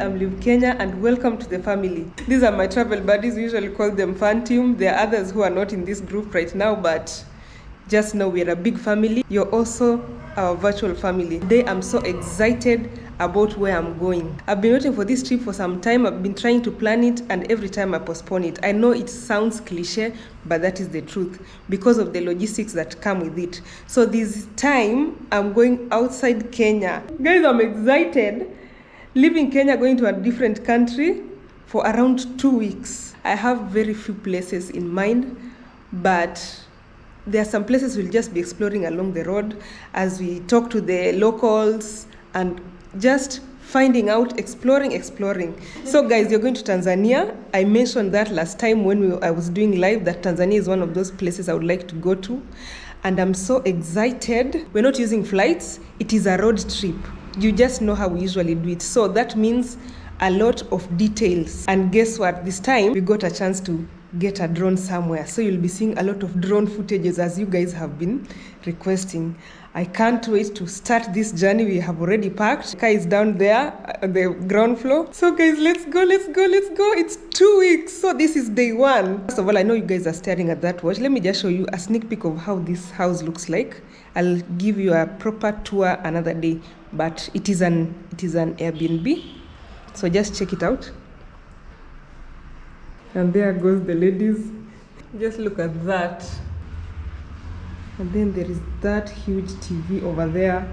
I'm Live Kenya and welcome to the family. These are my travel buddies, we usually call them fan team. There are others who are not in this group right now, but just know we're a big family. You're also our virtual family. Today I'm so excited about where I'm going. I've been waiting for this trip for some time. I've been trying to plan it and every time I postpone it. I know it sounds cliche, but that is the truth because of the logistics that come with it. So this time I'm going outside Kenya. Guys, I'm excited. Leaving Kenya, going to a different country for around 2 weeks. I have very few places in mind, but there are some places we'll just be exploring along the road as we talk to the locals and just finding out, exploring. So guys, you're going to Tanzania. I mentioned that last time when I was doing live that Tanzania is one of those places I would like to go to. And I'm so excited. We're not using flights. It is a road trip. You just know how we usually do it. So that means a lot of details. And guess what? This time we got a chance to get a drone somewhere. So you'll be seeing a lot of drone footages as you guys have been requesting. I can't wait to start this journey. We have already packed. The car is down there on the ground floor. So guys, let's go. It's 2 weeks. So this is day one. First of all, I know you guys are staring at that watch. Let me just show you a sneak peek of how this house looks like. I'll give you a proper tour another day, but it is an Airbnb. So just check it out. And there goes the ladies. Just look at that. And then there is that huge TV over there.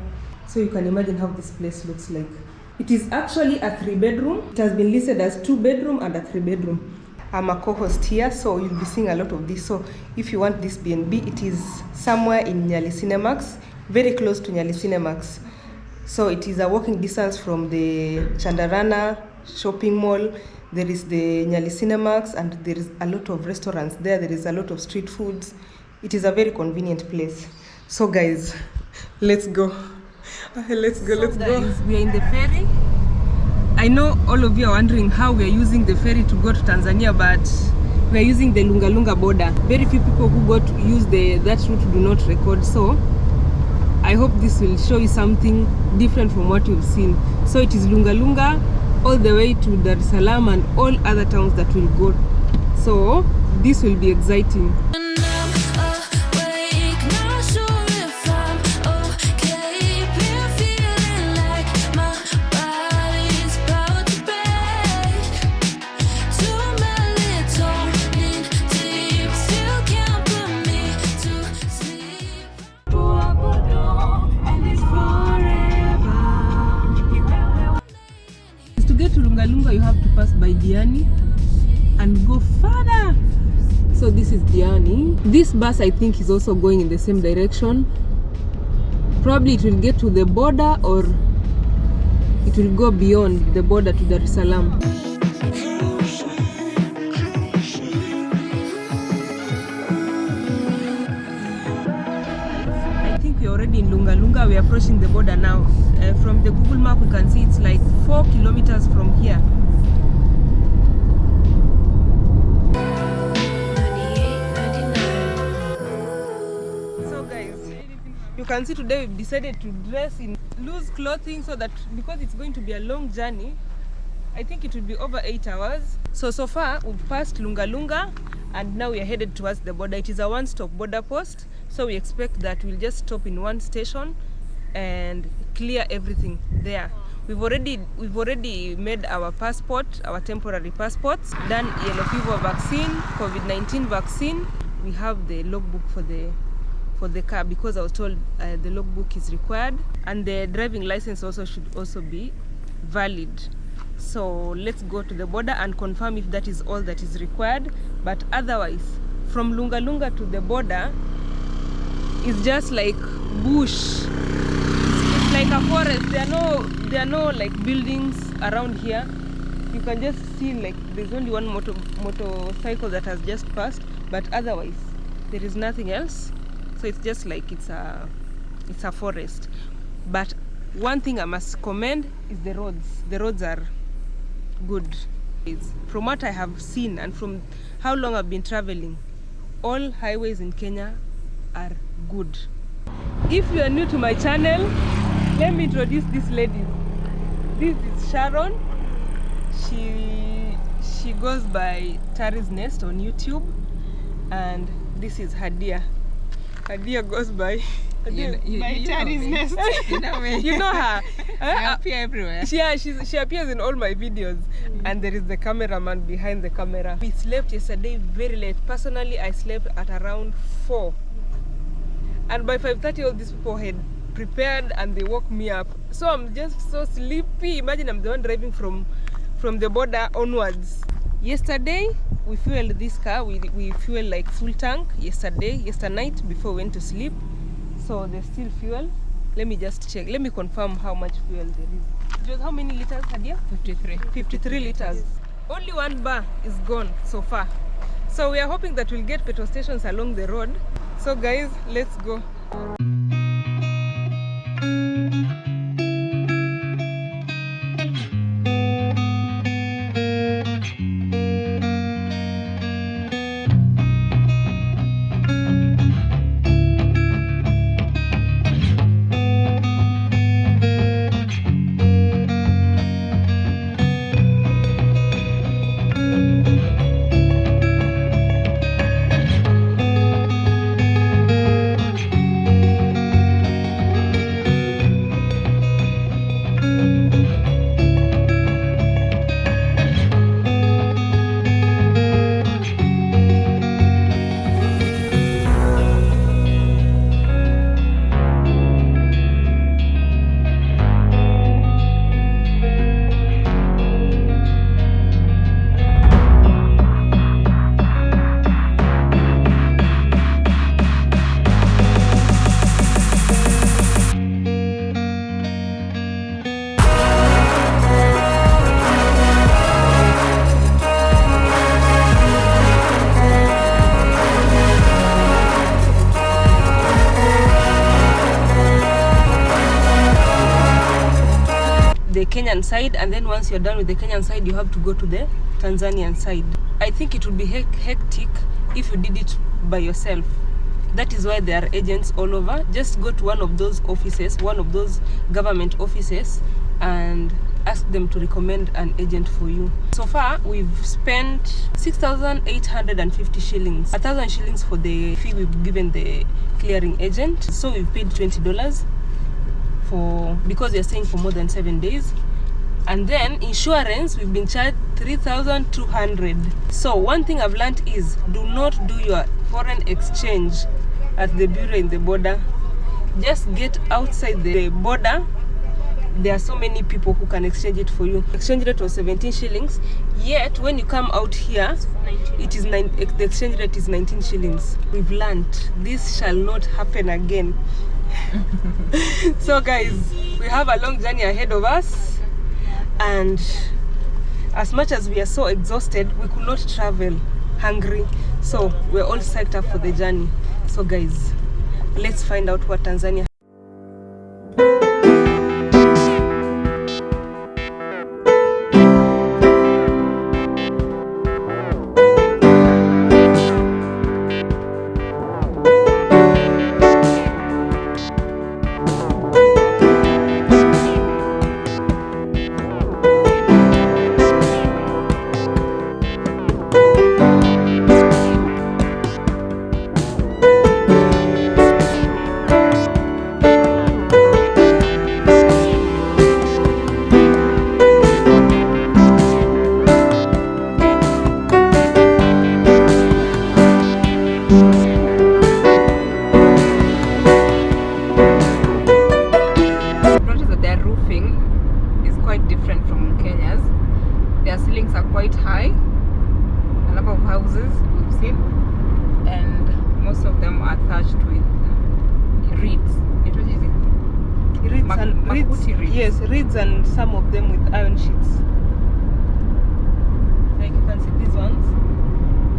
So you can imagine how this place looks like. It is actually a 3-bedroom. It has been listed as 2-bedroom and a 3-bedroom. I'm a co-host here, so you'll be seeing a lot of this. So if you want this BNB, it is somewhere in Nyali Cinemax, very close to Nyali Cinemax. So it is a walking distance from the Chandarana shopping mall. There is the Nyali Cinemax and there is a lot of restaurants there. There is a lot of street foods. It is a very convenient place. So guys, let's go. Let's go. We are in the ferry. I know all of you are wondering how we are using the ferry to go to Tanzania, but we are using the Lunga Lunga border. Very few people who go to use that route do not record. So I hope this will show you something different from what you've seen. So it is Lunga Lunga all the way to Dar es Salaam and all other towns that will go. So this will be exciting. You have to pass by Diani and go further. So this is Diani. This bus I think is also going in the same direction. Probably it will get to the border or it will go beyond the border to Dar es Salaam. I think we're already in Lunga Lunga. We're approaching the border now. From the Google map we can see it's like 4 kilometers from here. You can see today we've decided to dress in loose clothing so that because it's going to be a long journey, I think it will be over 8 hours. So far we've passed Lunga Lunga and now we are headed towards the border. It is a one-stop border post, so we expect that we'll just stop in one station and clear everything there. We've already made our passport, our temporary passports, done yellow fever vaccine, COVID-19 vaccine. We have the logbook for the car because I was told the logbook is required, and the driving license also should also be valid. So let's go to the border and confirm if that is all that is required. But otherwise, from Lunga Lunga to the border is just like bush. It's like a forest. There are no like buildings around here. You can just see like there's only one motorcycle that has just passed, but otherwise there is nothing else. So it's just like it's a forest. But one thing I must commend is the roads. The roads are good. From what I have seen and from how long I've been traveling, all highways in Kenya are good. If you are new to my channel, let me introduce these ladies. This is Sharon She goes by Tari's Nest on YouTube, and this is Hadia. Hadia goes by Tari's Nest. You know me. You know her. I appear everywhere. Yeah, she appears in all my videos. And there is the cameraman behind the camera. We slept yesterday very late. Personally, I slept at around 4. And by 5:30, all these people had prepared and they woke me up. So I'm just so sleepy. Imagine I'm the one driving from the border onwards. Yesterday, we fueled this car. We fueled like full tank yesterday night before we went to sleep. So there's still fuel. Let me just check. Let me confirm how much fuel there is. It was how many liters, Hadia? 53 liters. Only one bar is gone so far. So we are hoping that we'll get petrol stations along the road. So guys, let's go. The Kenyan side, and then once you're done with the Kenyan side, you have to go to the Tanzanian side. I think it would be hectic if you did it by yourself. That is why there are agents all over. Just go to one of those offices, one of those government offices, and ask them to recommend an agent for you. So far, we've spent 6,850 shillings, 1,000 shillings for the fee we've given the clearing agent. So we've paid $20 because we are staying for more than 7 days. And then insurance, we've been charged 3,200. So one thing I've learned is do not do your foreign exchange at the bureau in the border. Just get outside the border. There are so many people who can exchange it for you. Exchange rate was 17 shillings. Yet when you come out here, the exchange rate is 19 shillings. We've learned this shall not happen again. So guys, we have a long journey ahead of us, and as much as we are so exhausted, we could not travel hungry. So we're all psyched up for the journey. So guys, let's find out what Tanzania. Yes, reeds, and some of them with iron sheets. Like you can see these ones,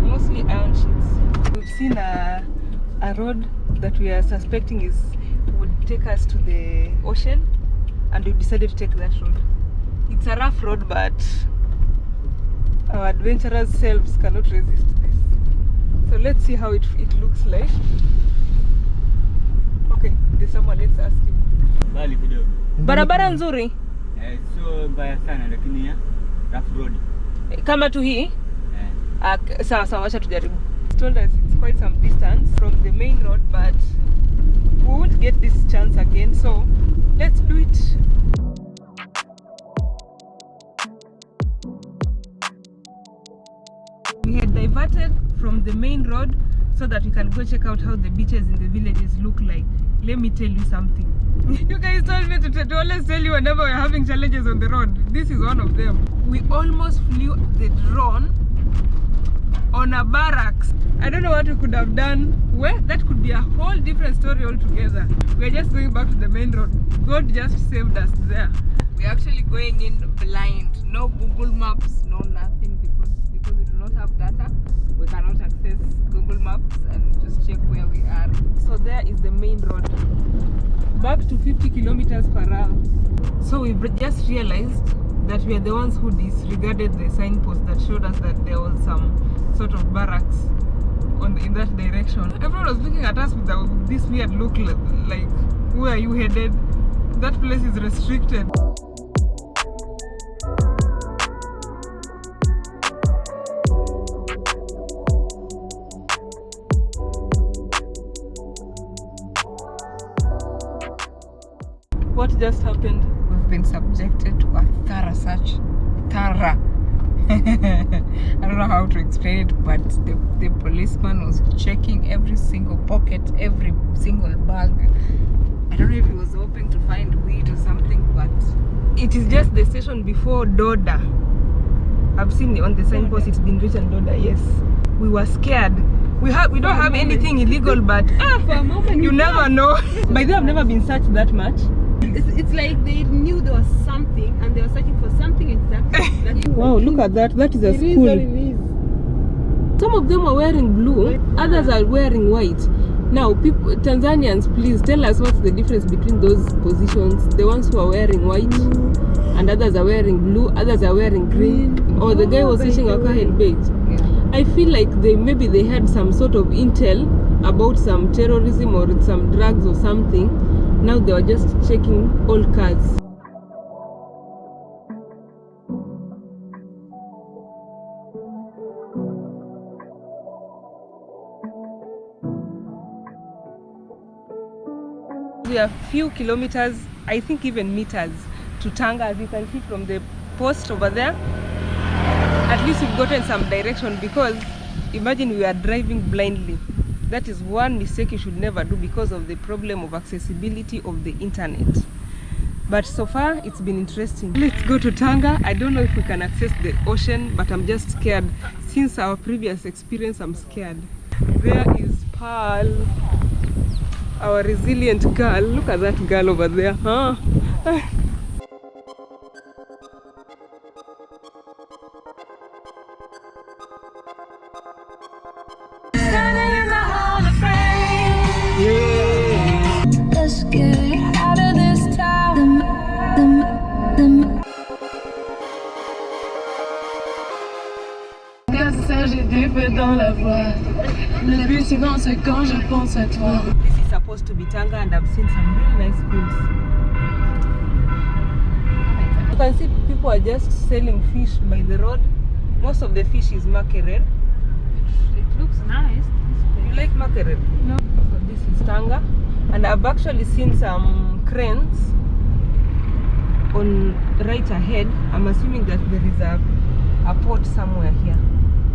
mostly iron sheets. We've seen a road that we are suspecting would take us to the ocean, and we decided to take that road. It's a rough road, but our adventurous selves cannot resist this. So let's see how it looks like. Okay, there's someone, let's ask him. Bali kidogo. Barabara nzuri? So mbaya sana lakini ya rough road. Kama tu hii. Sawa sawa, wacha tujaribu. Told us it's quite some distance from the main road, but we won't get this chance again, so let's do it. We had diverted from the main road so that we can go check out how the beaches in the villages look like. Let me tell you something. You guys told me to always tell you whenever we're having challenges on the road. This is one of them. We almost flew the drone on a barracks. I don't know what we could have done. Well, that could be a whole different story altogether. We're just going back to the main road. God just saved us there. We're actually going in blind. No Google Maps, no nothing, because we do not have data. We cannot access Google Maps and just check where we are. So there is the main road. Back to 50 kilometers per hour. So we just realized that we are the ones who disregarded the signpost that showed us that there was some sort of barracks in that direction. Everyone was looking at us with this weird look, like, where are you headed? That place is restricted. What just happened? We've been subjected to a thorough search. Thorough. I don't know how to explain it, but the policeman was checking every single pocket, every single bag. I don't know if he was hoping to find weed or something, but it is just the station before Doda. I've seen on the signpost it's been written Doda. Yes, we were scared. We don't have anything illegal, but for a moment you never know. By the way, I've never been searched that much. It's like they knew there was something and they were searching for something exactly. Wow, look at that. That is a school. Some of them are wearing blue, others are wearing white. Now, people, Tanzanians, please tell us what's the difference between those positions. The ones who are wearing white and others are wearing blue, others are wearing green. Or the guy was teaching a head beige. I feel like maybe they had some sort of intel about some terrorism or some drugs or something. Now they were just checking all cars. We are a few kilometers, I think even meters, to Tanga, as you can see from the post over there. At least we've gotten some direction, because imagine we are driving blindly. That is one mistake you should never do because of the problem of accessibility of the internet. But so far it's been interesting. Let's go to Tanga. I don't know if we can access the ocean, but I'm just scared. Since our previous experience, I'm scared. There is Pearl, our resilient girl. Look at that girl over there, huh? Let's get out of this town. J'ai du feu dans la voix. Le but suivant c'est quand je pense à toi. This is supposed to be Tanga, and I've seen some really nice schools. You can see people are just selling fish by the road. Most of the fish is mackerel. it looks nice. You like mackerel? No. So this is Tanga, and I've actually seen some cranes on right ahead. I'm assuming that there is a port somewhere here.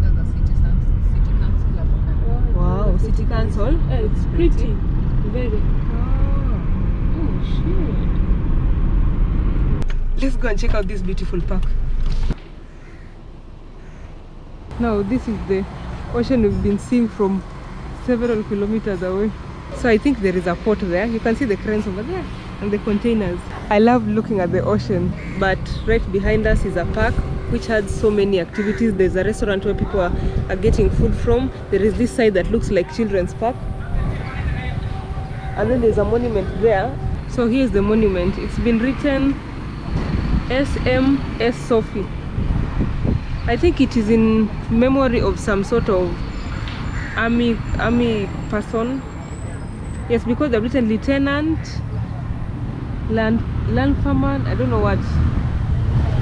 There's a city council up on. Wow, city council. It's pretty. Very. Oh shit. Let's go and check out this beautiful park. Now this is the ocean we've been seeing from several kilometers away. So I think there is a port there. You can see the cranes over there and the containers. I love looking at the ocean, but right behind us is a park which has so many activities. There's a restaurant where people are getting food from. There is this side that looks like children's park. And then there's a monument there. So here's the monument. It's been written SMS Sophie. I think it is in memory of some sort of army person. Yes, because they've written lieutenant, landfarmer, I don't know what.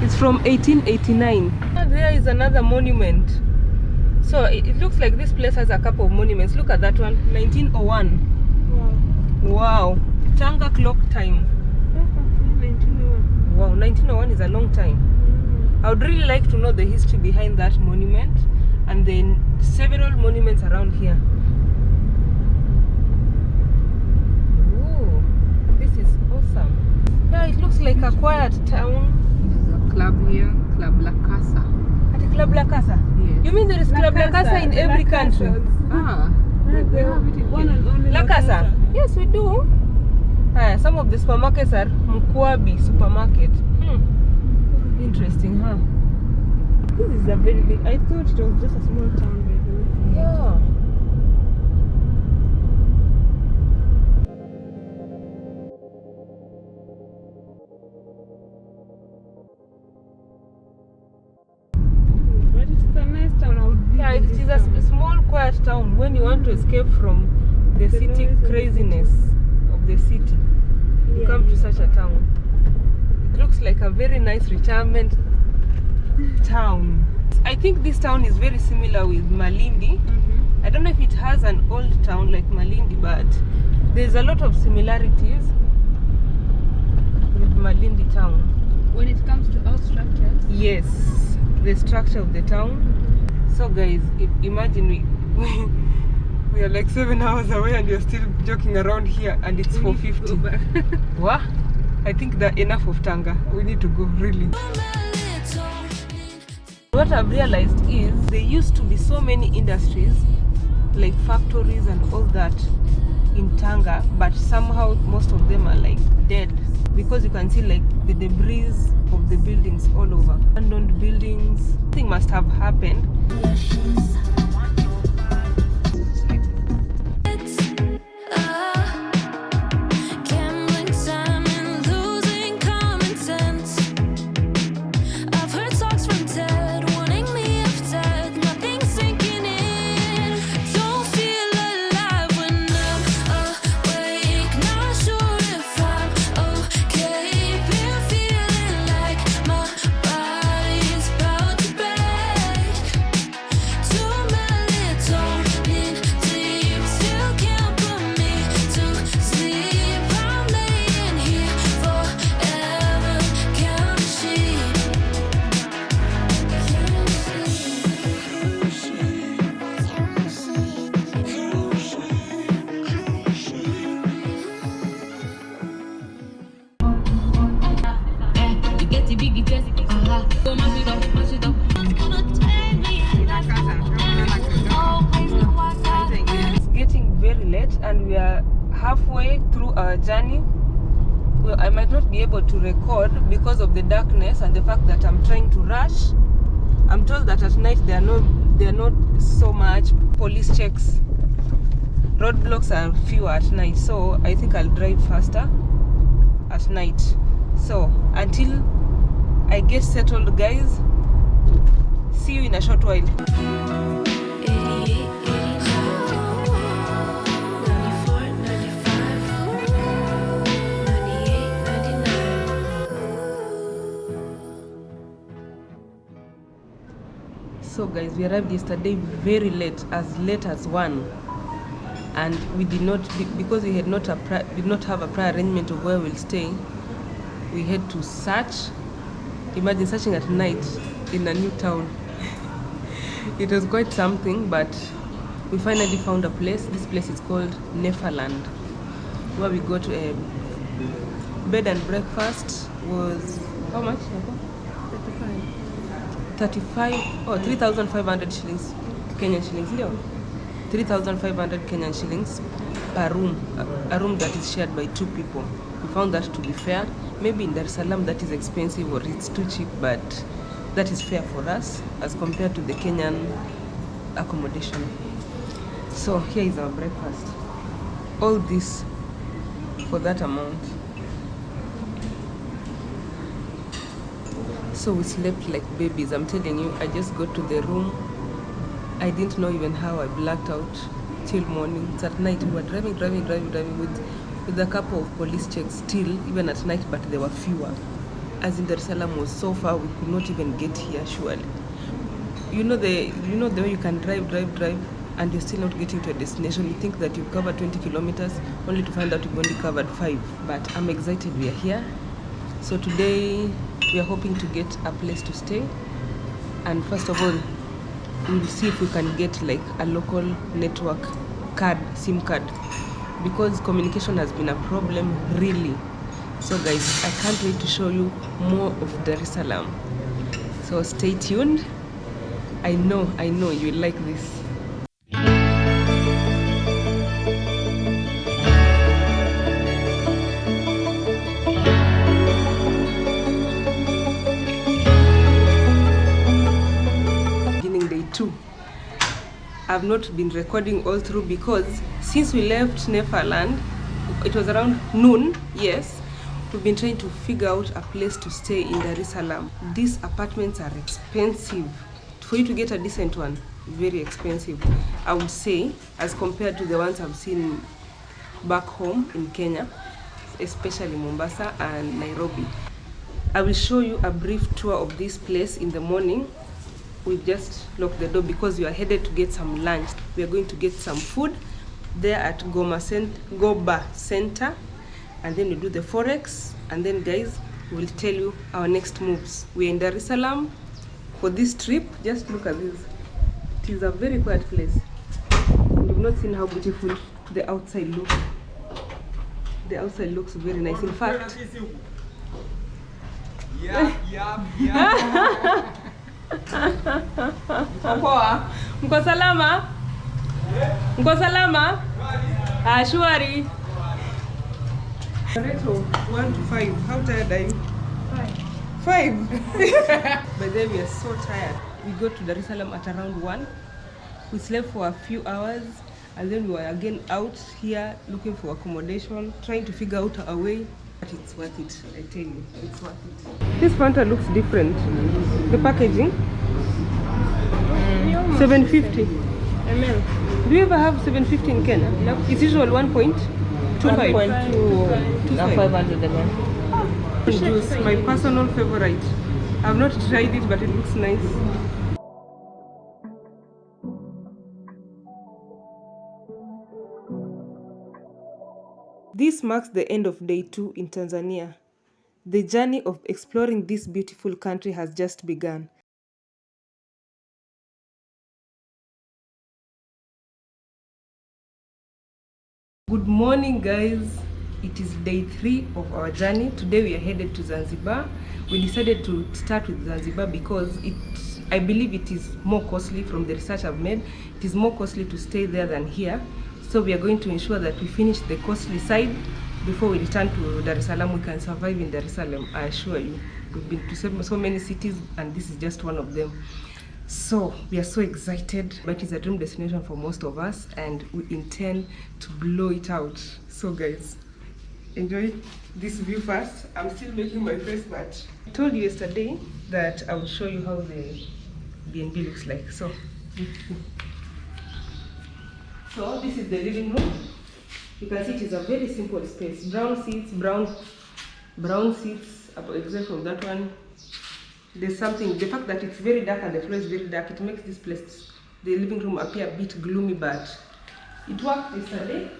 It's from 1889. there is another monument. So it looks like this place has a couple of monuments. Look at that one, 1901. Wow. Tanga clock time. 1901. Wow, 1901 is a long time. I would really like to know the history behind that monument and then several monuments around here. Oh, this is awesome. Yeah, it looks like a quiet town. There's a club here, Club La Casa. At the Club La Casa? Yes. You mean there is Club La Casa in every country? Ah. They have it in one and only La Casa? Yes, we do. Some of the supermarkets are Mkwabi supermarket. Interesting, huh? This is a very big. I thought it was just a small town, by the way. Yeah. But it's a nice town. I would Yeah, it is a small, quiet town when you want to escape from the city craziness of the city. You come to such a town. It looks like a very nice retirement town. I think this town is very similar with Malindi. I don't know if it has an old town like Malindi, but there's a lot of similarities with Malindi town. When it comes to our structures. Yes, the structure of the town. So guys, imagine we are like 7 hours away and you're still joking around here and it's 4:50. What? I think that enough of Tanga. We need to go, really. What I've realized is there used to be so many industries, like factories and all that in Tanga, but somehow most of them are like dead because you can see like the debris of the buildings all over. Abandoned buildings. Something must have happened. It's getting very late and we are halfway through our journey. Well, I might not be able to record because of the darkness and the fact that I'm trying to rush. I'm told that at night there are not so much police checks. Roadblocks are fewer at night, so I think I'll drive faster at night. So until I get settled, guys, see you in a short while. So guys, we arrived yesterday very late as 1, and we did not, because we had did not have a prior arrangement of where we'll stay. We had to search. Imagine searching at night in a new town. It was quite something, but we finally found a place. This place is called Nefaland, where we got a bed and breakfast. Was how much? 3,500 shillings, Kenyan shillings, no? 3,500 Kenyan shillings per room, a room that is shared by 2 people. We found that to be fair. Maybe in Dar es Salaam that is expensive or it's too cheap, but that is fair for us as compared to the Kenyan accommodation. So here is our breakfast. All this for that amount. So we slept like babies. I'm telling you, I just got to the room. I didn't know even how I blacked out till morning. It's at night. We were driving with a couple of police checks still, even at night, but there were fewer. As in Dar es Salaam was so far, we could not even get here, surely. you know the way you can drive, and you're still not getting to a destination. You think that you've covered 20 kilometers, only to find out you've only covered 5. But I'm excited we are here. So today we are hoping to get a place to stay, and first of all, we'll see if we can get like a local network card, SIM card, because communication has been a problem really. So guys, I can't wait to show you more of Dar es Salaam. So stay tuned. I know you'll like this. Beginning day 2. I've not been recording all through because since we left Nefaland, it was around noon, yes. We've been trying to figure out a place to stay in Dar es Salaam. These apartments are expensive. For you to get a decent one, very expensive, I would say, as compared to the ones I've seen back home in Kenya, especially Mombasa and Nairobi. I will show you a brief tour of this place in the morning. We've just locked the door because we are headed to get some lunch. We are going to get some food there at Goba Center, and then we do the forex, and then guys, we'll tell you our next moves. We're in Dar es Salaam for this trip. Just look at this. It is a very quiet place. You've not seen how beautiful the outside looks. The outside looks very nice. In fact, Mko salama? Mko salama? Shwari. Rate of 1 to 5. How tired are you? 5. But then we are so tired. We got to Dar es Salaam at around 1. We slept for a few hours, and then we were again out here looking for accommodation, trying to figure out our way. But it's worth it, I tell you, it's worth it. This Fanta looks different. The packaging. 750 ml. Do you ever have 750 in Kenya? No. It's usually 1.25. 500 ml. Juice, my personal favorite. I've not tried it, but it looks nice. This marks the end of day 2 in Tanzania. The journey of exploring this beautiful country has just begun. Good morning, guys. It is day 3 of our journey. Today we are headed to Zanzibar. We decided to start with Zanzibar because I believe it is more costly. From the research I've made, it is more costly to stay there than here. So we are going to ensure that we finish the costly side before we return to Dar es Salaam. We can survive in Dar es Salaam, I assure you. We've been to so many cities, and this is just one of them. So we are so excited, but it's a dream destination for most of us, and we intend to blow it out. So guys, enjoy this view first. I'm still making my face, but I told you yesterday that I will show you how the B&B looks like. So this is the living room. You can see it is a very simple space. Brown seats, except from that one. There's something, the fact that it's very dark and the floor is very dark, it makes this place, the living room, appear a bit gloomy, but it worked yesterday.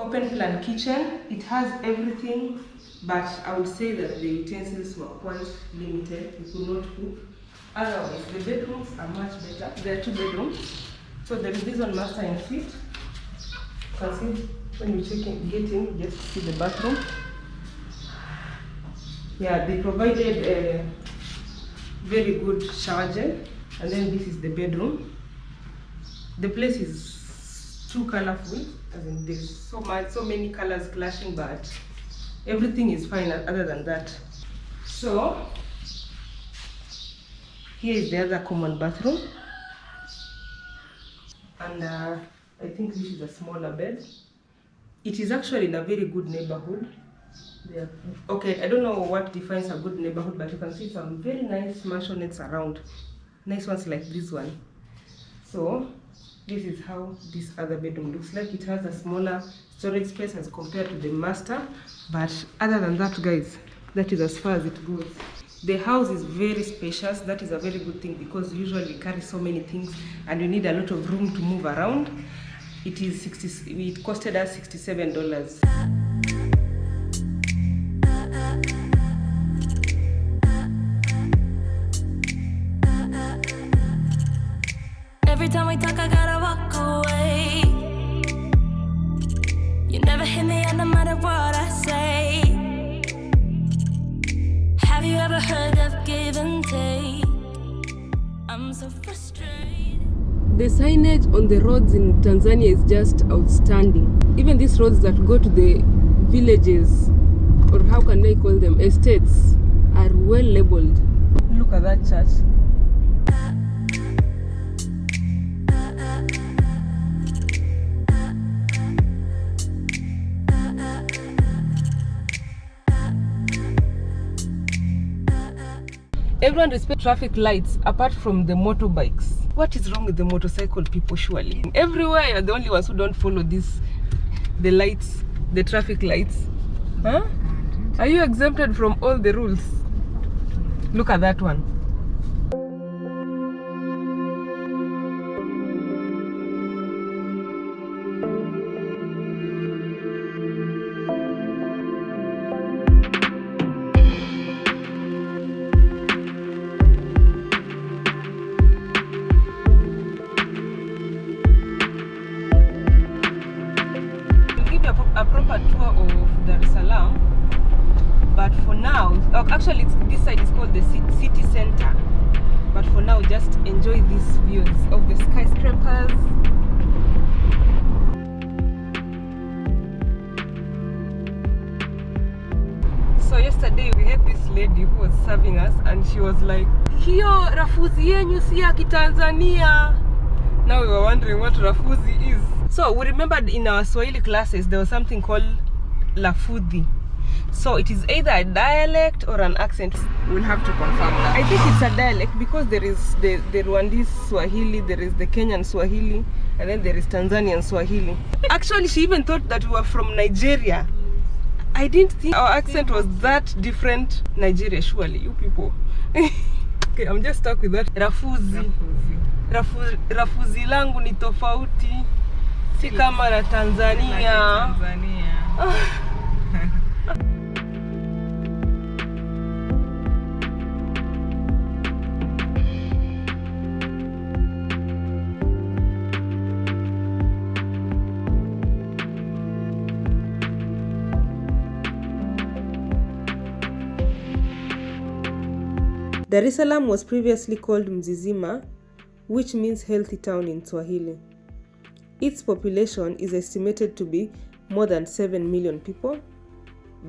Open plan kitchen. It has everything, but I would say that the utensils were quite limited. We could not cook. Otherwise, the bedrooms are much better. There are 2 bedrooms. So there is this one, master and suite. You can see when you get in, just see the bathroom. Yeah, they provided a very good shower gel, and then this is the bedroom. The place is too colorful, as in there's so many colors clashing, but everything is fine other than that. So here is the other common bathroom, and I think this is a smaller bed. It is actually in a very good neighborhood. Yeah. Okay, I don't know what defines a good neighborhood, but you can see some very nice mansionettes around. Nice ones like this one. So this is how this other bedroom looks like. It has a smaller storage space as compared to the master, but other than that, guys, that is as far as it goes. The house is very spacious. That is a very good thing because usually we carry so many things and we need a lot of room to move around. It costed us $67. Every time we talk, I gotta walk away. You never hit me, and no matter what I say. Have you ever heard of give and take? I'm so frustrated. The signage on the roads in Tanzania is just outstanding. Even these roads that go to the villages, or how can I call them, estates, are well labeled. Look at that church. Everyone respects traffic lights apart from the motorbikes. What is wrong with the motorcycle people, surely? Everywhere you're the only ones who don't follow the lights, the traffic lights. Huh? Are you exempted from all the rules? Look at that one. A proper tour of Dar es Salaam, but for now, actually this side is called the city center, but for now just enjoy these views of the skyscrapers. So yesterday we had this lady who was serving us and she was like, hiyo rafuzi yenyu si ya Kitanzania. Now we were wondering what rafuzi is. So we remembered in our Swahili classes there was something called lafudhi. So it is either a dialect or an accent. We'll have to confirm that. I think it's a dialect because there is the Rwandese Swahili, there is the Kenyan Swahili, and then there is Tanzanian Swahili. Actually, she even thought that we were from Nigeria. I didn't think our accent was that different. Nigeria, surely, you people. Okay, I'm just stuck with that. Rafuzi. Rafuzi langu ni tofauti. Si kama la Tanzania. Dar es Salaam was previously called Mzizima, which means healthy town in Swahili. Its population is estimated to be more than 7 million people,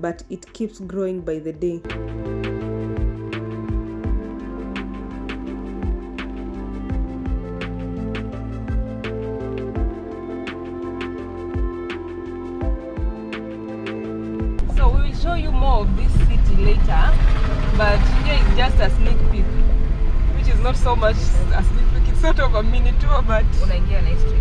but it keeps growing by the day. So we will show you more of this city later, but here is just a sneak peek, which is not so much a sneak peek, it's sort of a mini tour, but Unaingia nice street.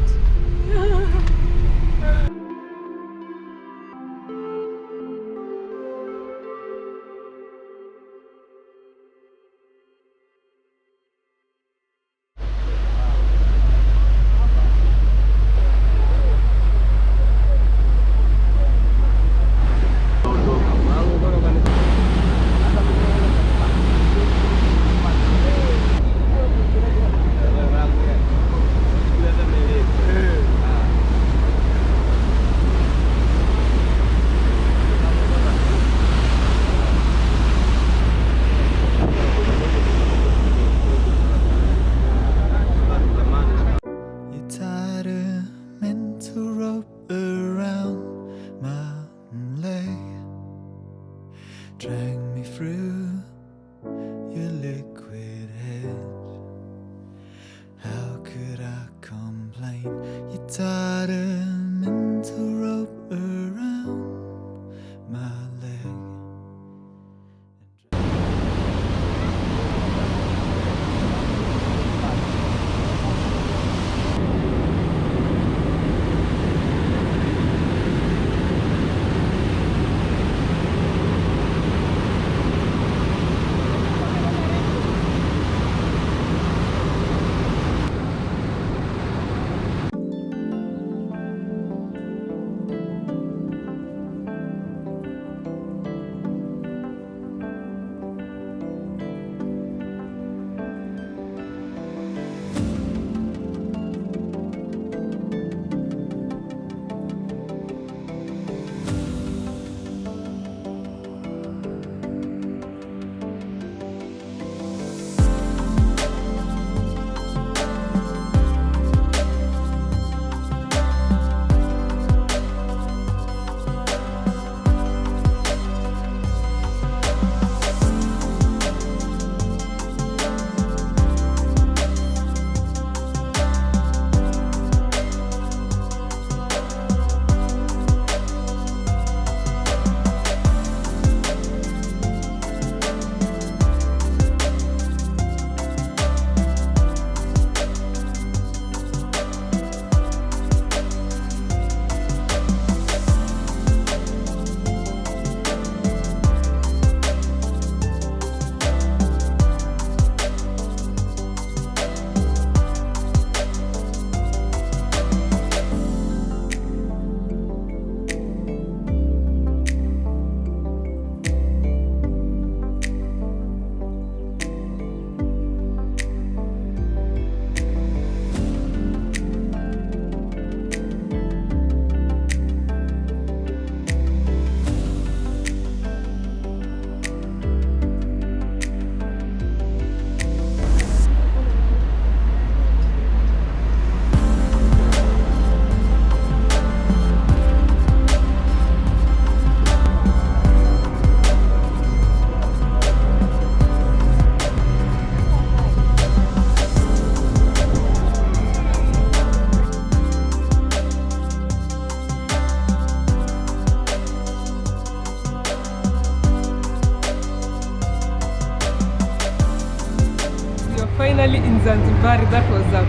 finally in Zanzibar. That was a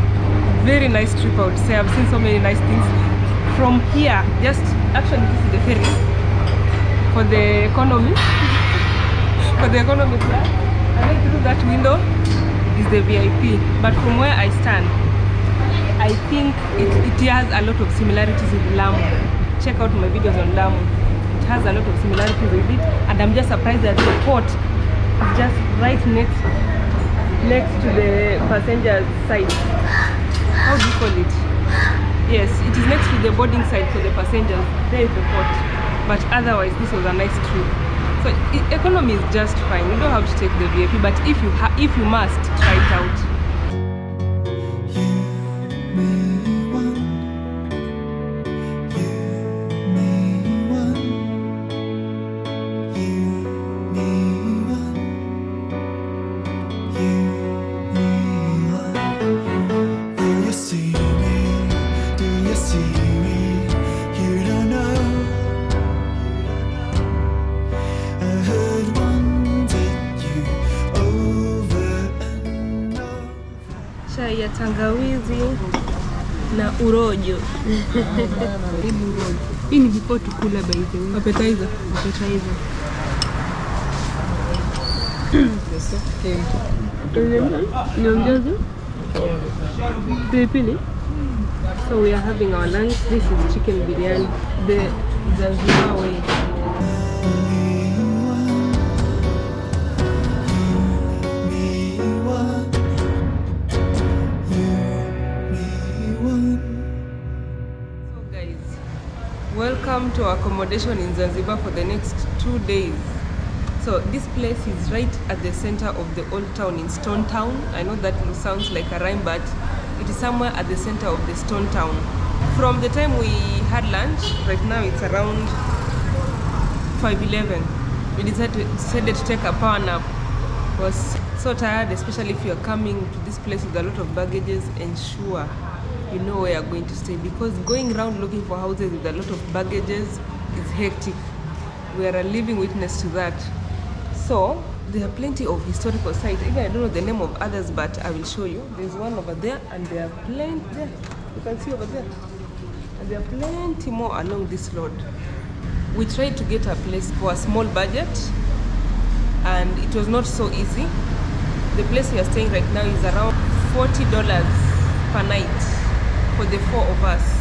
very nice trip, I would say. I've seen so many nice things from here. Just actually, this is the ferry for the economy, for the economy class. And then through that window is the VIP. But from where I stand, I think it has a lot of similarities with Lamu. Check out my videos on Lamu. It has a lot of similarities with it, and I'm just surprised that the port is just right next to the passenger side. How do you call it? Yes, it is next to the boarding side for the passengers. There is the port. But otherwise, this was a nice trip. So economy is just fine. You don't have to take the VIP, but if you must, try it out. Chai ya tangawizi na urojo. Hii ni before tukula by the way. Appetizer. Niongeze pilipili. So we are having our lunch. This is chicken biryani, the Zanzibar way. Welcome to our accommodation in Zanzibar for the next 2 days. So this place is right at the center of the old town in Stone Town. I know that sounds like a rhyme, but it is somewhere at the center of the Stone Town. From the time we had lunch, right now it's around 5:11. We decided to take a power nap. I was so tired, especially if you're coming to this place with a lot of baggages. Ensure you know where you're going to stay, because going around looking for houses with a lot of baggages is hectic. We are a living witness to that. So there are plenty of historical sites. Even I don't know the name of others, but I will show you. There's one over there, and there are plenty there. You can see over there, and there are plenty more along this road. We tried to get a place for a small budget, and it was not so easy. The place we are staying right now is around $40 per night for the 4 of us,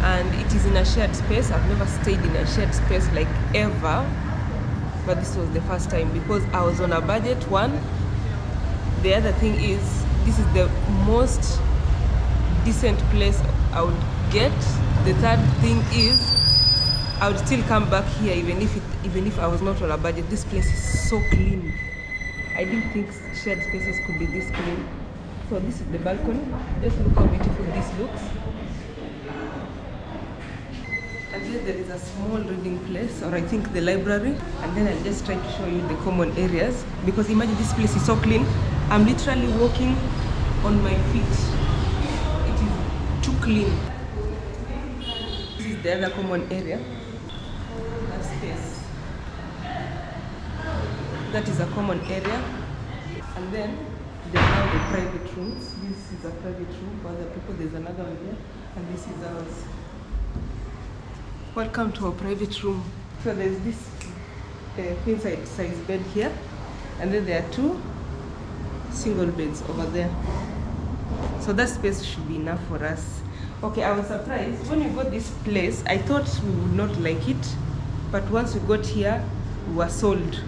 and it is in a shared space. I've never stayed in a shared space like ever, but this was the first time because I was on a budget. One, the other thing is this is the most decent place I would get. The third thing is I would still come back here even if I was not on a budget. This place is so clean. I didn't think shared spaces could be this clean. So this is the balcony. Just look how beautiful this looks. And then there is a small reading place, or I think the library. And then I'll just try to show you the common areas, because imagine this place is so clean. I'm literally walking on my feet. It is too clean. This is the other common area. That space. That is a common area. And then there are now the private rooms. This is a private room for other people. There's another one here, and this is ours. Welcome to our private room. So there's this queen size bed here, and then there are 2 single beds over there. So that space should be enough for us. Okay, I was surprised when we got this place. I thought we would not like it, but once we got here, we were sold.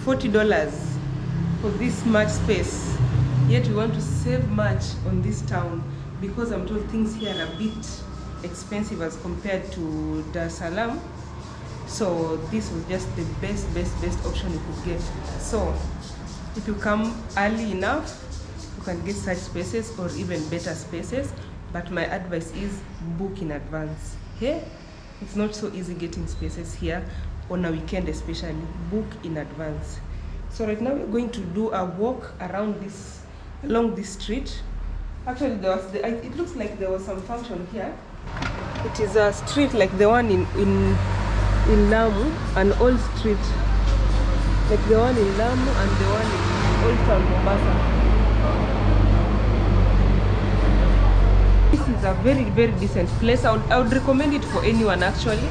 $40 for this much space, yet we want to save much on this town, because I'm told things here are a bit expensive as compared to Dar es Salaam. So this was just the best option you could get. So if you come early enough, you can get such spaces or even better spaces, but my advice is book in advance. Here it's not so easy getting spaces here on a weekend, especially. Book in advance. So right now we're going to do a walk around along this street. Actually, it looks like there was some function here. It is a street like the one in Lamu, an old street like the one in Lamu and the one in Old Town Mombasa. This is a very, very decent place. I would recommend it for anyone actually.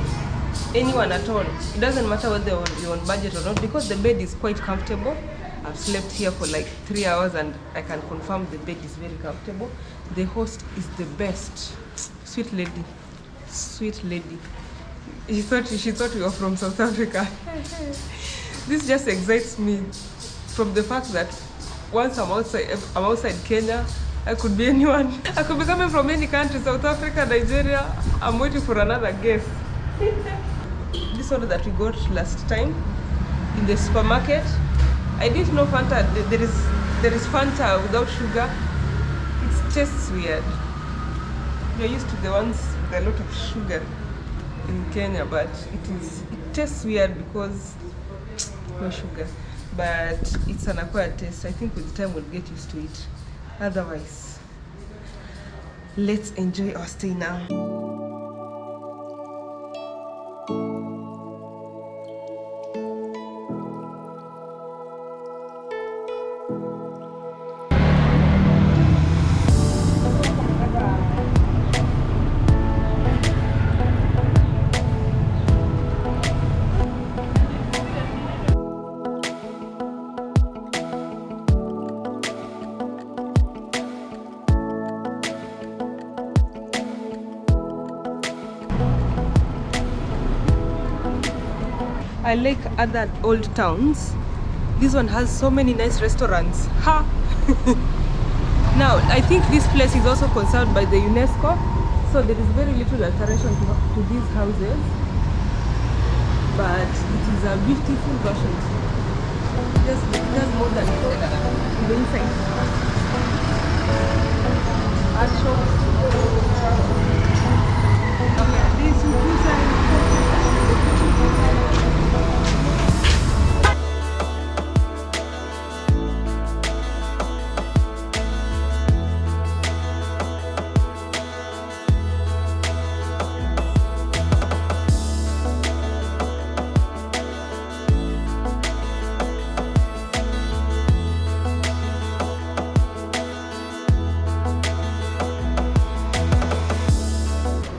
Anyone at all. It doesn't matter whether you're on budget or not, because the bed is quite comfortable. I've slept here for like 3 hours and I can confirm the bed is very comfortable. The host is the best. Sweet lady. Sweet lady. She thought we were from South Africa. This just excites me from the fact that once I'm outside Kenya, I could be anyone. I could be coming from any country, South Africa, Nigeria. I'm waiting for another guest. This one that we got last time in the supermarket. I didn't know Fanta. There is Fanta without sugar. It tastes weird. We're used to the ones with a lot of sugar in Kenya, but it tastes weird because no sugar. But it's an acquired taste. I think with time we'll get used to it. Otherwise, let's enjoy our stay now. I like other old towns. This one has so many nice restaurants. Ha! Now, I think this place is also conserved by the UNESCO, so there is very little alteration to these houses, but it is a beautiful version. It has more than the inside. Art shops.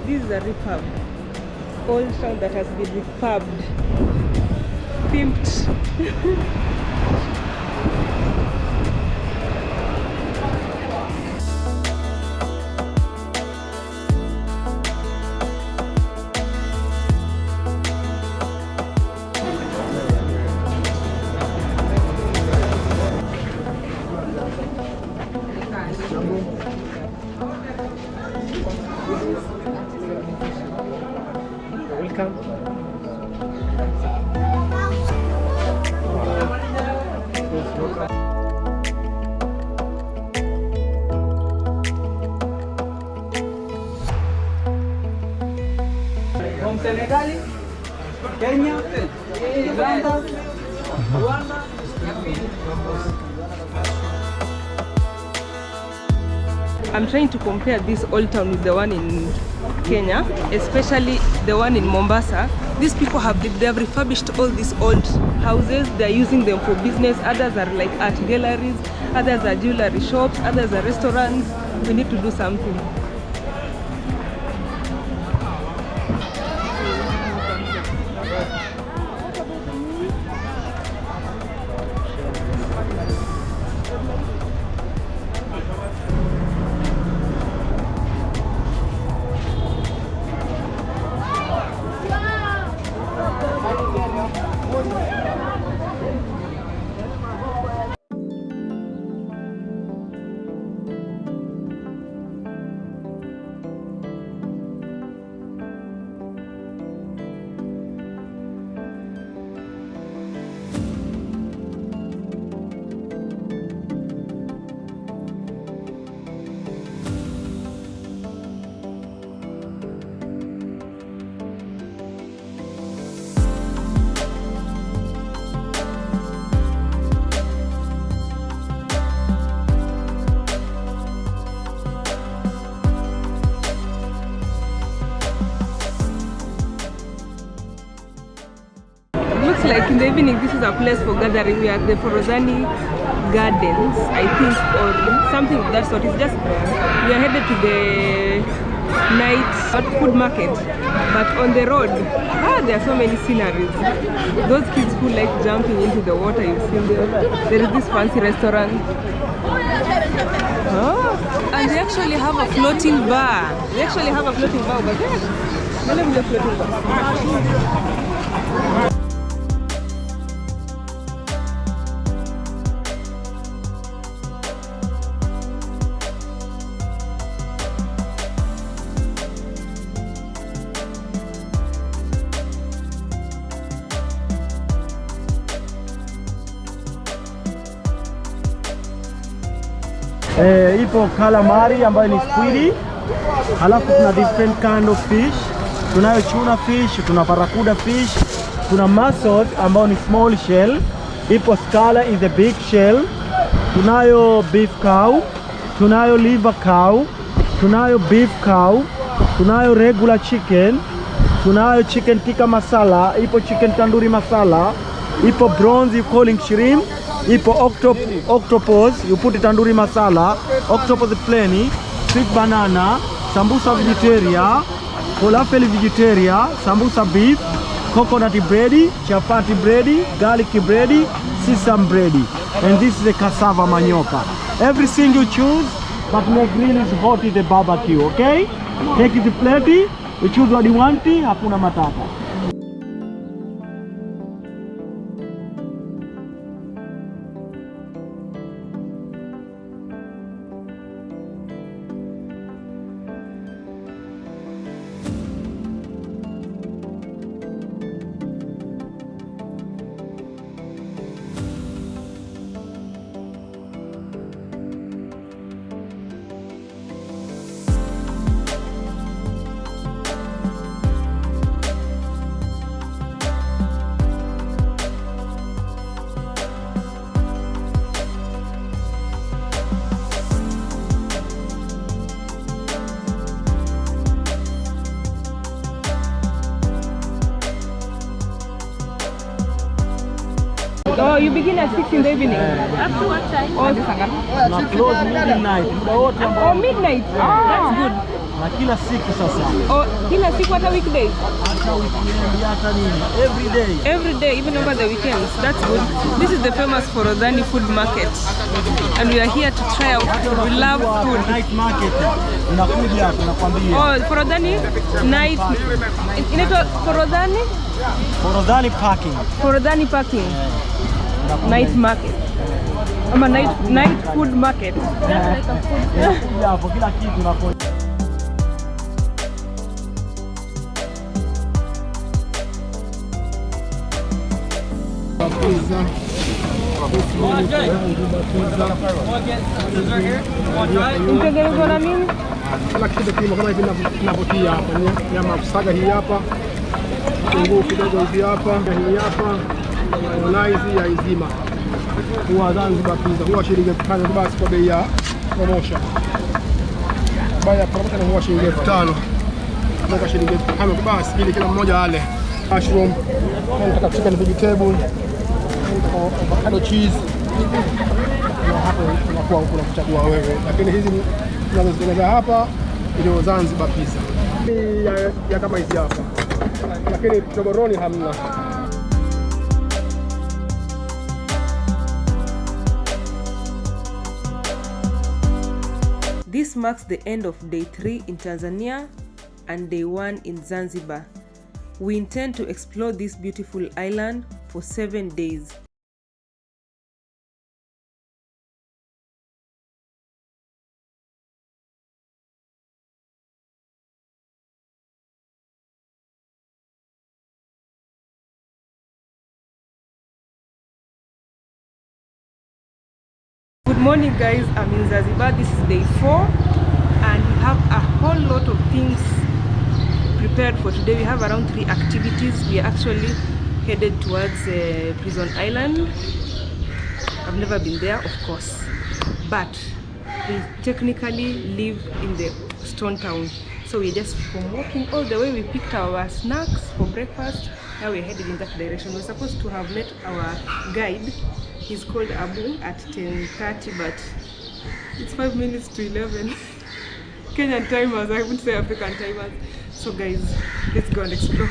This is a refurb. Old town that has been refurbed. Pimped. From Senegal, Kenya, Uganda, Rwanda. I'm trying to compare this old town with the one in Kenya, especially the one in Mombasa. These people they've refurbished all these old houses. They're using them for business. Others are like art galleries, others are jewelry shops, others are restaurants. We need to do something. Like in the evening, this is a place for gathering. We are at the Forodhani gardens, I think, or something of that sort. It's just we are headed to the night food market, but on the road there are so many sceneries. Those kids who like jumping into the water, you've seen them. There is this fancy restaurant. And they actually have a floating bar. They actually have a floating bar over there. Let me just floating bar. Ipo calamari ambayo ni squid. Halafu kuna different kind of fish. Tunayo tuna fish, tuna barracuda fish, tuna mussels ambayo ni small shell. Ipo scala is a big shell. Tunayo beef cow, tunayo liver cow, tunayo beef cow, tunayo regular chicken, tunayo chicken tikka masala, ipo chicken tandoori masala, ipo bronze you calling shrimp. Ipo octopus, you put it tandoori masala, octopus plain, sweet banana, sambusa vegetarian, falafel vegetarian, sambusa beef, coconut bread, chapati bread, garlic bread, sesame bread, and this is the cassava manioka. Everything you choose, but my grill is hot in the barbecue, okay? Take it plate, you choose what you want, hakuna matata. Oh, you begin at 6 in the evening? Up to what time? Oh, Na close midnight. Oh, midnight? That's good. Na kila siku sasa. Oh, kila siku hata weekdays? Hata weekend, hata nini. Every day. Every day, even over the weekends. That's good. This is the famous Forodhani food market. And we are here to try out. We love food. Night market. Unakuja hapo nakwambia. Oh, Forodhani night. Inaitwa Forodhani? Forodhani parking. Forodhani parking. Night market. Ama night food market. Unakuja hapo kila kitu unakuja. Mtengenezwa na nini? Kila kitu kimo kama hivi ninavyotia hapa. Nyama kusaga hii hapa. Kitunguu kidogo hivi hapa. Hii hapa. Mayonnaise ya izima. Huwa Zanzibar pizza. Huwa shilingi 5 basi kwa bei ya promotion. Bei ya promotion huwa shilingi 5. Kwa shilingi 5 basi ili kila mmoja ale. Mushroom, nataka chicken vegetable, avocado cheese. Na hapo unakuwa huko unachagua wewe. Lakini hizi tunazozitengeneza hapa ndio Zanzibar pizza. Ya kama hizi hapa. Lakini choboroni hamna. This marks the end of day 3 in Tanzania and day 1 in Zanzibar. We intend to explore this beautiful island for 7 days. Good morning guys, I'm in Zanzibar. This is day 4 and we have a whole lot of things prepared for today. We have around 3 activities. We are actually headed towards Prison Island. I've never been there, of course, but we technically live in the Stone Town. So we're just from walking all the way. We picked our snacks for breakfast. Now we're headed in that direction. We're supposed to have met our guide He's called Abu at 10:30, but it's 5 minutes to 11. Kenyan timers, I wouldn't say African timers. So guys, let's go and explore.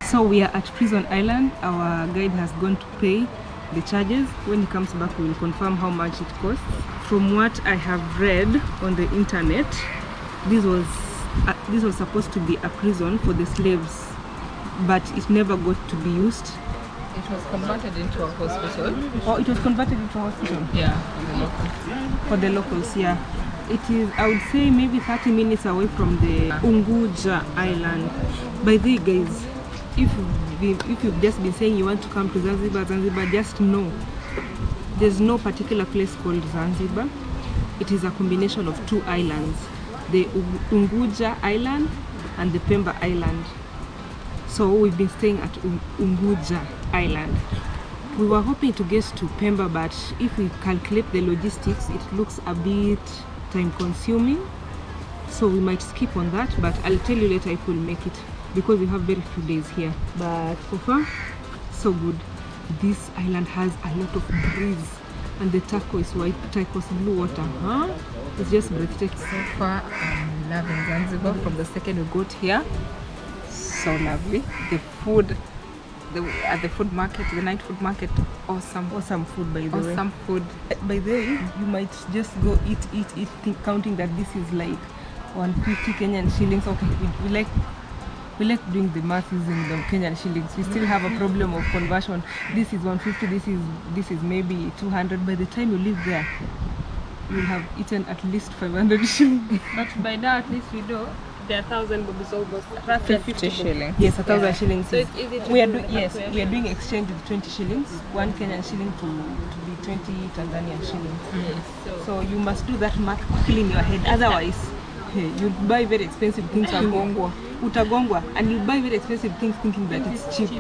So we are at Prison Island. Our guide has gone to pay the charges. When he comes back, we will confirm how much it costs. From what I have read on the internet, this was supposed to be a prison for the slaves, but it never got to be used. It was converted into a hospital. Oh, it was converted into a hospital? Yeah, for the locals. For the locals, yeah. It is, I would say, maybe 30 minutes away from the Unguja Island. By the way, guys, if you've just been saying you want to come to Zanzibar, just know there's no particular place called Zanzibar. It is a combination of two islands, the Unguja Island and the Pemba Island. So we've been staying at Unguja Island. We were hoping to get to Pemba, but if we calculate the logistics, it looks a bit time consuming. So we might skip on that, but I'll tell you later if we'll make it, because we have very few days here. But so far, so good. This island has a lot of breeze, and the turquoise white, turquoise blue water, huh? It's just breathtaking. So far, I'm loving Zanzibar from the second we got here. So lovely. The food, at the food market, the night food market, awesome Food, by the way. Awesome food. By the way, you might just go eat, counting that this is like 150 Kenyan shillings. Okay, we like doing the math using the Kenyan shillings. We still have a problem of conversion. This is 150, this is maybe 200. By the time you live there, you'll have eaten at least 500 shillings. But by now, at least we know there are 1,000 bob is almost roughly 50 shillings. Yes, 1,000 shillings. So it's easy to we are do we are doing exchange with 20 shillings, 1 Kenyan shilling to be 20 Tanzanian shillings. So you must do that math quickly in your head. Otherwise, you'll buy very expensive things. Utagongwa, and you buy very expensive things thinking that it's cheap.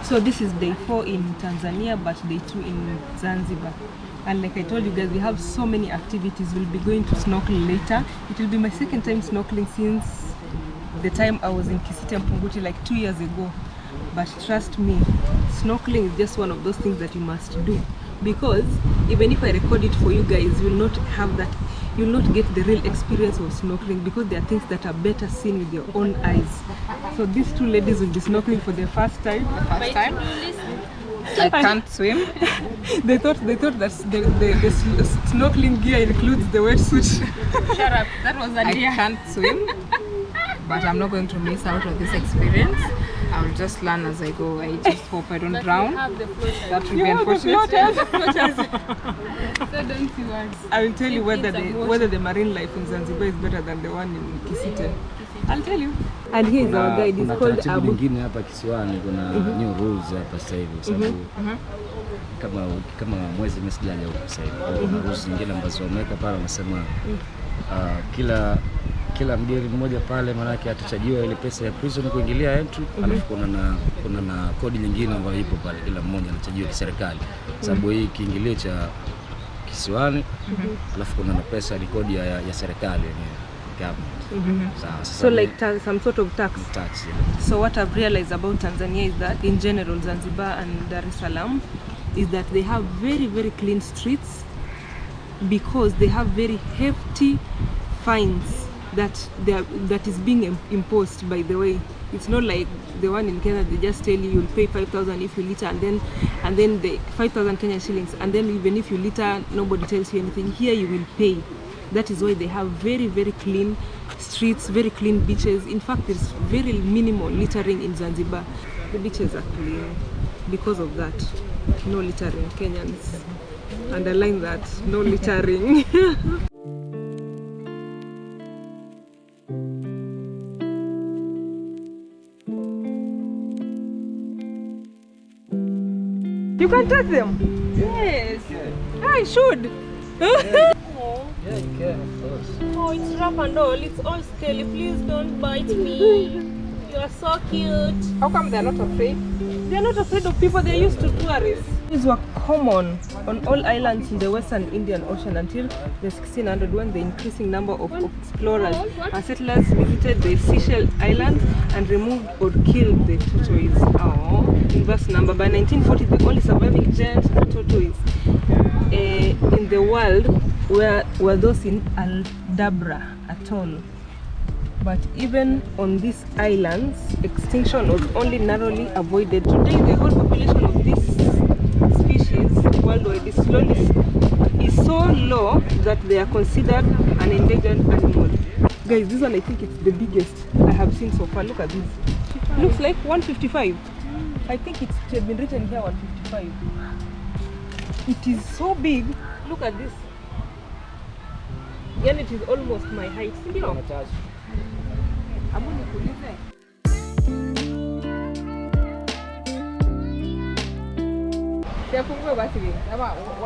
So this is day 4 in Tanzania, but day 2 in Zanzibar. And like I told you guys, we have so many activities. We'll be going to snorkel later. It will be my second time snorkeling since the time I was in Kisiti and Punguti like 2 years ago. But trust me, snorkeling is just one of those things that you must do, because even if I record it for you guys, you will not have that, you will not get the real experience of snorkeling, because there are things that are better seen with your own eyes. So these two ladies will be snorkeling for the first time. I can't swim. They thought that the snorkeling gear includes the wetsuit. Shut up, that was an I idea. can't swim. but I'm not going to miss out on this experience. I will just learn as I go. I just hope I don't drown. That would be unfortunate. So don't you worry. I will tell you whether the marine life in Zanzibar is better than the one in Kisite. I'll tell you. And here is our guide. It's called Abu. Nyingine hapa kisiwani kuna new rules hapa sasa hivi kwa sababu kama mwezi msijaja huko sasa hivi. Kuna rules nyingine ambazo wameweka pale, wanasema kila mgeni mmoja pale manake atachajiwa ile pesa ya prison kuingilia entry, alafu kuna na kodi nyingine ambayo ipo pale, kila mmoja anachajiwa kiserikali. Sababu hii kiingilio cha kisiwani, alafu kuna na pesa ni kodi ya serikali yenyewe. So like some sort of tax. Yeah. So what I've realized about Tanzania is that in general Zanzibar and Dar es Salaam is that they have very, very clean streets because they have very hefty fines that is being imposed. By the way, it's not like the one in Kenya. They just tell you'll pay 5,000 if you litter, and then the 5,000 Kenya shillings, and then even if you litter, nobody tells you anything. Here you will pay. That is why they have very, very clean streets, very clean beaches. In fact, there's very minimal littering in Zanzibar. The beaches are clean because of that. No littering, Kenyans. Underline that, no littering. You can touch them? Yes. I should. Yeah, you can, of course. Oh, it's rough and all. It's all scaly. Please don't bite me. You are so cute. How come they're not afraid? They're not afraid of people. They're used to tourists. These were common on all islands in the Western Indian Ocean until the 1600s, when the increasing number of explorers and settlers visited the Seychelles Islands and removed or killed the tortoise. In vast number. By 1940, the only surviving giant tortoise in the world were those in Aldabra atoll. But even on these islands, extinction was only narrowly avoided. Today, the whole population of this species worldwide is so low that they are considered an endangered animal. Guys, this one I think it's the biggest I have seen so far. Look at this. Looks like 155. I think it's been written here 155. It is so big. Look at this. And it is almost my height. You know.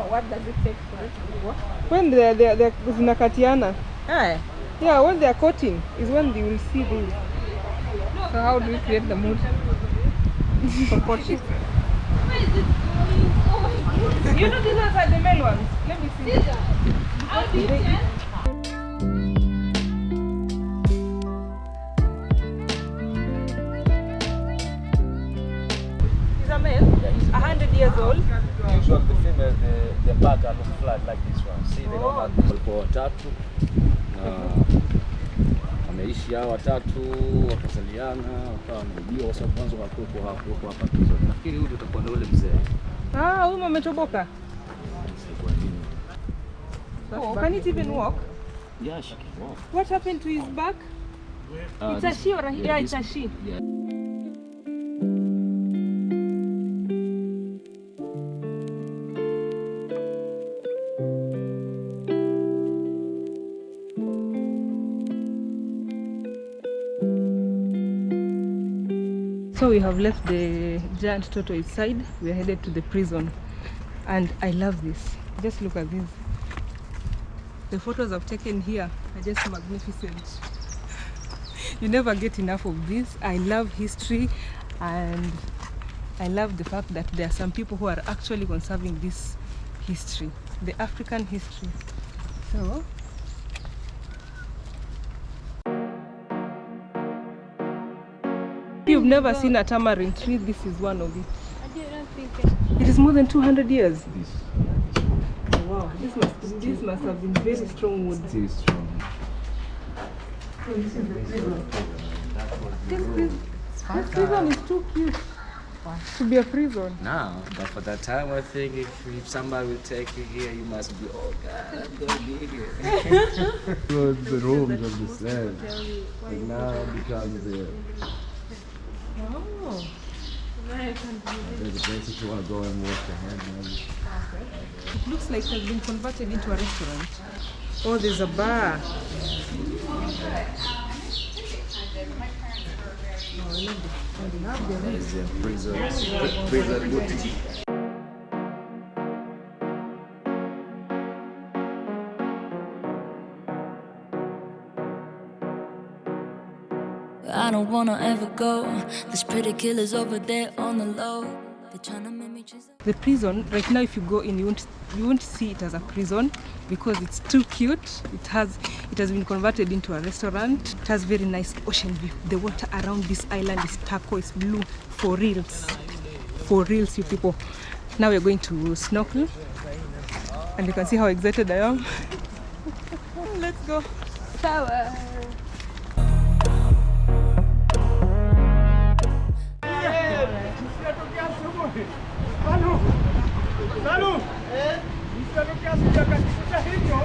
What does it take for it to work? When they're zinakatiana. Yeah, when they're coating is when you will see these. So how do we create the mood for courtship? You know these are the male ones. Let me see. He's a male. 100 years old. Usually the female, the back are not flat like this one. See, they don't have walikuwa watatu na wameishi hao watatu, wakazaliana, wakawa wamejua kwa sababu mwanzo walikuwa hapa tu. Nafikiri huyu utakuwa ndio ule mzee. Huyu ametoboka. Oh, can it even walk? Yeah, she can walk. What happened to his back? It's a she or a yeah, it's a she. Yeah. So we have left the giant tortoise side. We are headed to the prison, and I love this. Just look at this. The photos I've taken here are just magnificent. You never get enough of this. I love history, and I love the fact that there are some people who are actually conserving this history, the African history. So you've never seen a tamarind tree, this is one of it. I didn't think It is more than 200 years. Wow, this must have been very strong wood. Still strong. So this is the prison. This prison is too cute. To be a prison. No, but for that time, I think if somebody will take you here, you must be, oh God, I'm gonna be here. The rooms of the slave, but now becomes the. Oh. There's a place if you want to go and wash your hands. It looks like it has been converted into a restaurant. Oh, there's a bar. There's a prison boutique. I don't wanna ever go. There's pretty killers over there on the low. They're trying to make me chase. The prison right now, if you go in, you won't see it as a prison because it's too cute. It has been converted into a restaurant. It has very nice ocean view. The water around this island is turquoise blue for reals, you people. Now we're going to snorkel, and you can see how excited I am. Let's go. Shower. Zalu! Msitokea sijakatisha hivyo.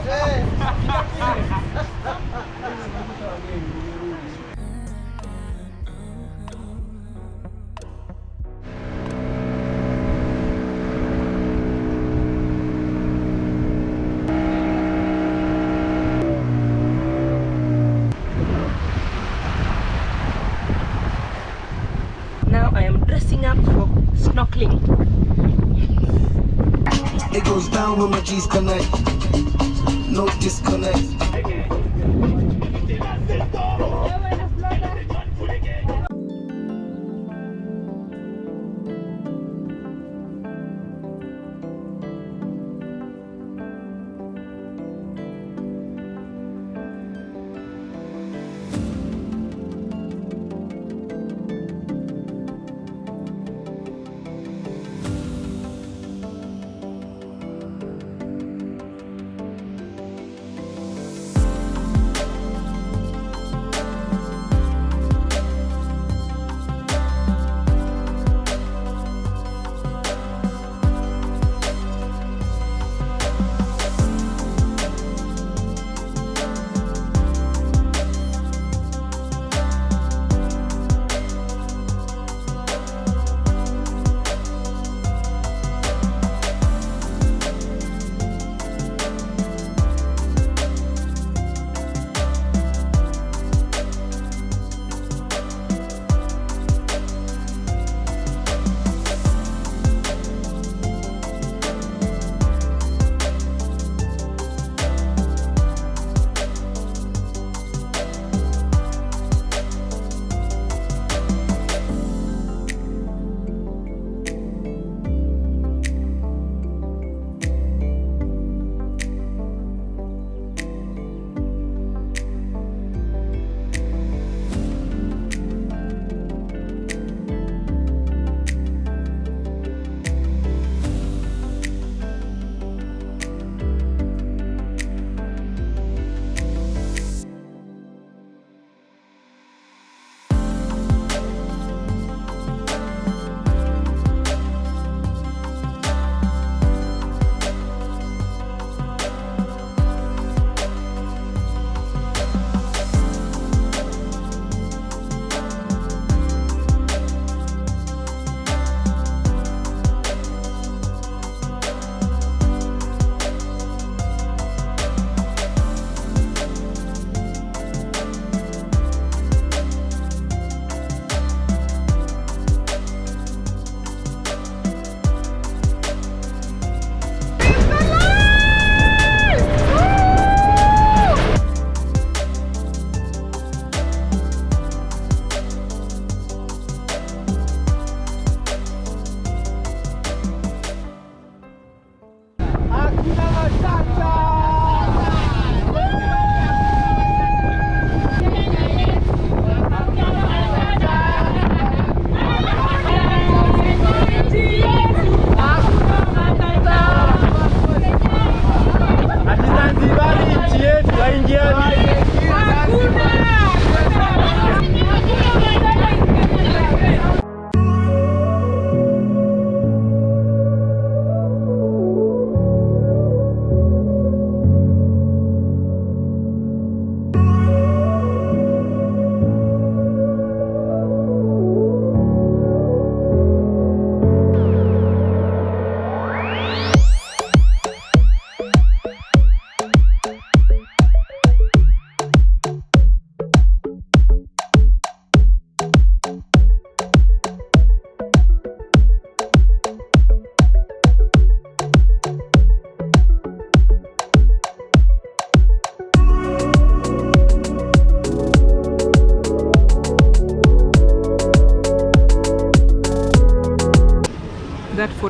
Now I am dressing up for snorkeling. It goes down when my G's connect. No disconnect.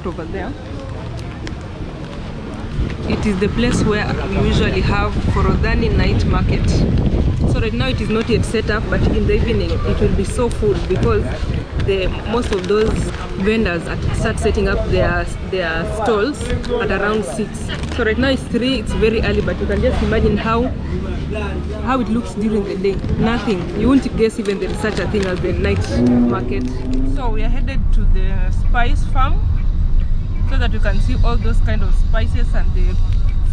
spot over there. It is the place where we usually have Forodhani night market. So right now it is not yet set up, but in the evening it will be so full because most of those vendors start setting up their stalls at around 6. So right now it's 3, it's very early, but you can just imagine how it looks during the day. Nothing. You won't guess even there is such a thing as the night market. So we are headed to the spice farm so that you can see all those kind of spices and the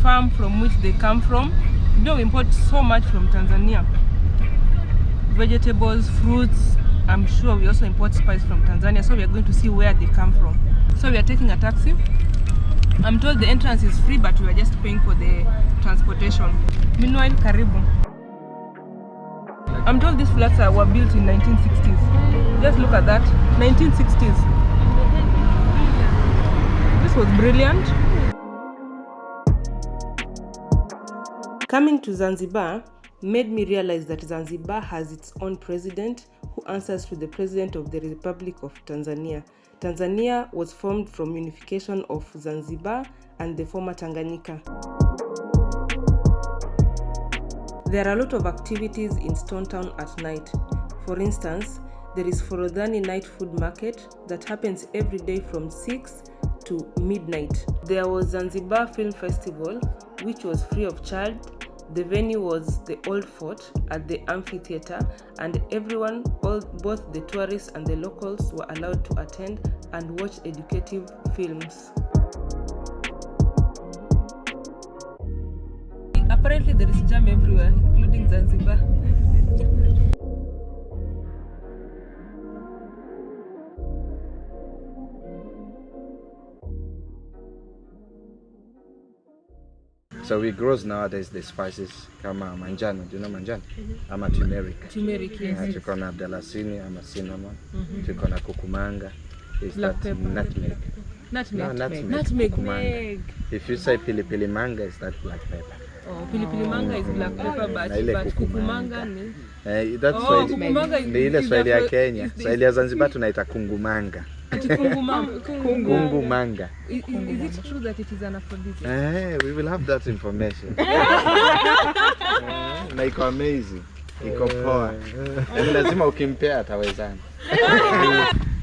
farm from which they come from. We don't import so much from Tanzania. Vegetables, fruits. I'm sure we also import spice from Tanzania, so we are going to see where they come from. So we are taking a taxi. I'm told the entrance is free, but we are just paying for the transportation. Meanwhile, karibu. I'm told these flats were built in 1960s. Just look at that, 1960s. This was brilliant. Coming to Zanzibar made me realize that Zanzibar has its own president who answers to the president of the Republic of Tanzania. Tanzania was formed from unification of Zanzibar and the former Tanganyika. There are a lot of activities in Stone Town at night. For instance, there is Forodhani night food market that happens every day from 6 to midnight. There was Zanzibar Film Festival, which was free of charge. The venue was the Old Fort at the amphitheater, and everyone, both the tourists and the locals, were allowed to attend and watch educative films. Apparently there is jam everywhere, including Zanzibar. So we grow nowadays the spices kama manjano, do you know manjano? Ama turmeric. Turmeric, yes. Tuko na abdalasini ama cinnamon. Tuko na kukumanga. Is Black that pepper. nutmeg? Nutmeg. No, nutmeg. Nutmeg. Kukumanga. If you say pilipili manga, is that black pepper? Oh, pilipili manga is black pepper, but kukumanga ni... That's kukumanga ni ile Swahili ya Kenya. Swahili ya Zanzibar tunaita kungumanga. Kungumanga. Is it true that it is an aphrodisiac? We will have that information. Na iko amazing. Iko poa. Yani lazima ukimpea atawezana.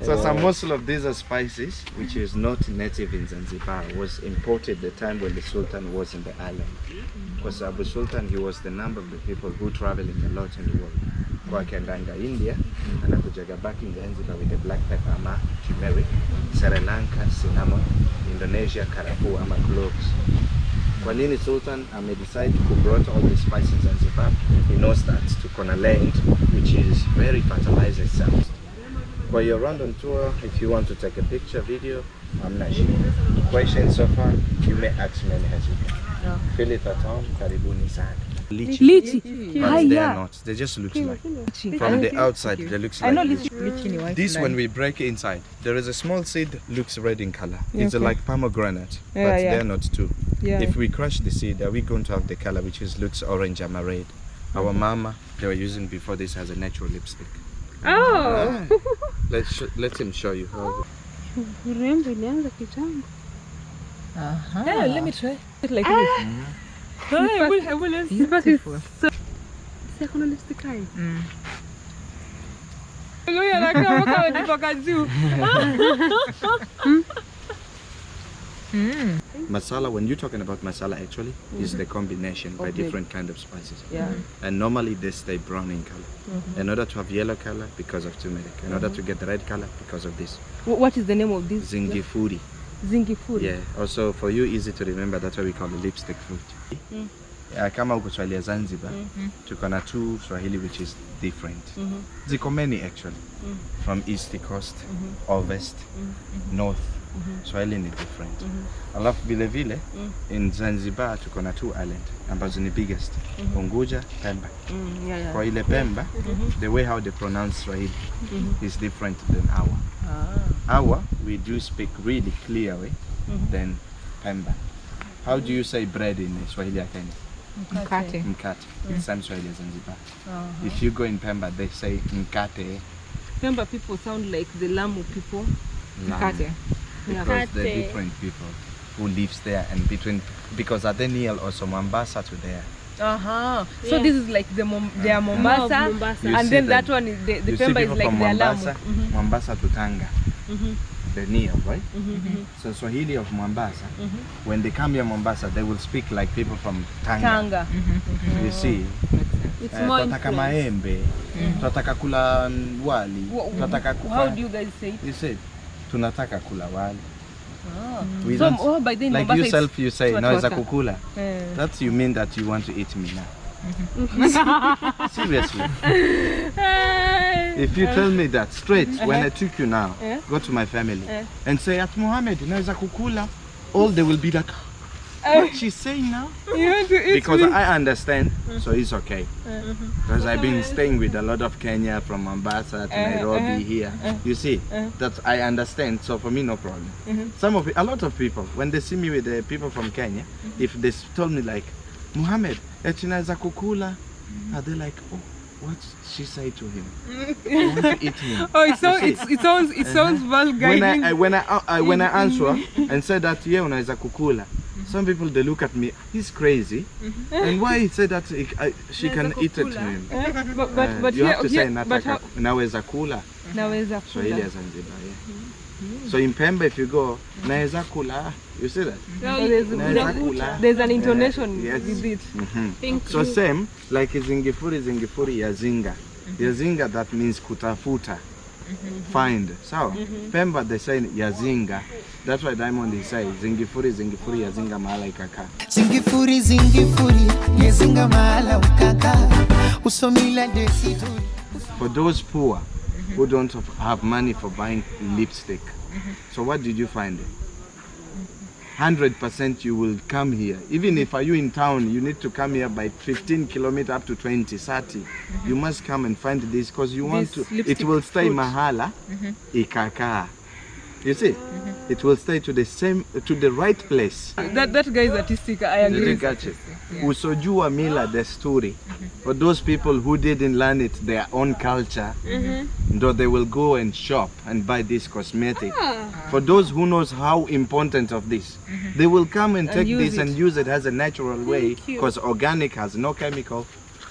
So some morsel of these are spices, which is not native in Zanzibar, was imported the time when the Sultan was in the island. Because Abu Sultan, he was the number of the people who traveling a lot in the world. Kwa kendanga India, anakujaga back in Zanzibar with the black pepper ama turmeric, Sri Lanka, cinnamon, Indonesia, karafu ama cloves. Kwa nini Sultan decide to brought all the spices in Zanzibar? He knows that to a land which is very fertilized itself. While you're around on tour, if you want to take a picture, video, I'm not sure. Questions so far, you may ask many as you can. Yeah. Feel it at home, karibuni sana. Lychee. But they are not, they just look like. From the outside, they look like. I know lychee. This when we break inside, there is a small seed, looks red in color. It's like pomegranate, but they're not too. Yeah. If we crush the seed, are we going to have the color which is looks orange ama red? Our mama, they were using before this as a natural lipstick. Oh! Let him show you how. Yeah, let me try it like this. I will. Beautiful. So, Masala, when you're talking about masala, actually, is the combination by different kind of spices. Yeah. And normally they stay brown in color. In order to have yellow color, because of turmeric. In order to get the red color, because of this. What is the name of this? Zingifuri. Zingifuri. Yeah. Also for you, easy to remember. That's why we call it lipstick fruit. Kama huko Swahili ya Zanzibar, tuko na two Swahili which is different. Ziko many actually. From east coast, or west, north. Swahili ni different. Alafu vile vile in Zanzibar tuko na two island ambazo ni biggest, Unguja, Pemba. Kwa ile Pemba, the way how they pronounce Swahili is different than our. Our, we do speak really clearly than Pemba. How do you say bread in Swahili ya Kenya? Mkate. Mkate. It's same Swahili as Zanzibar. If you go in Pemba, they say mkate. Pemba people sound like the Lamu people. Mkate. because the 30. different people who lives there and because at the near also Mombasa to there. So this is like their Mombasa, Mombasa. You and see then them. that one is the You see Pemba is people like from their Lamu. Mombasa, Mombasa to Tanga, the near, right? So Swahili of Mombasa, when they come here Mombasa, they will speak like people from Tanga. You see, It's more tunataka influence. maembe, tunataka kula wali, tunataka How do you guys say it? You say, tunataka kula wali. We So, don't, by then like Mombasa yourself, you say, Chwaka. naweza kukula. That's you mean that you want to eat me now. Seriously. If you tell me that straight, when I took you now, go to my family and say, at Mohammed, naweza kukula, all they will be like, what she's saying now? You want to eat Because me? I understand, so it's okay. Because I've been staying with a lot of Kenya, from Mombasa to Nairobi here. You see, that I understand, so for me no problem. A lot of people, when they see me with the people from Kenya, if they told me like, Muhammad, tunaweza kukula, they're like, oh, what she say to him? I want to eat him. Oh, it sounds vulgar. When I answer and say that unaweza kukula, some people they look at me, he's crazy, and why he said that she can eat it to him. But you have to say but naweza kula. naweza Swahili ya Zanzibar, yeah. So in Pemba, if you go, naweza kula, you see that? Naweza kula. There's an intonation yes. with it. So same, like zingifuri yazinga. Yazinga, that means kutafuta, find. So Pemba, they say yazinga. That's why Diamond is saying zingifuri yazinga mahala ikaka. Zingifuri yazinga mahala ukaka. Usomila desituri. For those poor who don't have money for buying lipstick, so what did you find? 100% you will come here. Even if are you in town, you need to come here by 15 kilometers up to 20, 30. You must come and find this because you want to. It will stay mahala ikaka. You see, it will stay to the right place. That guy is artistic. I agree. Did you catch it? Usojua mila desturi. For those people who didn't learn it, their own culture, though they will go and shop and buy this cosmetic. For those who knows how important of this, they will come and take this and use it as a natural way because organic has no chemical.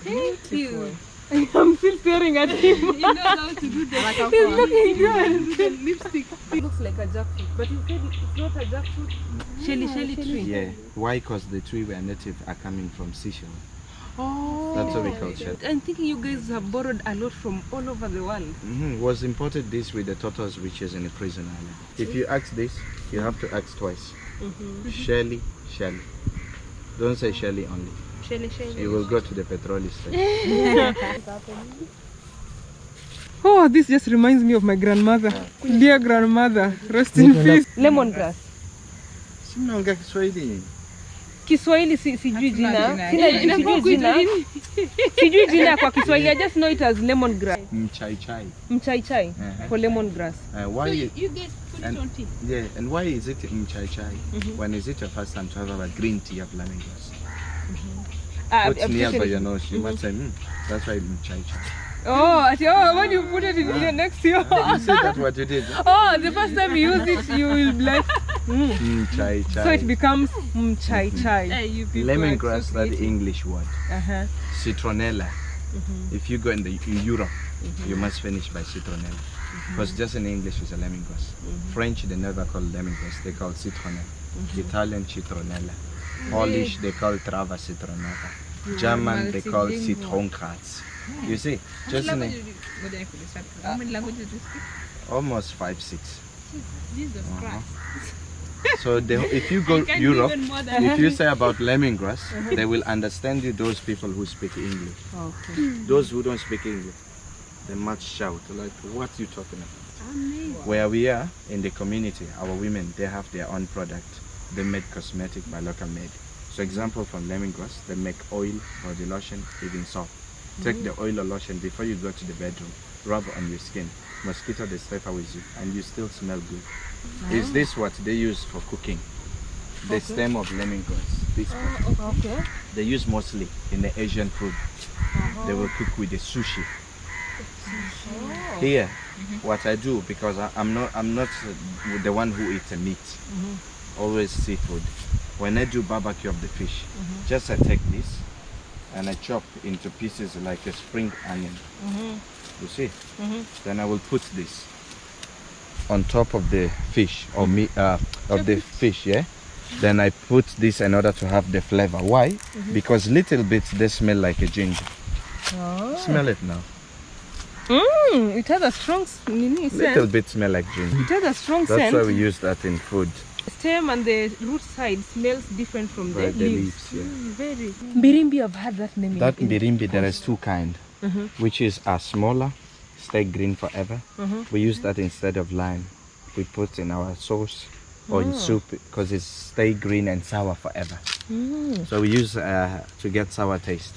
Thank you. I'm still staring at him. You know how to do that. He's looking good. Lipstick. It looks like a jackfruit, but he said it's not a jackfruit. Shelly tree. Yeah. Why? Because the tree where native are coming from Seychelles. Oh. That's what we call shell. I'm thinking you guys have borrowed a lot from all over the world. Was imported this with the turtles which is in a prison island. If you ask this, you have to ask twice. Shelly. Don't say Shelly only. Shelly. You will go to the petrol station. Oh, this just reminds me of my grandmother. Dear grandmother, rest in peace. Lemongrass. Simnaongea Kiswahili. Kiswahili sijui jina. Sijui jina kwa Kiswahili. I just know it as lemongrass. Mchai for lemongrass. Why You guys put it on tea. Yeah, and why is it mchai? When is it your first time to have a green tea of lemongrass? What's nearby your nose? You must say, that's why mchai. Oh, when you put it in here next to you. You see that's what you did? Oh, the first time you use it, you will be like, chai. So it becomes chai. Lemongrass, so that's the English word. Citronella. If you go in Europe, you must finish by citronella. Because just in English it's a lemongrass. French, they never call lemongrass, they call citronella. Italian, citronella. Polish, they call trava citronella. German, they call citrongras. You see, just in How many languages do you speak? almost 5, 6. Jesus Christ. So if you go Europe, if you say about lemongrass, they will understand you, those people who speak English. Those who don't speak English, they must shout, like, what are you talking about? Amazing. Where we are, in the community, our women, they have their own product. They make cosmetic by local made. So example from lemongrass, they make oil, body lotion, even soap. Take the oil or lotion before you go to the bedroom, rub on your skin. Mosquito, they stay far with you, and you still smell good. Is this what they use for cooking? The stem of lemongrass. This They use mostly in the Asian food. They will cook with the sushi. Here, what I do, because I'm not the one who eats the meat, always seafood. When I do barbecue of the fish, just I take this and I chop into pieces like a spring onion. You see? Then I will put this on top of the fish or meat of the fish, yeah? Then I put this in order to have the flavor. Why? Because little bits they smell like a ginger. Smell it now. It has a strong scent. Little bit smell like ginger. It has a strong That's scent. why we use that in food. The stem and the root side smells different from the leaves. Yeah. Very. Birimbi, I've had that name. That birimbi, there is two kind, which is a smaller, stay green forever. We use that instead of lime. We put in our sauce or in soup because it stay green and sour forever. So we use to get sour taste.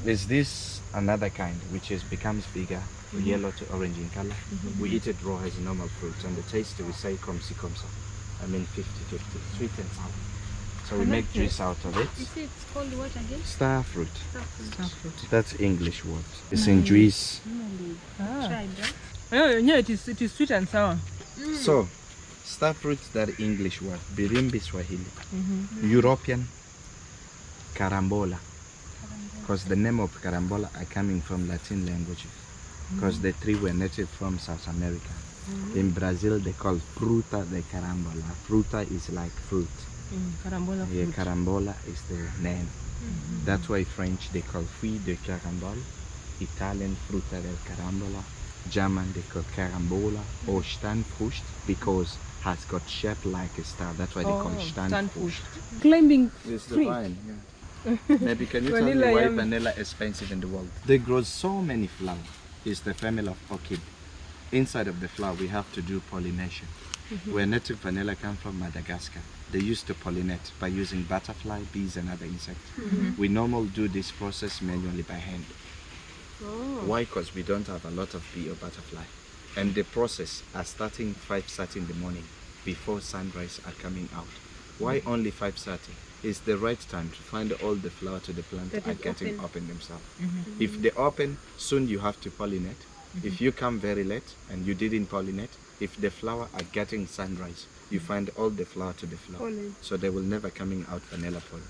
Is this another kind which is becomes bigger, yellow to orange in color? We eat it raw as a normal fruit, and the taste we say comme ça. I mean 50-50, sweet and sour. So we make juice out of it. You see it's called what again? Star fruit. Star fruit. That's English word. It's in juice. Tried that. Yeah, it is sweet and sour. So, star fruit, that English word. Birimbi Swahili. European, carambola. Because the name of carambola are coming from Latin languages. Because the three were native from South America. In Brazil, they call fruta de carambola. Fruta is like fruit. Carambola fruit. Yeah, carambola is the name. That's why French they call fruit de carambola, Italian fruta del carambola, German they call carambola or Sternfrucht because has got shape like a star. That's why they call Sternfrucht. Climbing It's the tree. vine. Yeah. Maybe can you tell me why vanilla is expensive in the world? They grow so many flowers. It's the family of orchid. Inside of the flower we have to do pollination. Where native vanilla come from Madagascar, they used to pollinate by using butterfly, bees and other insects. We normally do this process manually by hand. Why? Because we don't have a lot of bee or butterfly. And the process are starting 5:30 in the morning before sunrise are coming out. Why only 5:30? It's the right time to find all the flower to the plant That are is getting open. open themselves. If they open, soon you have to pollinate. If you come very late and you didn't pollinate, if the flower are getting sunrise, you find all the flower to the flower. So they will never coming out vanilla pollen.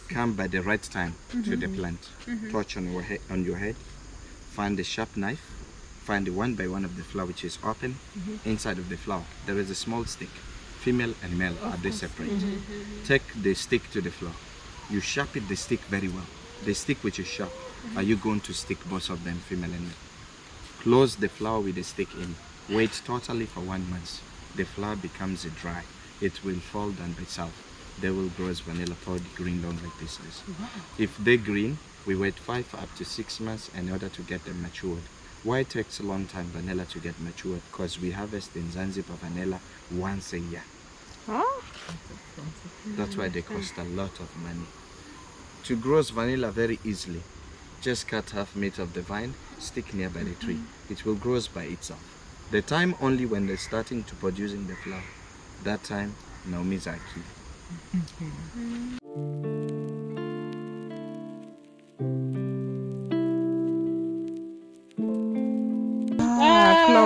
Come by the right time to the plant. Touch on your head. Find a sharp knife. Find the one by one of the flower which is open. Inside of the flower, there is a small stick. Female and male are they separate. Take the stick to the flower. You sharpen the stick very well. The stick which is sharp, are you going to stick both of them, female and male? Close the flower with the stick in. Wait totally for 1 month. The flower becomes dry. It will fall down by itself. They will grow as vanilla pod, green long like this size. If they're green, we wait 5 up to 6 months in order to get them matured. Why it takes a long time vanilla to get matured? Because we harvest in Zanzibar vanilla once a year. That's why they cost a lot of money. To grow vanilla very easily, just cut half meter of the vine, stick nearby the tree. It will grow by itself. The time only when they're starting to producing the flower. That time, Naomi's are key.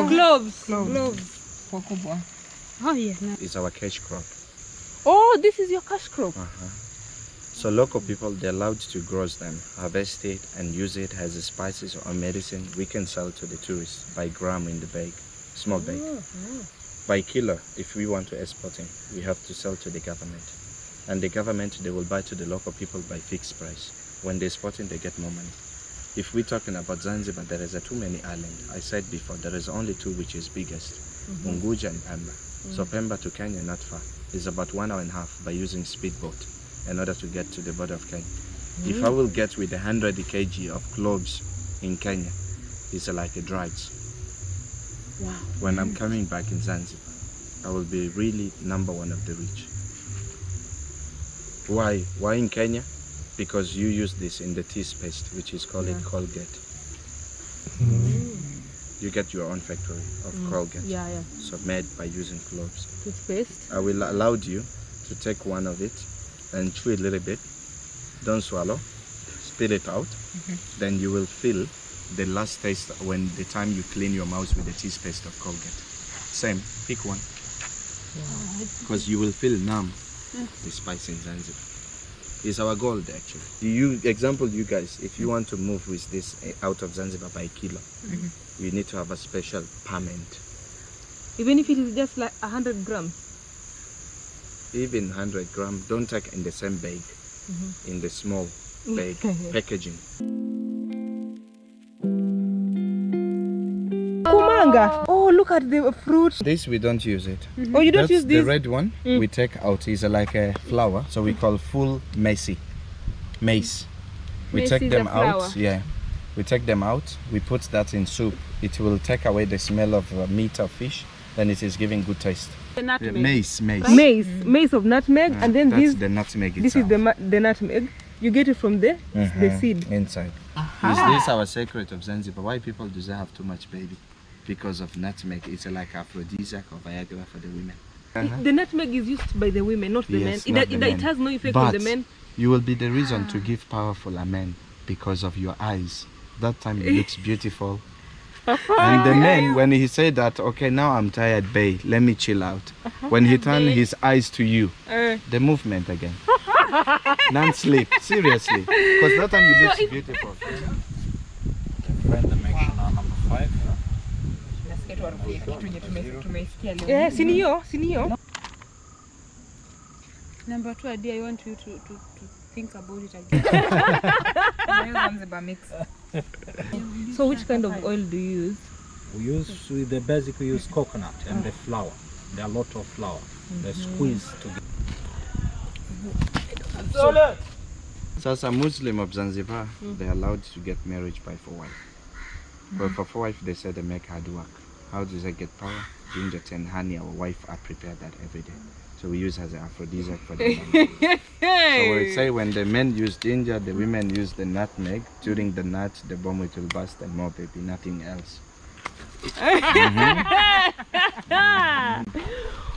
Cloves. Wakubwa. Oh yeah. It's our cash crop. Oh, this is your cash crop. So local people, they're allowed to grow them, harvest it and use it as a spices or medicine. We can sell to the tourists by gram in the bag, small bag. By kilo, if we want to export them, we have to sell to the government. And the government, they will buy to the local people by fixed price. When they export it, they get more money. If we're talking about Zanzibar, there is too many islands. I said before, there is only two which is biggest, Unguja and Pemba. So Pemba to Kenya, not far. It's about 1.5 hours by using speedboat in order to get to the border of Kenya. If I will get with 100 kg of cloves in Kenya, it's like a drugs. Wow. When I'm coming back in Zanzibar, I will be really #1 of the rich. Why? Why in Kenya? Because you use this in the toothpaste, which is called Colgate. You get your own factory of Colgate. So made by using cloves. Toothpaste. I will allow you to take one of it and chew a little bit. Don't swallow. Spit it out. Then you will feel the last taste when the time you clean your mouth with the toothpaste of Colgate. Same, pick one. Because you will feel numb. The spice in Zanzibar. It's our gold actually. You guys, if you want to move with this out of Zanzibar by kilo, you need to have a special permit. Even if it is just like 100 grams? Even 100 grams, don't take in the same bag, in the small bag, packaging. Kumanga! Oh, look at the fruit. This we don't use it. Oh, you don't use this? The red one we take out is like a flower, so we call full mace. We take them out, we take them out, we put that in soup. It will take away the smell of meat or fish, then it is giving good taste. The nutmeg. Mace. Mace of nutmeg, and then that's this the nutmeg this itself. is the nutmeg. You get it from the seed. Inside. Is this our secret of Zanzibar? Why people do they have too much baby? Because of nutmeg. It's like aphrodisiac or Viagra for the women. The nutmeg is used by the women, not the men. It has no effect on the men. You will be the reason to give powerful a man because of your eyes. That time he looks beautiful. And the man, when he said that, okay, now I'm tired, babe, let me chill out. When he turned his eyes to you, the movement again. Non-sleep, seriously. Because that time you look beautiful. Friend dimension number 5. Sinio. Number 2 idea, I want you to think about it again. Zanzibar mix. So which kind of oil do you use? We use, with the basic, we use coconut and the flour. There are a lot of flour. They squeeze together. So as a Muslim of Zanzibar, they're allowed to get married by 4 wives. But for 4 wives, they say they make hard work. How do they get power? Ginger and honey, our wife are prepared that every day. So we use as an aphrodisiac for the women. So we say when the men use ginger, the women use the nutmeg. During the nut, the bomb will burst and more baby, nothing else.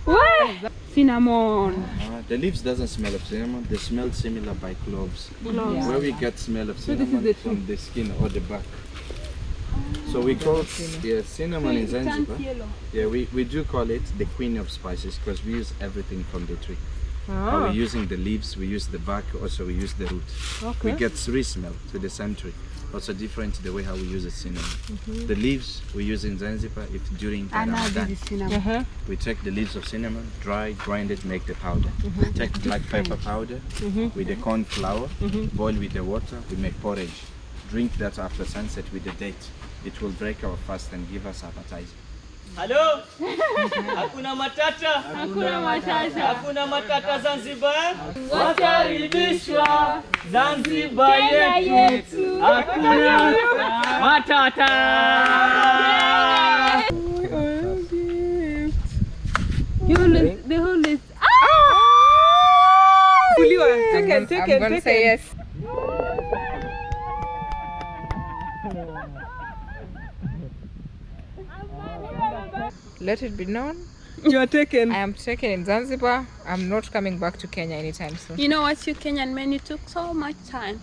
What? Cinnamon. The leaves doesn't smell of cinnamon. They smell similar by cloves. Where we get smell of cinnamon from the skin or the bark. So we call cinnamon in Zanzibar. Yeah, we do call it the queen of spices because we use everything from the tree. We're using the leaves, we use the bark, also we use the root. We get 3 smell to the same tree. Also different the way how we use the cinnamon. The leaves we use in Zanzibar if during the Ramadan. We take the leaves of cinnamon, dry, grind it, make the powder. Take black pepper powder with the corn flour, boil with the water, we make porridge. Drink that after sunset with the date. It will break our fast and give us appetite. Hello? Hakuna matata? Hakuna matata. Hakuna matata Zanzibar? Wakaribishwa Zanzibar yetu. Hakuna matata. The whole list. Take I'm gonna say yes. Let it be known. You are taken. I am taken in Zanzibar. I'm not coming back to Kenya anytime soon. You know what, you Kenyan men, you took so much time.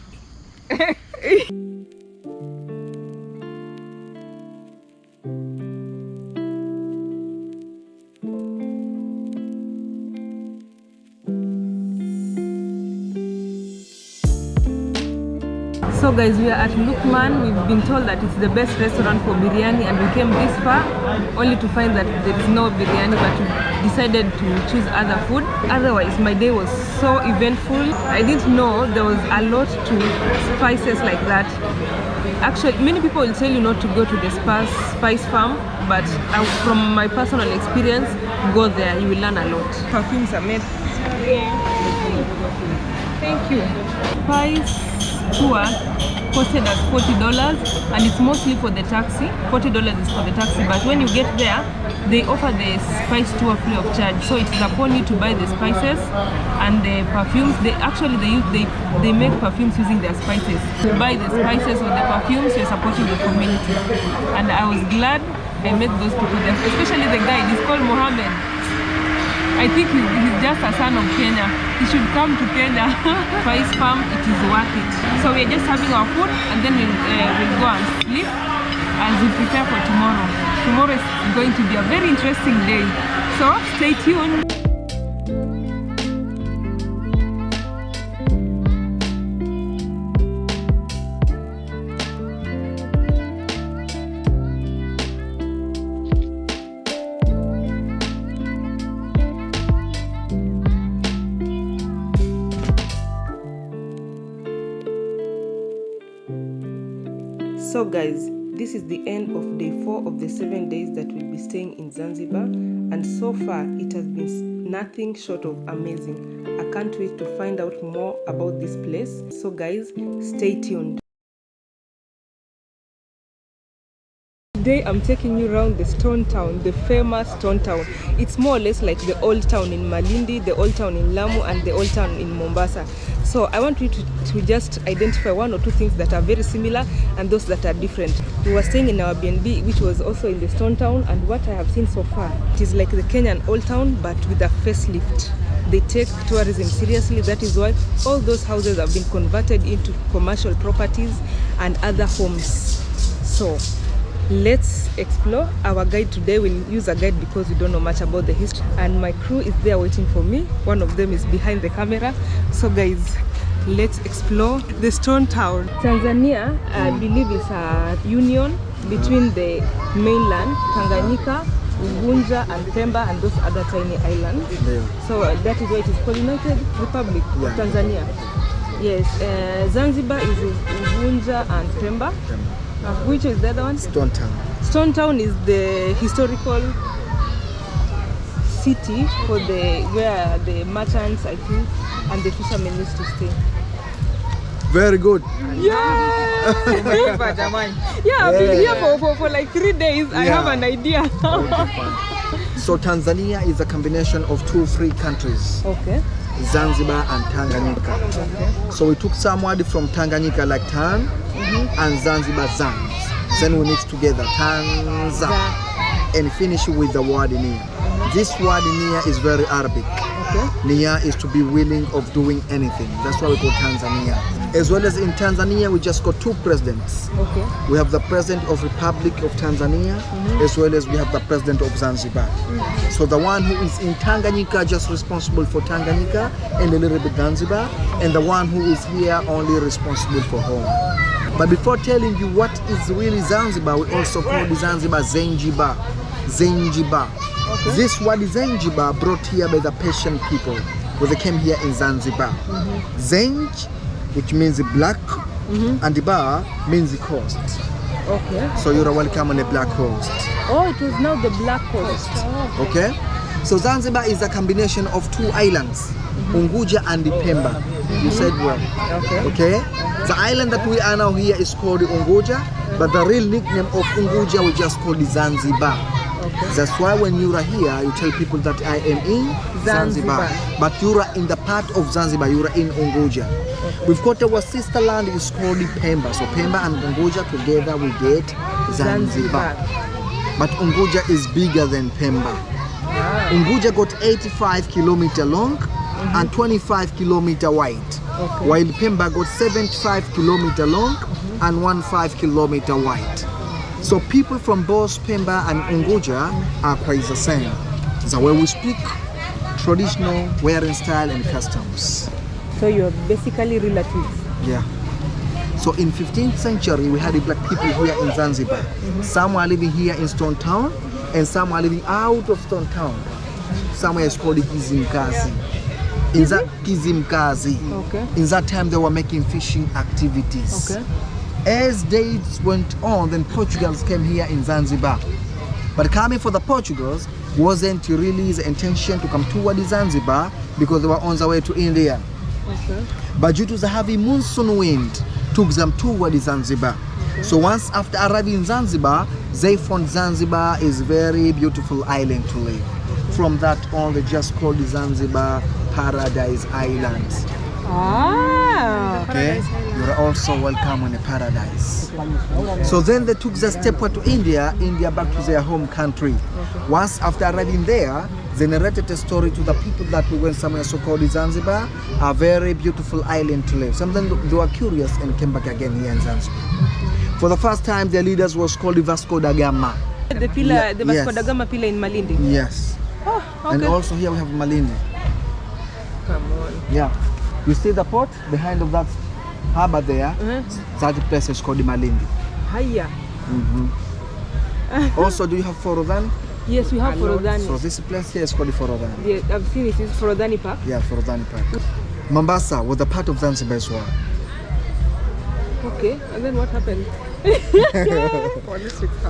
So guys, we are at Lukman. We've been told that it's the best restaurant for biryani and we came this far only to find that there is no biryani, but we decided to choose other food. Otherwise, my day was so eventful. I didn't know there was a lot to spices like that. Actually, many people will tell you not to go to the spice farm, but from my personal experience, go there, you will learn a lot. Perfumes are made. Thank you. Spice tour costed us $40 and it's mostly for the taxi. $40 is for the taxi, but when you get there they offer the spice tour free of charge, so it is upon you to buy the spices and the perfumes. They make perfumes using their spices. You buy the spices or the perfumes, you're supporting the community, and I was glad I met those people there, especially the guy. He's called Mohammed. I think he's just a son of Kenya. He should come to Kenya. For his farm, it is worth it. So we're just having our food and then we'll go and sleep as we prepare for tomorrow. Tomorrow is going to be a very interesting day. So stay tuned. So guys, this is the end of day 4 of the 7 days that we'll be staying in Zanzibar, and so far it has been nothing short of amazing. I can't wait to find out more about this place. So guys, stay tuned. Today I'm taking you around the Stone Town, the famous Stone Town. It's more or less like the old town in Malindi, the old town in Lamu, and the old town in Mombasa. So I want you to just identify 1 or 2 things that are very similar and those that are different. We were staying in our Airbnb, which was also in the Stone Town, and what I have seen so far, it is like the Kenyan old town but with a facelift. They take tourism seriously. That is why all those houses have been converted into commercial properties and other homes. So let's explore. Our guide today will use a guide because we don't know much about the history, and my crew is there waiting for me. One of them is behind the camera. So guys, let's explore the Stone Town. Tanzania, I believe, is a union between the mainland, Tanganyika, Unguja and Pemba, and those other tiny islands. So that is why it is called United Republic of Tanzania. Yes, Zanzibar is Unguja and Pemba. Which is the other one? Stone Town. Stone Town is the historical city for where the merchants, I think, and the fishermen used to stay. Very good. Yeah! Yeah, I've been here for like 3 days. I have an idea. So Tanzania is a combination of 2 free countries. Okay. Zanzibar and Tanganyika. Okay. So we took some word from Tanganyika like Tan and Zanzibar Zanz. Then we mix together Tanza and finish with the word Nia. This word Nia is very Arabic. Okay. Nia is to be willing of doing anything. That's why we call Tanzania. As well as in Tanzania, we just got 2 presidents. Okay. We have the president of Republic of Tanzania, as well as we have the president of Zanzibar. So the one who is in Tanganyika just responsible for Tanganyika and a little bit Zanzibar, and the one who is here only responsible for home. But before telling you what is really Zanzibar, we also call the Zanzibar Zanzibar. Zanzibar. Okay. This word Zanzibar brought here by the Persian people when they came here in Zanzibar. Zanj, which means black, and the bar means the coast. Okay. So you're welcome on the black coast. Oh, it was now the black coast. Oh. Okay. So Zanzibar is a combination of 2 islands, Unguja and the Pemba. You said well. Okay. The island that we are now here is called Unguja, but the real nickname of Unguja we just call the Zanzibar. Okay. That's why when you are here, you tell people that I am in Zanzibar. But you are in the part of Zanzibar, you are in Unguja. Okay. We've got our sister land is called Pemba. So Pemba and Unguja together we get Zanzibar. But Unguja is bigger than Pemba. Wow. Unguja got 85 kilometers long and 25 kilometers wide. Okay. While Pemba got 75 kilometers long and 15 kilometers wide. So people from both Pemba and Unguja are quite the same. The way we speak, traditional wearing style and customs. So you're basically relatives? Yeah. So in 15th century, we had black people here in Zanzibar. Some are living here in Stone Town and some are living out of Stone Town. Somewhere is called Kizimkazi. In that Kizimkazi, in that time they were making fishing activities. Okay. As days went on, then Portuguese came here in Zanzibar. But coming for the Portuguese wasn't really the intention to come toward Zanzibar because they were on their way to India. Okay. But due to the heavy monsoon wind, took them toward Zanzibar. Okay. So once after arriving in Zanzibar, they found Zanzibar is very beautiful island to live. From that on, they just called Zanzibar Paradise Island. Ah, okay. You're also welcome in a paradise. So then they took the step to India back to their home country. Once after arriving there, They narrated a story to the people that we went somewhere so called Zanzibar, a very beautiful island to live. Sometimes they were curious and came back again here in Zanzibar. For the first time, their leaders was called Vasco da Gama. The pillar, the Vasco da Gama pillar in Malindi. Yes. Oh, okay. And also here we have Malindi. Come on. Yeah. You see the port behind of that harbor there? That place is called Malindi. Hiya. Also, do you have Forodhani? Yes, we have Forodhani. So this place here is called Forodhani. Yeah, I've seen it. It's Forodhani Park. Yeah, Forodhani Park. Mombasa was a part of Zanzibar as well. Okay, and then what happened?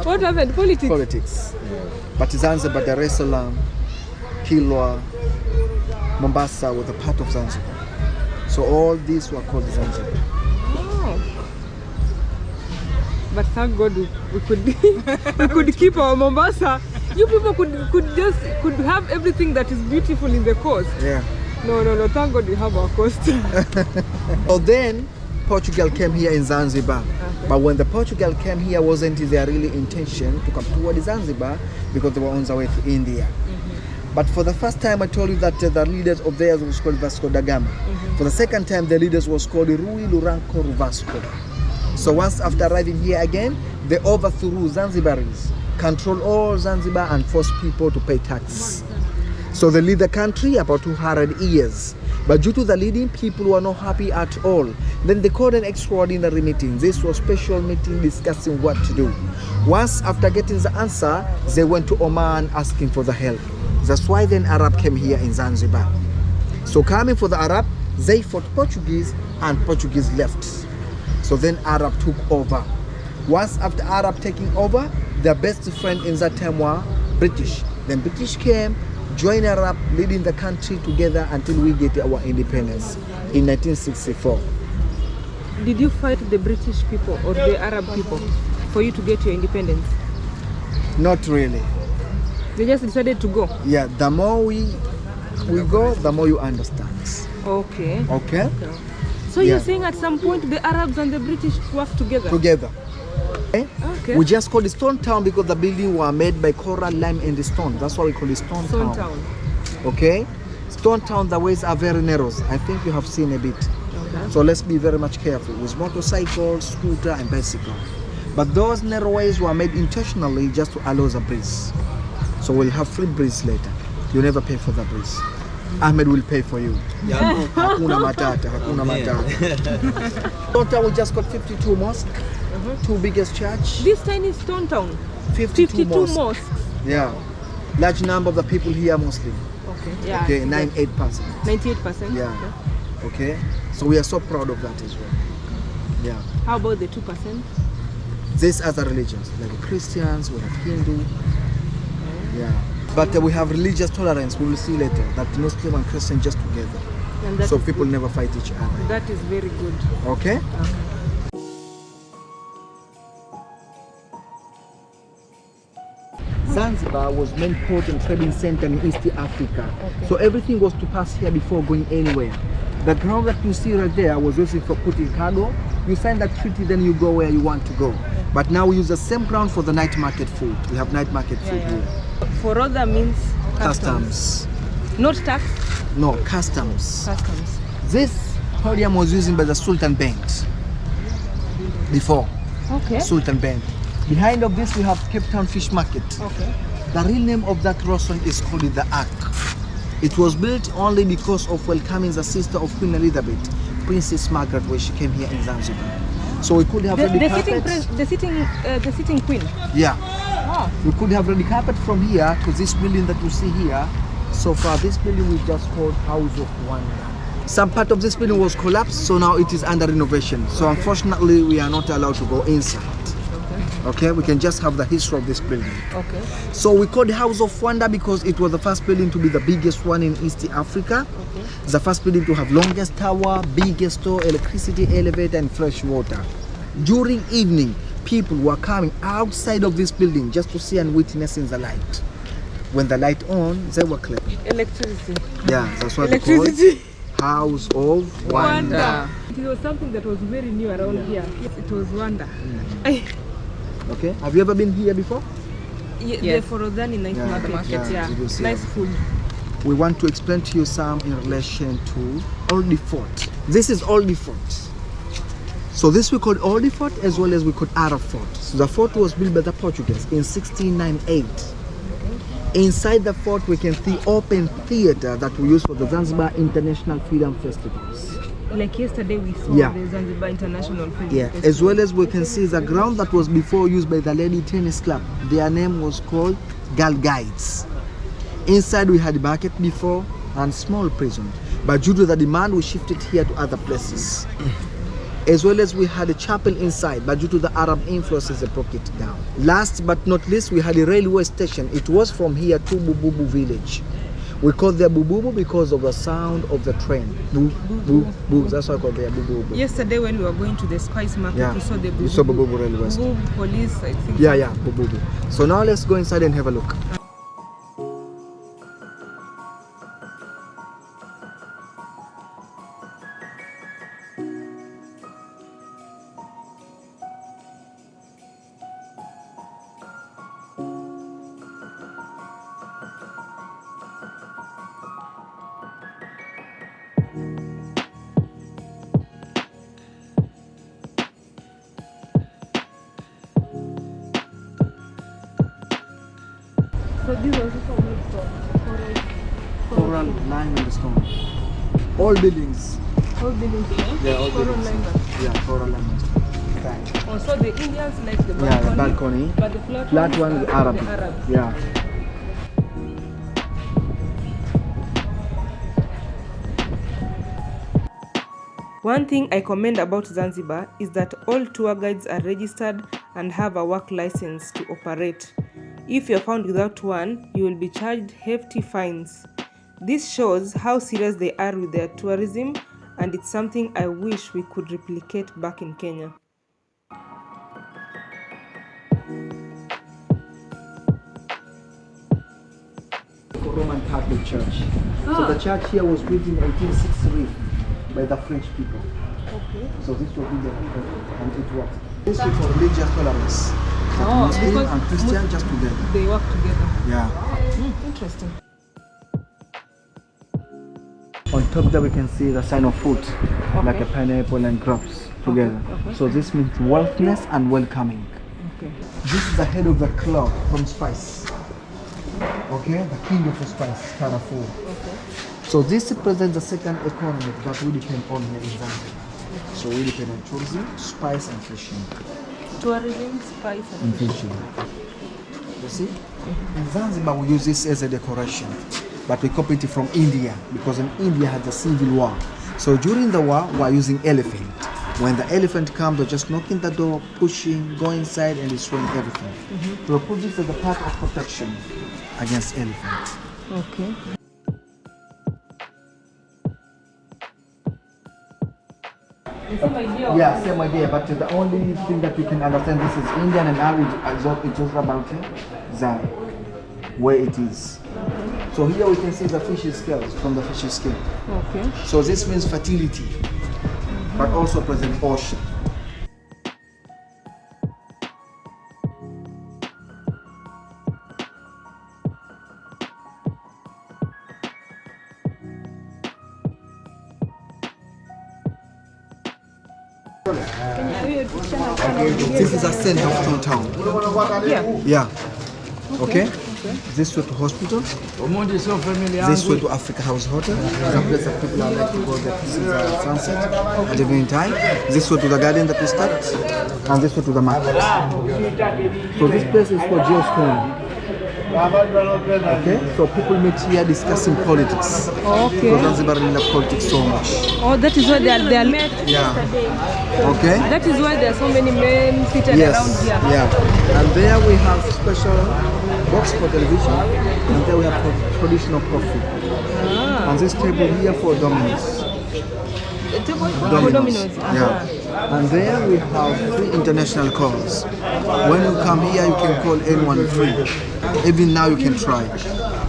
What happened? Politics? Politics. But Zanzibar, Dar es Salaam, Kilwa, Mombasa was a part of Zanzibar. So all these were called Zanzibar. Oh. But thank God we could keep our Mombasa. You people could have everything that is beautiful in the coast. Yeah. No. Thank God we have our coast. So then Portugal came here in Zanzibar. Okay. But when the Portugal came here, wasn't their really intention to come toward Zanzibar because they were on their way to India. But for the first time, I told you that the leaders of theirs was called Vasco da Gama. For the second time, the leaders was called Rui Luranco Vasco. So once after arriving here again, they overthrew Zanzibaris, control all Zanzibar and force people to pay tax. So they lead the country about 200 years. But due to the leading, people were not happy at all. Then they called an extraordinary meeting. This was a special meeting discussing what to do. Once after getting the answer, they went to Oman asking for the help. That's why then Arab came here in Zanzibar. So coming for the Arab, they fought Portuguese and Portuguese left. So then Arab took over. Once after Arab taking over, their best friend in that time were British. Then British came, joined Arab, leading the country together until we get our independence in 1964. Did you fight the British people or the Arab people for you to get your independence? Not really. They just decided to go? Yeah, the more we go, the more you understand. Okay. Okay? So you're saying at some point the Arabs and the British worked together? Together. Okay? Okay. We just call it Stone Town because the building were made by coral, lime and stone. That's why we call it Stone Town. Okay? Stone Town, the ways are very narrow. I think you have seen a bit. Okay. So let's be very much careful with motorcycles, scooter and bicycle. But those narrow ways were made intentionally just to allow the breeze. So we'll have free breeze later. You never pay for the breeze. Ahmed will pay for you. Hakuna matata, hakuna matata. Stone Town, we just got 52 mosques, two biggest church. This tiny Stone Town? 52 mosques. Yeah. Large number of the people here are Muslim. Okay. Yeah. Okay, 98%. 98%? Yeah. Okay. So we are so proud of that as well. Yeah. How about the 2%? These other religions, like Christians, we have Hindu. Yeah. But we have religious tolerance. We will see later that Muslim and Christian just together. So people never fight each other. That is very good. Okay? Zanzibar was main port and trading center in East Africa. Okay. So everything was to pass here before going anywhere. The ground that you see right there was used for putting cargo. You sign that treaty, then you go where you want to go. But now we use the same ground for the night market food. We have night market food here. Forodha means customs. Not tax? No, customs. Customs. This aquarium was used by the Sultan Bank before. Okay. Sultan Bank. Behind of this we have Cape Town Fish Market. Okay. The real name of that restaurant is called the Ark. It was built only because of welcoming the sister of Queen Elizabeth, Princess Margaret, when she came here in Zanzibar. So we could have the sitting queen. Yeah. Oh. We could have ready carpet from here to this building that you see here. So far, this building we just called House of Wonder. Some part of this building was collapsed, so now it is under renovation. So unfortunately, we are not allowed to go inside. Okay, we can just have the history of this building. Okay. So we called the House of Wonder because it was the first building to be the biggest one in East Africa. Okay. The first building to have longest tower, biggest store, electricity, elevator and fresh water. During evening, people were coming outside of this building just to see and witness in the light. When the light on, they were clapping. Electricity. Yeah, that's what we call it. House of Wonder. It was something that was very new around here. It was wonder. Okay. Have you ever been here before? Yeah, Yes. the Forodhani night Yeah, market. market, Yeah, we do see nice them. food. We want to explain to you some in relation to Oldie Fort. This is Oldie Fort. So this we call Oldie Fort as well as we call Arab Fort. So the fort was built by the Portuguese in 1698. Inside the fort we can see open theater that we use for the Zanzibar International Film Festivals. Like yesterday we saw Yeah. the Zanzibar International Film Yeah, Festival. as well as we can see the ground that was before used by the Lady Tennis Club. Their name was called Girl Guides. Inside we had market before and small prison, but due to the demand we shifted here to other places. As well as we had a chapel inside, but due to the Arab influences they broke it down. Last but not least, we had a railway station. It was from here to Bububu village. We call it Bububu because of the sound of the train. Boo, boo, boo. That's why I call it Bububu. Yesterday when we were going to the spice market, Yeah, we saw the we saw Bububu railway station. Bububu police, I think. Yeah, Bububu. So now let's go inside and have a look. So this was also made from Coral lime and stone. All buildings. all buildings, Yeah, all Coral buildings. lime. Yeah, coral lime and stone. Also the Indians like the balcony. Yeah, the balcony. But the Flat one ones is are Arab. the Arab. Yeah. One thing I commend about Zanzibar is that all tour guides are registered and have a work license to operate. If you're found without one, you will be charged hefty fines. This shows how serious they are with their tourism, and it's something I wish we could replicate back in Kenya. Roman Catholic Church. So the church here was built in 1863 by the French people. Okay. So this was built and it worked. This is for religious tolerance. Oh, Muslim because and Christian just together. They work together. Yeah. Interesting. On top there we can see the sign of fruit, like a pineapple and grapes together. Okay. So this means wealthiness and welcoming. Okay. This is the head of the Clove from spice. Okay, the king of the spice, Carrefour. Okay. So this represents the second economy that we depend on here in Zanzibar. So we depend on tourism, spice and fishing. Tourism, spice, and And fishing. You see? In Zanzibar we use this as a decoration, but we copied it from India because in India had the civil war. So during the war we are using elephant. When the elephant comes, we're just knocking the door, pushing, go inside and destroying everything. We'll put this as a part of protection against elephants. Okay. Yeah, same idea, but the only thing that you can understand this is Indian and Arabic it's just about the where it is. So here we can see the fish scales from the fish scale. Okay. So this means fertility, but also present ocean. This is a center of town. Yeah. Yeah. Okay. This way to hospital. This way to Africa House Hotel. The place that people are like to go there to see the sunset at evening time. This way to the garden that we start, and this way to the market. So this place is for Geostorm. Okay, so people meet here discussing politics. Okay. Because Zanzibar really love politics so much. Oh, that is why they are Yeah. Okay. That is why there are so many men seated around here. Yeah. And there we have special box for television, and there we have traditional coffee. Ah. And this table here for dominoes. For Domino's. Yeah. And there we have 3 international calls. When you come here, you can call anyone free. Even now you can try.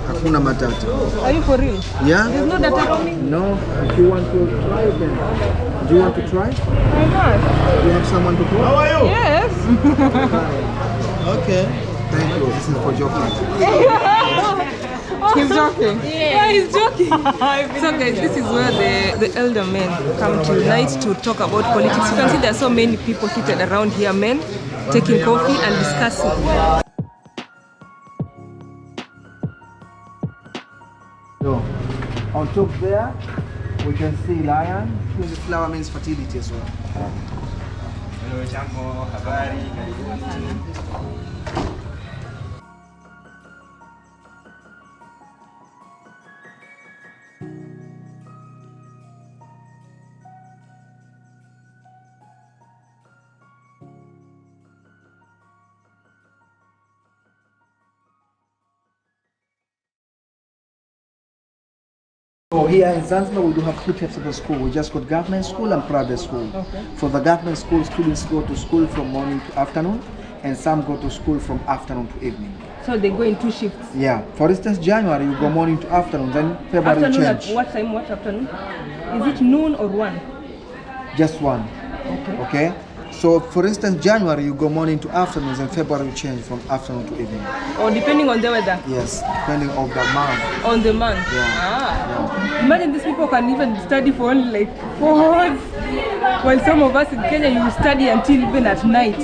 Hakuna matata. Are you for real? Yeah? There's no data roaming? No. If you want to try, you can. Do you want to try? Why not? Do you have someone to call? Yes. Okay. Thank you. This is for joking. He's joking. Yeah, he's joking. So guys, this is where the elder men come to unite to talk about politics. You can see there are so many people seated around here, men, taking coffee and discussing. So, on top there, we can see lion. The flower means fertility as well. Hello, jambo, habari. So here in Zanzibar, we do have two types of the school. We just got government school and private school. Okay. For the government school, students go to school from morning to afternoon, and some go to school from afternoon to evening. So they go in two shifts. Yeah. For instance, January you go morning to afternoon, then February Afternoon change. at what time? What afternoon? Is it noon or 1? Just one. Okay. Okay. So for instance, January you go morning to afternoons, and February you change from afternoon to evening. Or depending on the weather? Yes, depending on the month. On the month? Yeah. Ah. Imagine these people can even study for only like 4 hours. While some of us in Kenya, you study until even at night.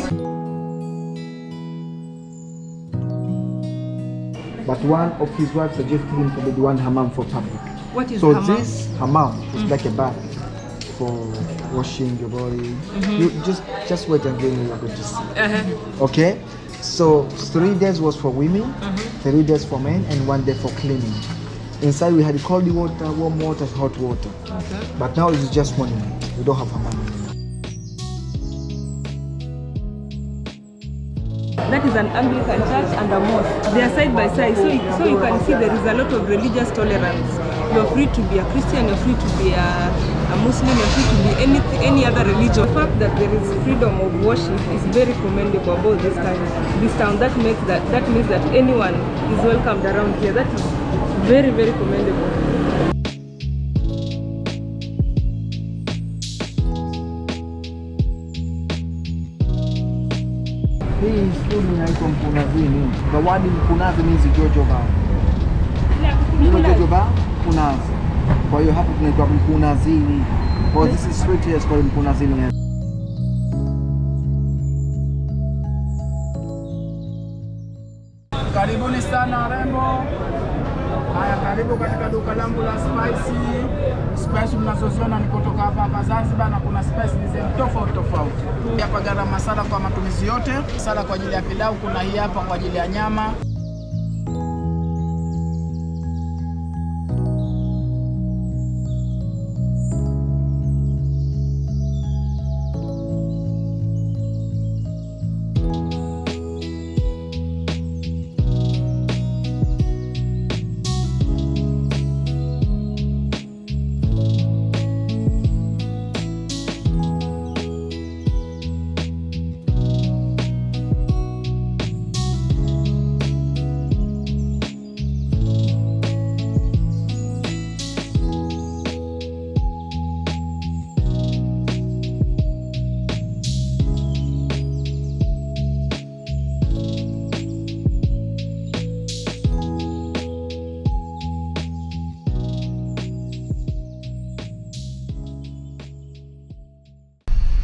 But one of his wives suggested him to build one hammam for public. What is so hammam? This hammam is like a bath for washing your body. You just wait and then you are going to see. Okay, so 3 days was for women, 3 days for men, and 1 day for cleaning. Inside we had cold water, warm water, hot water. Okay. But now it's just morning. We don't have hammam anymore. That is an Anglican church and a mosque. They are side by side, so you can see there is a lot of religious tolerance. You're free to be a Christian, you're free to be a Muslim, you're free to be any other religion. The fact that there is freedom of worship is very commendable about this town. That means that anyone is welcomed around here. That is very, very commendable. Hii shule inaitwa Mkunazini. The word Mkunazi means jojoba. You know jojoba? Mkunazi. Kwa hiyo hapo tunaitwa Mkunazini. Oh, this is straight here, it's called Mkunazini. Karibuni sana warembo. Haya, karibu katika duka langu la spicy. Spicy mnazoziona ni kutoka hapa Zanzibar, na kuna spicy design tofauti tofauti. Hapa garam masala kwa matumizi yote. Masala kwa ajili ya pilau, kuna hii hapa kwa ajili ya nyama.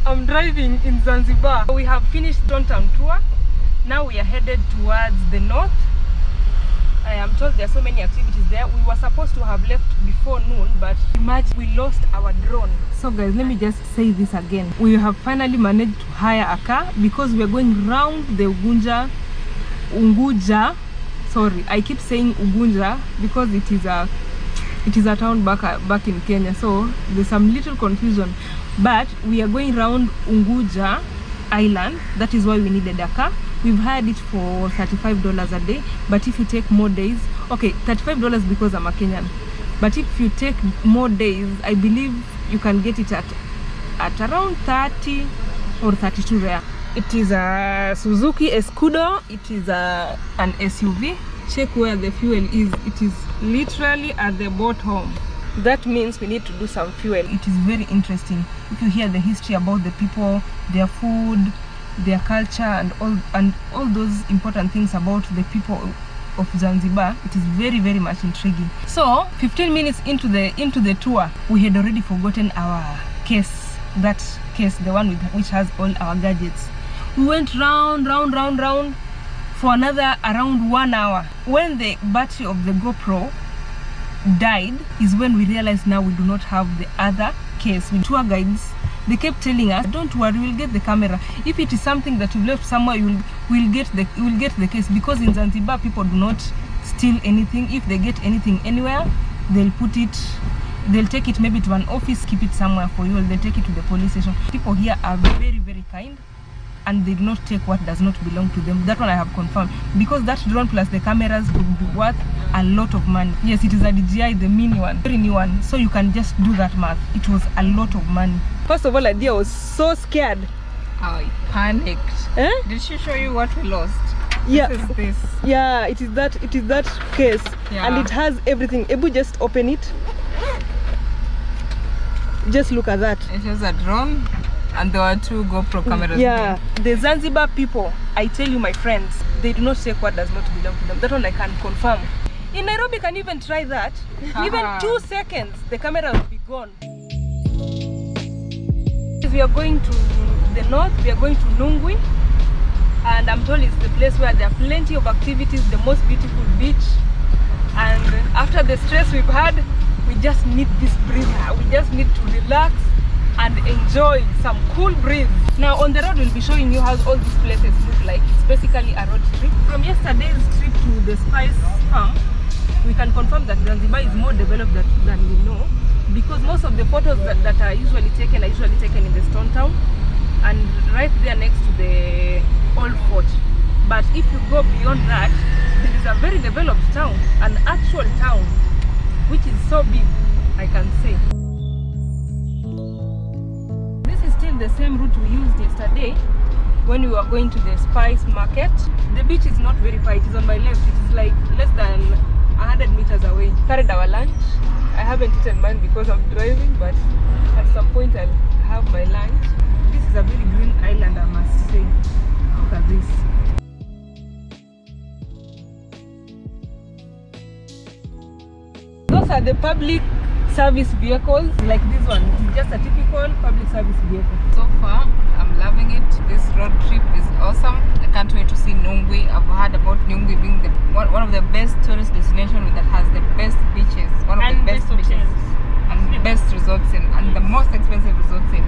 I'm driving in Zanzibar. We have finished downtown tour. Now we are headed towards the north. I am told there are so many activities there. We were supposed to have left before noon, but imagine we lost our drone. So guys, let me just say this again. We have finally managed to hire a car because we are going round the Unguja. Sorry, I keep saying Ugunja because it is a town back in Kenya. So there's some little confusion. But we are going around Unguja Island. That is why we needed a car. We've hired it for $35 a day. But if you take more days, okay, $35 because I'm a Kenyan. But if you take more days, I believe you can get it at around 30 or 32 rare. It is a Suzuki Escudo. It is an SUV. Check where the fuel is. It is literally at the bottom. That means we need to do some fuel. It is very interesting. If you hear the history about the people, their food, their culture and all those important things about the people of Zanzibar, it is very, very much intriguing. So 15 minutes into the tour, we had already forgotten our case, that case, the one which has all our gadgets. We went round for another around 1 hour. When the battery of the GoPro died is when we realized now we do not have the other case. With tour guides, they kept telling us, don't worry, we'll get the camera. If it is something that you left somewhere, we'll get the case, because in Zanzibar people do not steal anything. If they get anything anywhere, they'll take it maybe to an office, keep it somewhere for you, or they'll take it to the police station. People here are very, very kind, and they do not take what does not belong to them. That one I have confirmed, because that drone plus the cameras would be worth a lot of money. Yes, it is a DJI, the mini one, very new one, so you can just do that math. It was a lot of money. First of all, Adia was so scared. I panicked. Eh? Did she show you what we lost? Yeah. This is this. Yeah, it is that case. Yeah. And it has everything. Ebu, just open it. Just look at that. It was a drone, and there were 2 GoPro cameras. Yeah. The Zanzibar people, I tell you, my friends, they do not take what does not belong to them. That one I can confirm. In Nairobi, you can even try that. Even 2 seconds, the camera will be gone. We are going to the north, we are going to Nungwi, and I'm told it's the place where there are plenty of activities, the most beautiful beach, and after the stress we've had, we just need this breather. We just need to relax and enjoy some cool breeze. Now on the road we'll be showing you how all these places look like. It's basically a road trip. From yesterday's trip to the spice farm, we can confirm that Zanzibar is more developed than we know, because most of the photos that are usually taken in the stone town and right there next to the old fort. But if you go beyond that, there is a very developed town, an actual town, which is so big, I can say. This is still the same route we used yesterday when we were going to the spice market. The beach is not very far, it is on my left. It is like less than 100 meters away. Carried our lunch. I haven't eaten mine because I'm driving, but at some point I'll have my lunch. This is a very green island, I must say. Look at this. Those are the public service vehicles, like this one. It's just a typical public service vehicle. So far, I'm loving it. This road trip is awesome. I can't wait to see Nungwi. I've heard about Nungwi being one of the best tourist destinations that has the best beaches, one of the best beaches, and best resorts and the most expensive resorts in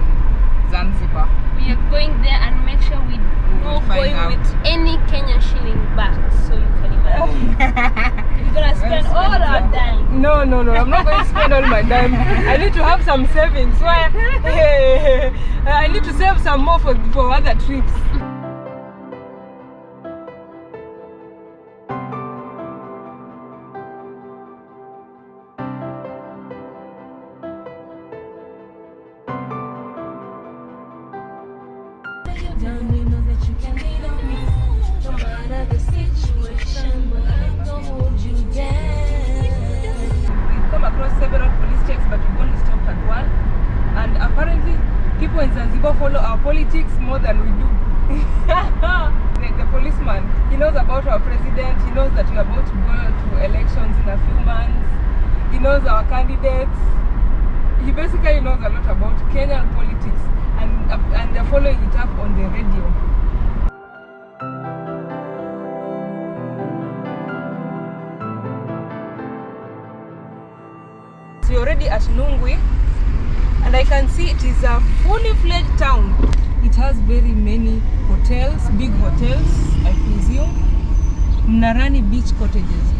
Zanzibar. We are going there and make sure we not going with any Kenyan shilling back, so you can imagine. We're gonna spend all our dime. No, I'm not going to spend all my dime. I need to have some savings. I need to save some more for other trips. People in Zanzibar follow our politics more than we do. the policeman, he knows about our president, he knows that we're about to go to elections in a few months, he knows our candidates, he basically knows a lot about Kenyan politics, and they're following it up on the radio. So we're already at Nungwi, and I can see it is a fully fledged town. It has very many hotels, big hotels, I presume. Mnarani beach cottages.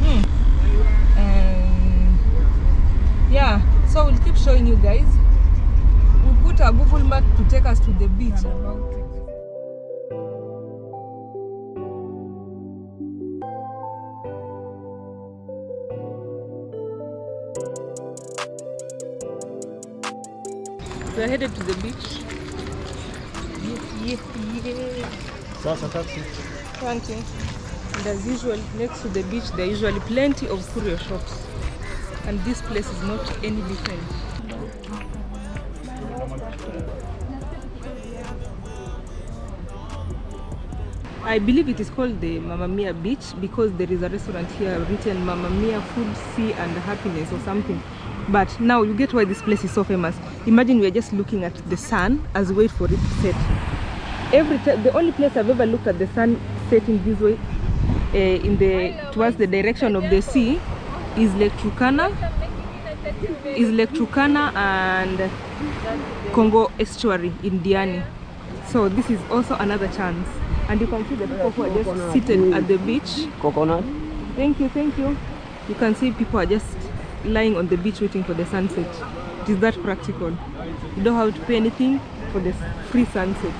Yeah, so we'll keep showing you guys. We'll put a Google map to take us to the beach. We're headed to the beach. Yeah. Sasa taxi. Thank you. And as usual, next to the beach, there are usually plenty of curio shops. And this place is not any different. I believe it is called the Mamma Mia beach because there is a restaurant here written Mamma Mia Food, Sea and Happiness or something. But now you get why this place is so famous. Imagine we are just looking at the sun as we wait for it to set. Every time, the only place I've ever looked at the sun setting this way, towards the direction of the sea, is Lake Turkana. And Congo estuary in Diani. So this is also another chance. And you can see the people who are just seated at the beach. Coconut. Thank you. You can see people are just lying on the beach waiting for the sunset. It is that practical. You don't have to pay anything for the free sunset.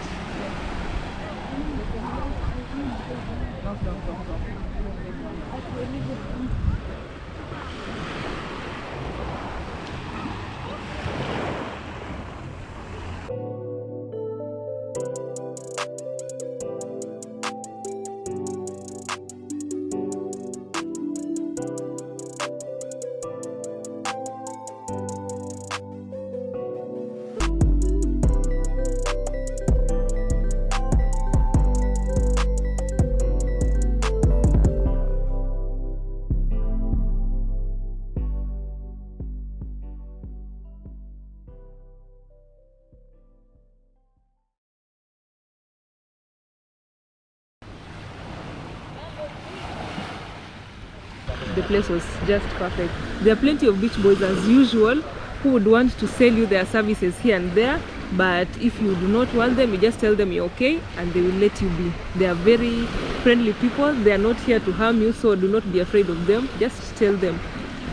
The place was just perfect. There are plenty of beach boys as usual who would want to sell you their services here and there, but if you do not want them, you just tell them you're okay and they will let you be. They are very friendly people. They are not here to harm you, so do not be afraid of them. Just tell them.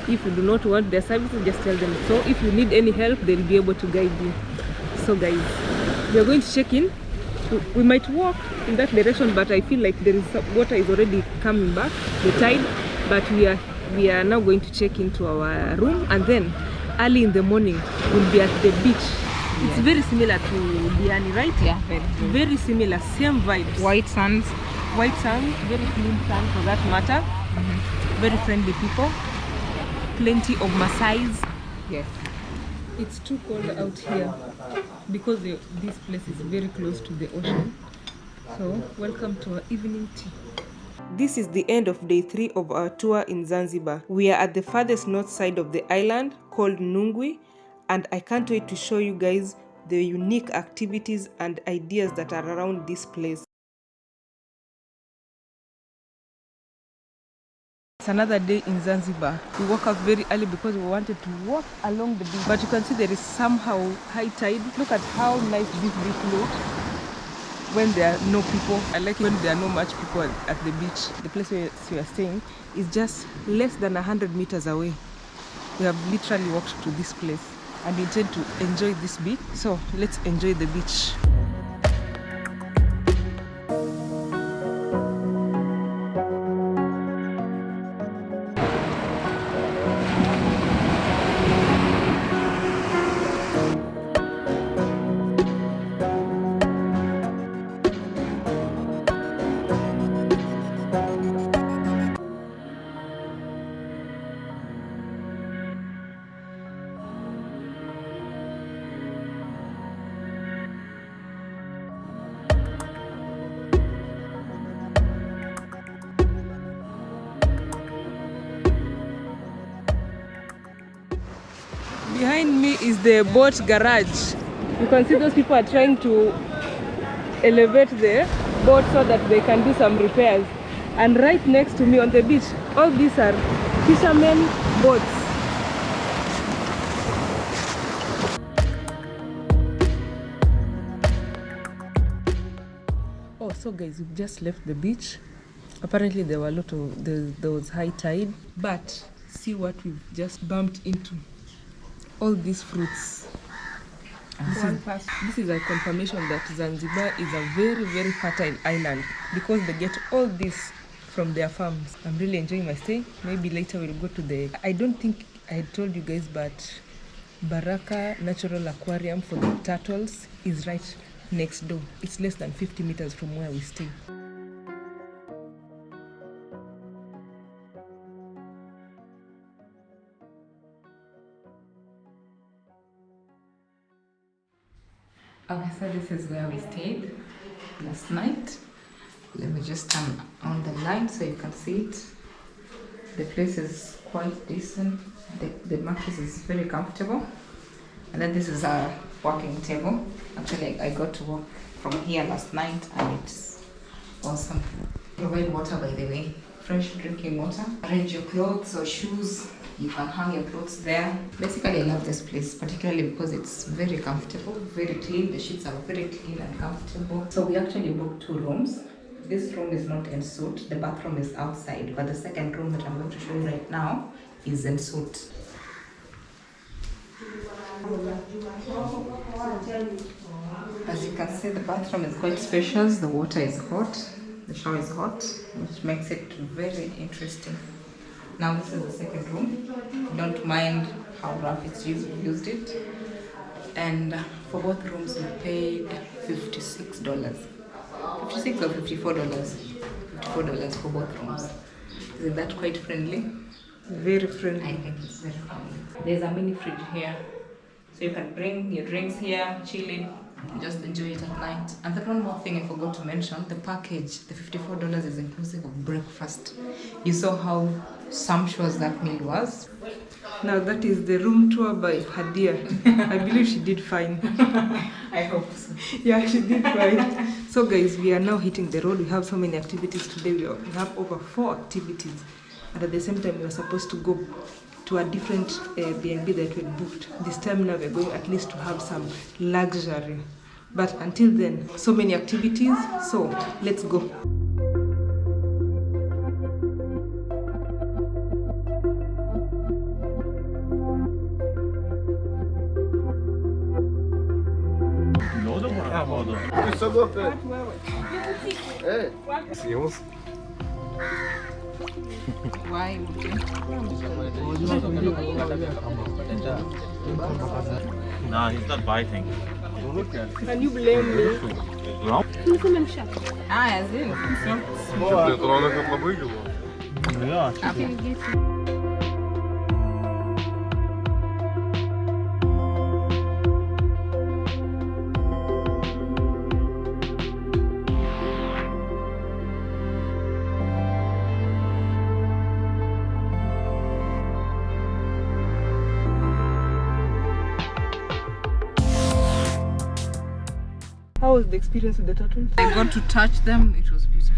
If you do not want their services, just tell them. So if you need any help, they'll be able to guide you. So guys, we are going to check in. We might walk in that direction, but I feel like there is water is already coming back, the tide. But we are now going to check into our room, and then early in the morning we'll be at the beach. Yes. It's very similar to Diani, right? Yeah, very similar, same vibes. White sands, very clean sand for that matter. Very friendly people, plenty of Maasais. Yes. It's too cold out here because this place is very close to the ocean. So welcome to our evening tea. This is the end of day 3 of our tour in Zanzibar. We are at the farthest north side of the island called Nungwi, and I can't wait to show you guys the unique activities and ideas that are around this place. It's another day in Zanzibar. We woke up very early because we wanted to walk along the beach, but you can see there is somehow high tide. Look at how nice this beach looks when there are no people. I like when there are not much people at the beach. The place where we are staying is just less than 100 meters away. We have literally walked to this place and we intend to enjoy this beach. So let's enjoy the beach. Behind me is the boat garage. You can see those people are trying to elevate the boat so that they can do some repairs. And right next to me on the beach, all these are fishermen boats. Oh, so guys, we've just left the beach. Apparently there were there was high tide, but see what we've just bumped into. All these fruits. This is a confirmation that Zanzibar is a very, very fertile island because they get all this from their farms. I'm really enjoying my stay. Maybe later we'll go to I don't think I told you guys, but Baraka Natural Aquarium for the turtles is right next door. It's less than 50 meters from where we stay. Okay, so this is where we stayed last night. Let me just turn on the light so you can see it. The place is quite decent. The mattress is very comfortable. And then this is our working table. Actually, I got to work from here last night and it's awesome. Provide water, by the way, fresh drinking water. Arrange your clothes or shoes. You can hang your clothes there. Basically, I love this place, particularly because it's very comfortable, very clean. The sheets are very clean and comfortable. So we actually booked 2 rooms. This room is not en suite. The bathroom is outside, but the second room that I'm going to show you right now is en suite. As you can see, the bathroom is quite spacious. The water is hot. The shower is hot, which makes it very interesting. Now this is the second room. Don't mind how rough it's used it. And for both rooms we paid $56. $56 or $54? $54 for both rooms. Isn't that quite friendly? Very friendly. I think it's very friendly. There's a mini fridge here. So you can bring your drinks here, chilling, and just enjoy it at night. And then one more thing I forgot to mention, the package, the $54 is inclusive of breakfast. You saw how sumptuous that meal was. Now that is the room tour by Hadia. I believe she did fine. I hope so. Yeah, she did fine. So guys, we are now hitting the road. We have so many activities today. We have over 4 activities. And at the same time, we were supposed to go to a different Airbnb that we booked. This time now we're going at least to have some luxury. But until then, so many activities. So let's go. Why would you? No, he's not biting. Can you blame me? As in. How was the experience with the turtles? I got to touch them. It was beautiful.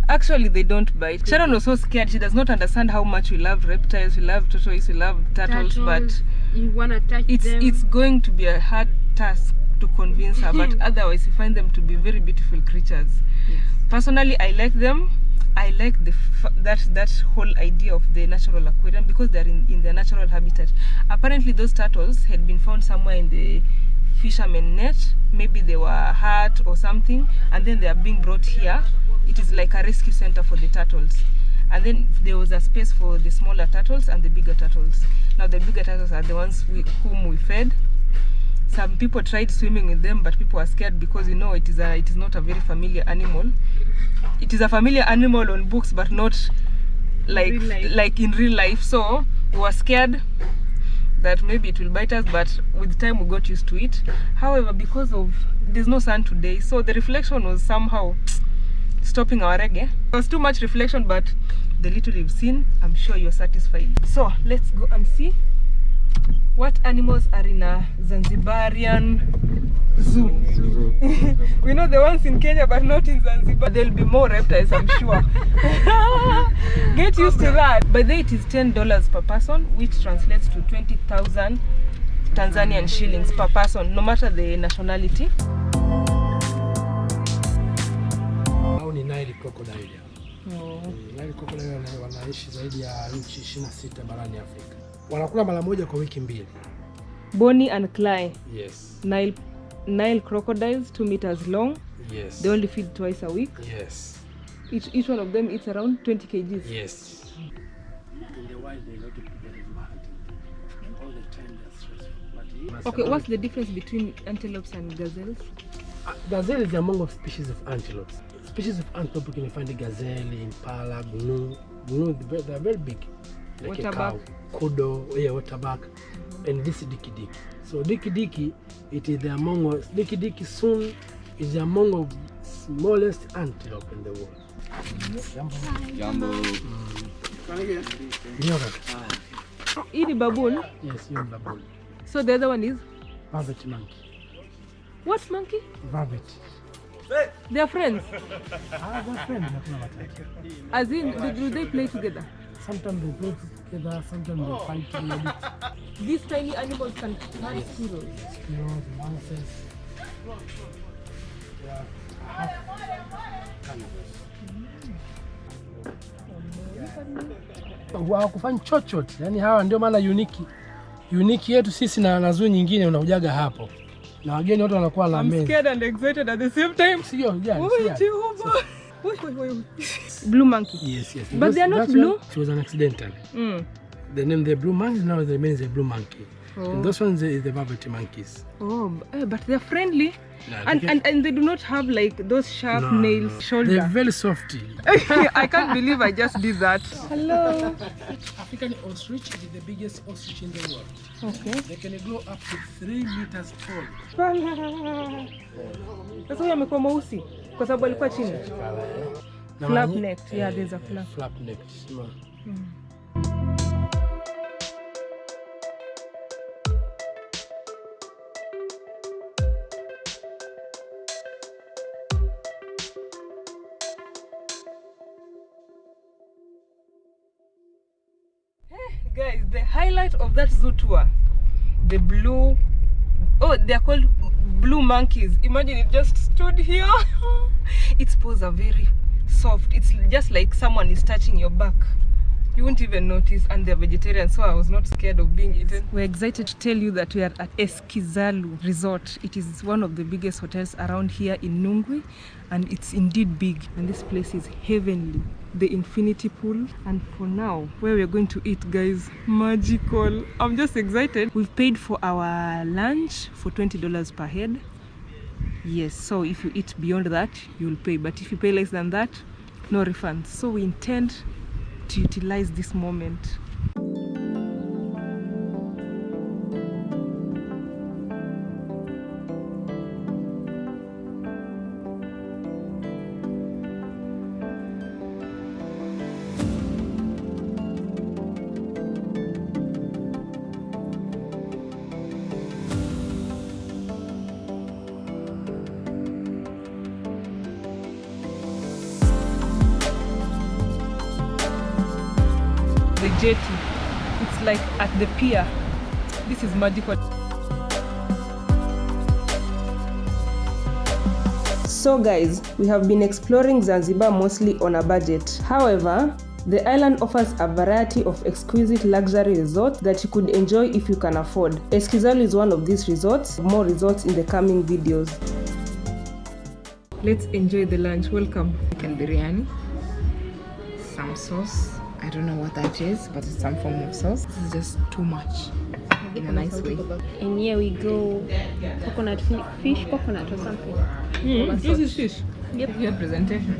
Actually, they don't bite. Sharon was so scared. She does not understand how much we love reptiles, we love tortoise, we love turtles, but you wanna touch them. It's going to be a hard task to convince her. But otherwise, we find them to be very beautiful creatures. Yes. Personally, I like them. I like that whole idea of the natural aquarium because they're in their natural habitat. Apparently, those turtles had been found somewhere in the fisherman net. Maybe they were hurt or something, and then they are being brought here. It is like a rescue center for the turtles, and then there was a space for the smaller turtles and the bigger turtles. Now the bigger turtles are the ones whom we fed. Some people tried swimming with them, but people are scared because it is not a very familiar animal. It is a familiar animal on books, but not like in real life. So we were scared that maybe it will bite us, but with time we got used to it. However, because of there's no sun today, so the reflection was somehow stopping our reggae. There was too much reflection, but the little you've seen, I'm sure you're satisfied. So let's go and see what animals are in a Zanzibarian zoo. We know the ones in Kenya, but not in Zanzibar. There'll be more reptiles, I'm sure. Get used to that. By the way, it is $10 per person, which translates to 20,000 Tanzanian shillings per person, no matter the nationality. Hao ni Nile crocodile. Nile crocodile wanaishi zaidi ya nchi 26 barani Afrika. Wanakula mara moja kwa wiki 2. Bonnie and Clyde. Yes. Nile crocodiles, 2 meters long. Yes. They only feed twice a week. Yes. Each one of them eats around 20 kgs. Yes. In the wild, they don't get hunting. All the time they're stressful. Okay, what's the difference between antelopes and gazelles? Gazelle is among of species of antelopes. Species of antelope you can find the gazelle, impala, gnu. They are very big. Like a cow. Kudo, waterback, and this is dicky. So dicky, it is the among us. Dicky soon is among of smallest antelope in the world. Jambo. Ini baboon? Yes, you're baboon. So the other one is? Vervet monkey. What monkey? Vervet. They are friends? They're friends. As in, do they play together? Sometimes they play together, sometimes they fight together. These tiny animals can hunt squirrels. Squirrels, monsters. Yeah. Hawakufanyi chochote, yani hawa ndio maana uniki yetu sisi na zoo nyingine unakujaga hapo na wageni wote wanakuwa la meza. I'm scared and excited at the same time. Sio jani. Blue monkey. Yes. But they are not blue. It was an accidental. The name the blue monkey now remains a blue monkey. And those ones is the vervet monkeys. Oh, but they're friendly. And they do not have like those sharp nails, shoulders. They're very softy. I can't believe I just did that. Hello. African ostrich is the biggest ostrich in the world. Okay. They can grow up to 3 meters tall. Sasa huyu amekuwa mweusi kwa sababu alikuwa chini. Flap necked. Yeah, there's a flap. Flap necked. Guys, the highlight of that zoo tour, the blue, they're called blue monkeys. Imagine it just stood here. Its paws are very soft. It's just like someone is touching your back. You won't even notice, and they're vegetarian, so I was not scared of being eaten. We're excited to tell you that we are at Essque Zalu Resort. It is one of the biggest hotels around here in Nungwi, and it's indeed big. And this place is heavenly. The infinity pool, and for now where we're going to eat, guys, magical. I'm just excited. We've paid for our lunch for $20 per head. Yes, so if you eat beyond that you'll pay, but if you pay less than that, no refunds. So we intend to utilize this moment. The jetty, it's like at the pier. This is magical. So guys, we have been exploring Zanzibar mostly on a budget. However, the island offers a variety of exquisite luxury resorts that you could enjoy if you can afford. Essque Zalu is one of these resorts. More resorts in the coming videos. Let's enjoy the lunch. Welcome. Chicken biryani, some sauce. I don't know what that is, but it's some form of sauce. This is just too much in a nice way. And here we go, coconut fish, coconut or something. This is fish. Yep, your presentation.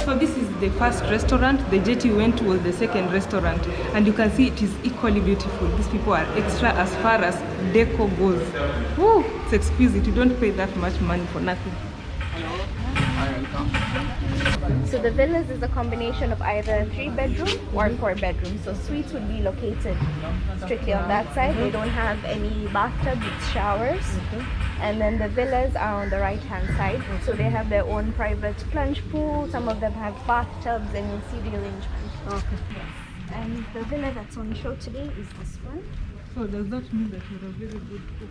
So this is the first restaurant. The jetty we went to was the second restaurant, and you can see it is equally beautiful. These people are extra as far as deco goes. Woo, it's exquisite. You don't pay that much money for nothing. So the villas is a combination of either 3-bedroom or 4-bedroom. So suites would be located strictly on that side. They don't have any bathtubs with showers. And then the villas are on the right hand side. So they have their own private plunge pool. Some of them have bathtubs, and you'll see the arrangement. Okay. Yes. And the villa that's on show today is this one. So does that mean that you're a very good cook?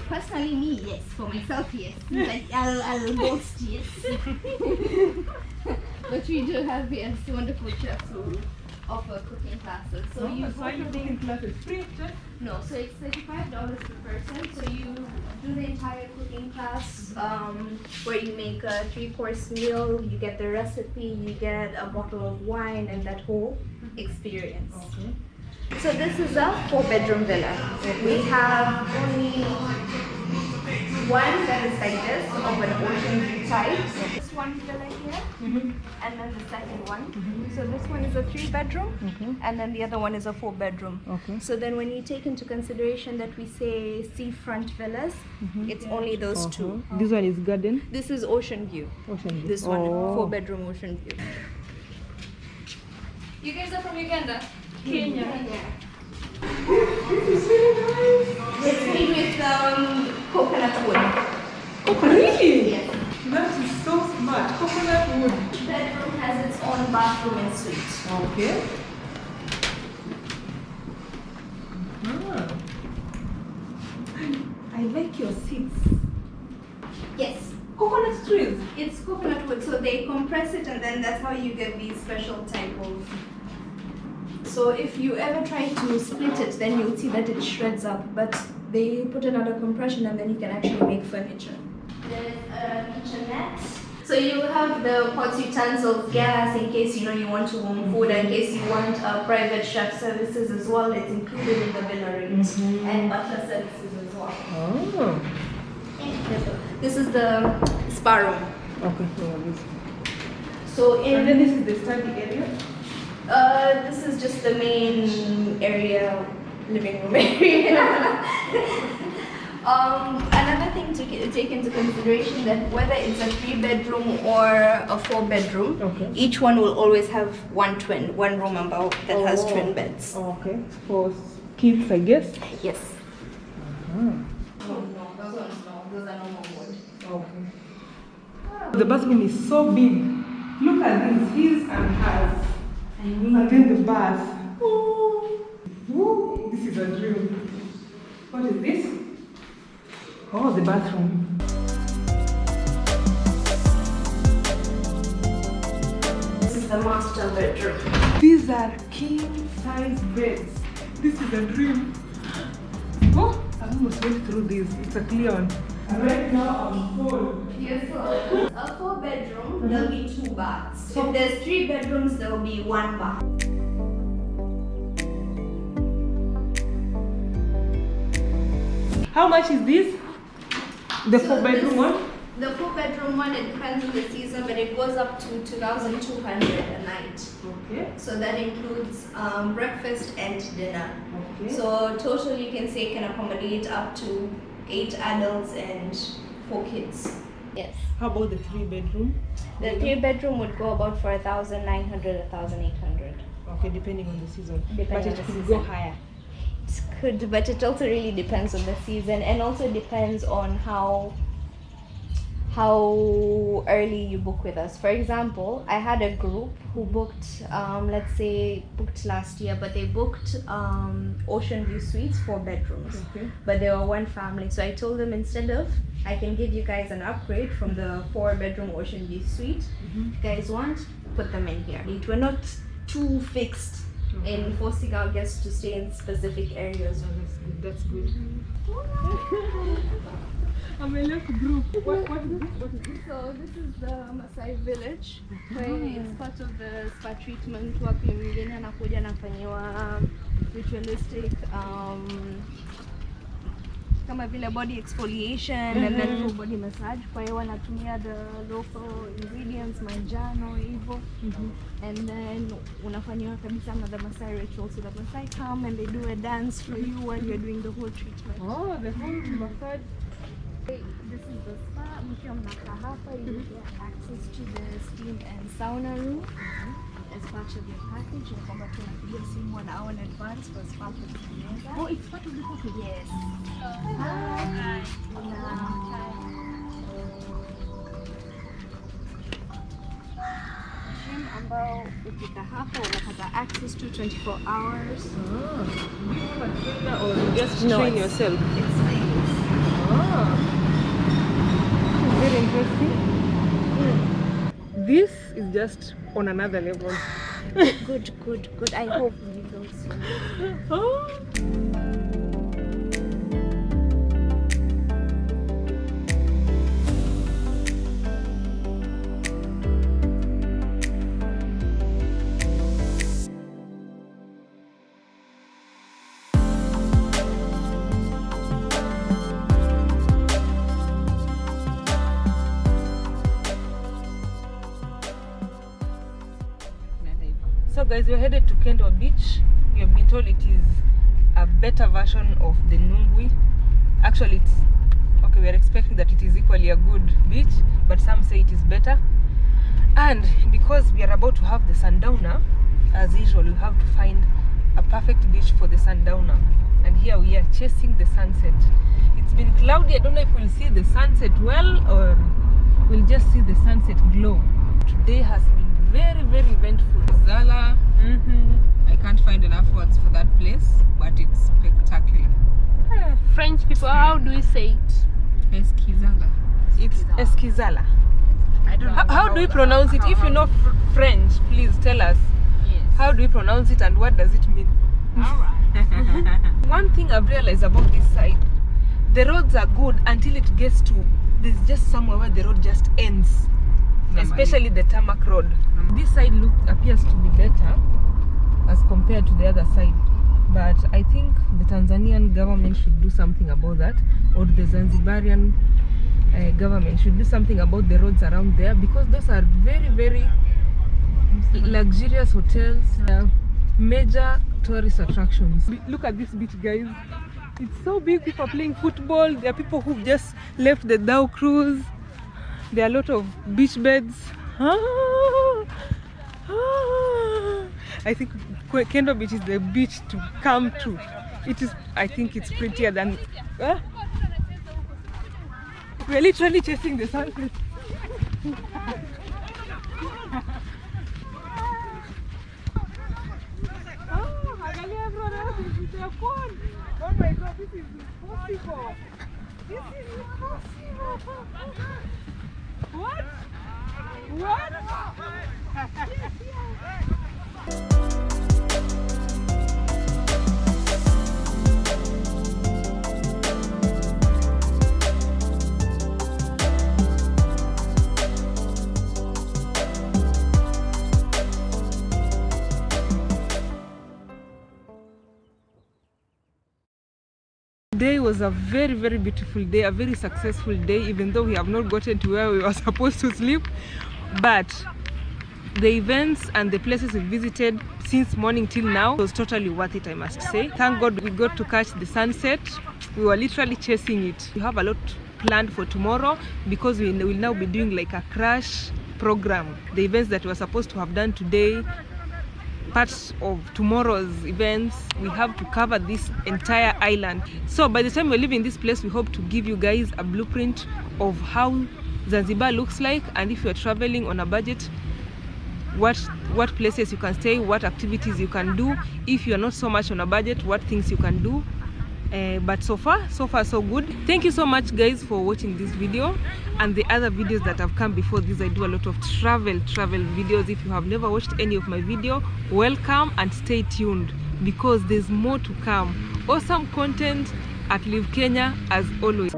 Personally, me, yes. For myself, yes. Like, I'll boast, yes. But we do have, yes, wonderful chefs who offer cooking classes. So you cooking classes free? No, so it's $35 per person. So you do the entire cooking class where you make a 3-course meal, you get the recipe, you get a bottle of wine, and that whole experience. Okay. So this is a 4-bedroom villa. We have only one that is like this, of an ocean view type. This one villa here, and then the second one. So this one is a 3-bedroom, and then the other one is a 4-bedroom. Okay. So then when you take into consideration that we say seafront villas, it's only those two. This one is garden. This is ocean view. Ocean view. This one, 4-bedroom ocean view. You guys are from Uganda? Kenya. It's made with coconut wood. Oh, really? Yes. That is so smart. Coconut wood. Each bedroom has its own bathroom and suite. Okay. I like your seats. Yes. Coconut trees. It's coconut wood, so they compress it and then that's how you get these special type of. So if you ever try to split it, then you'll see that it shreds up, but they put it under compression and then you can actually make furniture. There's a kitchenette. So you have the pots, utensils, gas in case you want to warm food, in case you want private chef services as well. It's included in the villa rate, and butler services as well. Oh. This is the spa room. Okay. So and then this is the study area. This is just the main area, living room area. Another thing to take into consideration that whether it's a 3-bedroom or a 4-bedroom, each one will always have one room above that has twin beds. Okay. For kids, I guess. Yes. No, those ones no. Those are normal wood. Okay. The bathroom is so big. Look at this, his and hers. And then the bath. Oh, woo, this is a dream. What is this? Oh, the bathroom. This is the master bedroom. These are king size beds. This is a dream. Oh, I almost went through this. It's a clear one. Right now I'm full. Yes, so a 4-bedroom, there'll be 2 baths. If there's 3 bedrooms, there'll be 1 bath. How much is this? The 4-bedroom one? The 4-bedroom one, it depends on the season, but it goes up to 2,200 a night. Okay. So that includes breakfast and dinner. Okay. So total you can say can accommodate up to 8 adults and 4 kids. Yes. How about the 3-bedroom? The 3-bedroom would go about for 1,900, 1,800. Okay, depending on the season. Depending but on it the could season. go higher. It could, but it also really depends on the season, and also depends on how early you book with us. For example, I had a group who booked, let's say booked last year, but they booked ocean view suites, 4 bedrooms. Okay. But they were one family, so I told them instead of, I can give you guys an upgrade from the 4-bedroom ocean view suite. If you guys want, put them in here. It were not too fixed in forcing our guests to stay in specific areas. Oh, that's good. I'm a left group. What is this? So this is the Maasai village where it's part of the spa treatment. Wapi mwingine anakuja anafanyiwa ritualistic kama vile body exfoliation and then full body massage. Kwa hiyo wanatumia the local ingredients, manjano hivyo. And then unafanyiwa kabisa na the Maasai ritual. So the Maasai come and they do a dance for you while you're doing the whole treatment. Oh, the whole massage. This is the spa. Mkiwa mnakaa hapa, you get access to the steam and sauna room as part of your package. Na kwamba tunapigia simu 1 hour in advance for spa kutengeneza. Oh, it's part of the package. Yes. Gym ambao ukifika hapa unapata access to 24 hours. Do you have a trainer or you just No, train it's- yourself? It's free. Very interesting. This is just on another level. Good. I hope we go soon. Oh. So guys, we're headed to Kendwa beach. We have been told it is a better version of the Nungwi. Actually, it's okay, we are expecting that it is equally a good beach, but some say it is better. And because we are about to have the sundowner, as usual, we have to find a perfect beach for the sundowner. And here we are chasing the sunset. It's been cloudy. I don't know if we'll see the sunset well or we'll just see the sunset glow. Today has been very, very eventful. Zala, I can't find enough words for that place, but it's spectacular. French people, how do we say it? Essque Zalu. It's Essque Zalu. I don't know. How do we pronounce it? If you know French, please tell us. Yes. How do we pronounce it and what does it mean? Alright. One thing I've realized about this side, the roads are good until it gets to, there's just somewhere where the road just ends. Especially the tarmac road. This side appears to be better as compared to the other side. But I think the Tanzanian government should do something about that, or the Zanzibarian government should do something about the roads around there, because those are very, very luxurious hotels, major tourist attractions. Look at this beach, guys. It's so big. People are playing football. There are people who've just left the Dow cruise. There are a lot of beach beds. I think Kendwa beach is the beach to come to. It is, I think it's prettier than... We're literally chasing the sunset. Oh my god, this is impossible. This is impossible. What? What? Today was a very, very beautiful day, a very successful day, even though we have not gotten to where we were supposed to sleep. But the events and the places we visited since morning till now was totally worth it, I must say. Thank God we got to catch the sunset. We were literally chasing it. We have a lot planned for tomorrow because we will now be doing like a crash program. The events that we were supposed to have done today, parts of tomorrow's events, we have to cover this entire island. So by the time we're leaving this place, we hope to give you guys a blueprint of how Zanzibar looks like, and if you're traveling on a budget, what places you can stay, what activities you can do. If you're not so much on a budget, what things you can do. But so far so good. Thank you so much guys for watching this video and the other videos that have come before this. I do a lot of travel videos. If you have never watched any of my video, welcome and stay tuned because there's more to come. Awesome content at Live Kenya as always.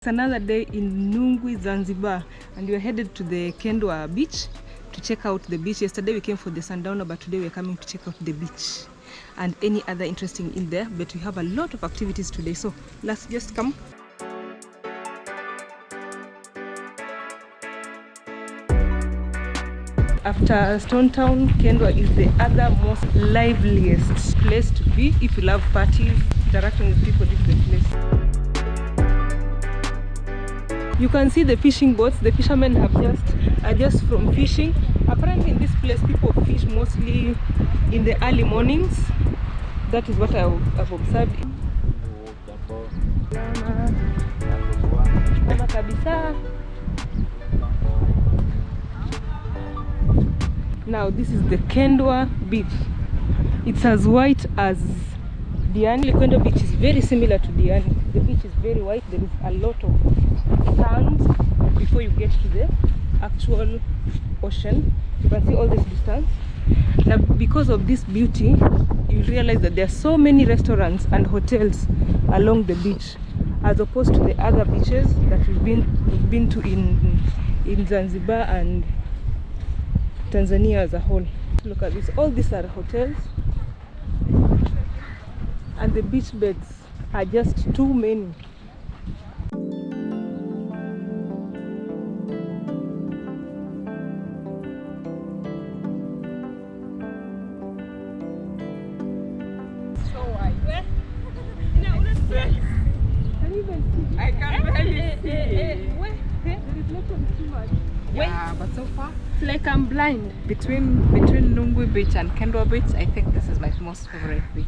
Another day in Nungwi, Zanzibar, and we're headed to the Kendwa beach to check out the beach. Yesterday we came for the sundowner, but today we're coming to check out the beach and any other interesting in there. But we have a lot of activities today, so let's just come. After Stone Town, Kendwa is the other most liveliest place to be if you love parties, interacting with people. This is the place. You can see the fishing boats. The fishermen are just from fishing. Apparently in this place people fish mostly in the early mornings. That is what I've observed. Now this is the Kendwa beach. It's as white as Diani. Kendwa beach is very similar to Diani. The beach is very white. There is a lot of sand before you get to the actual ocean. You can see all this distance. Now because of this beauty, you realize that there are so many restaurants and hotels along the beach as opposed to the other beaches that we've been to in Zanzibar and Tanzania as a whole. Look at this. All these are hotels. And the beach beds are just too many. I can barely see. There is not too much. Yeah, but so far It's like I'm blind. between Nungwi beach and Kendwa beach, I think this is my most favorite beach.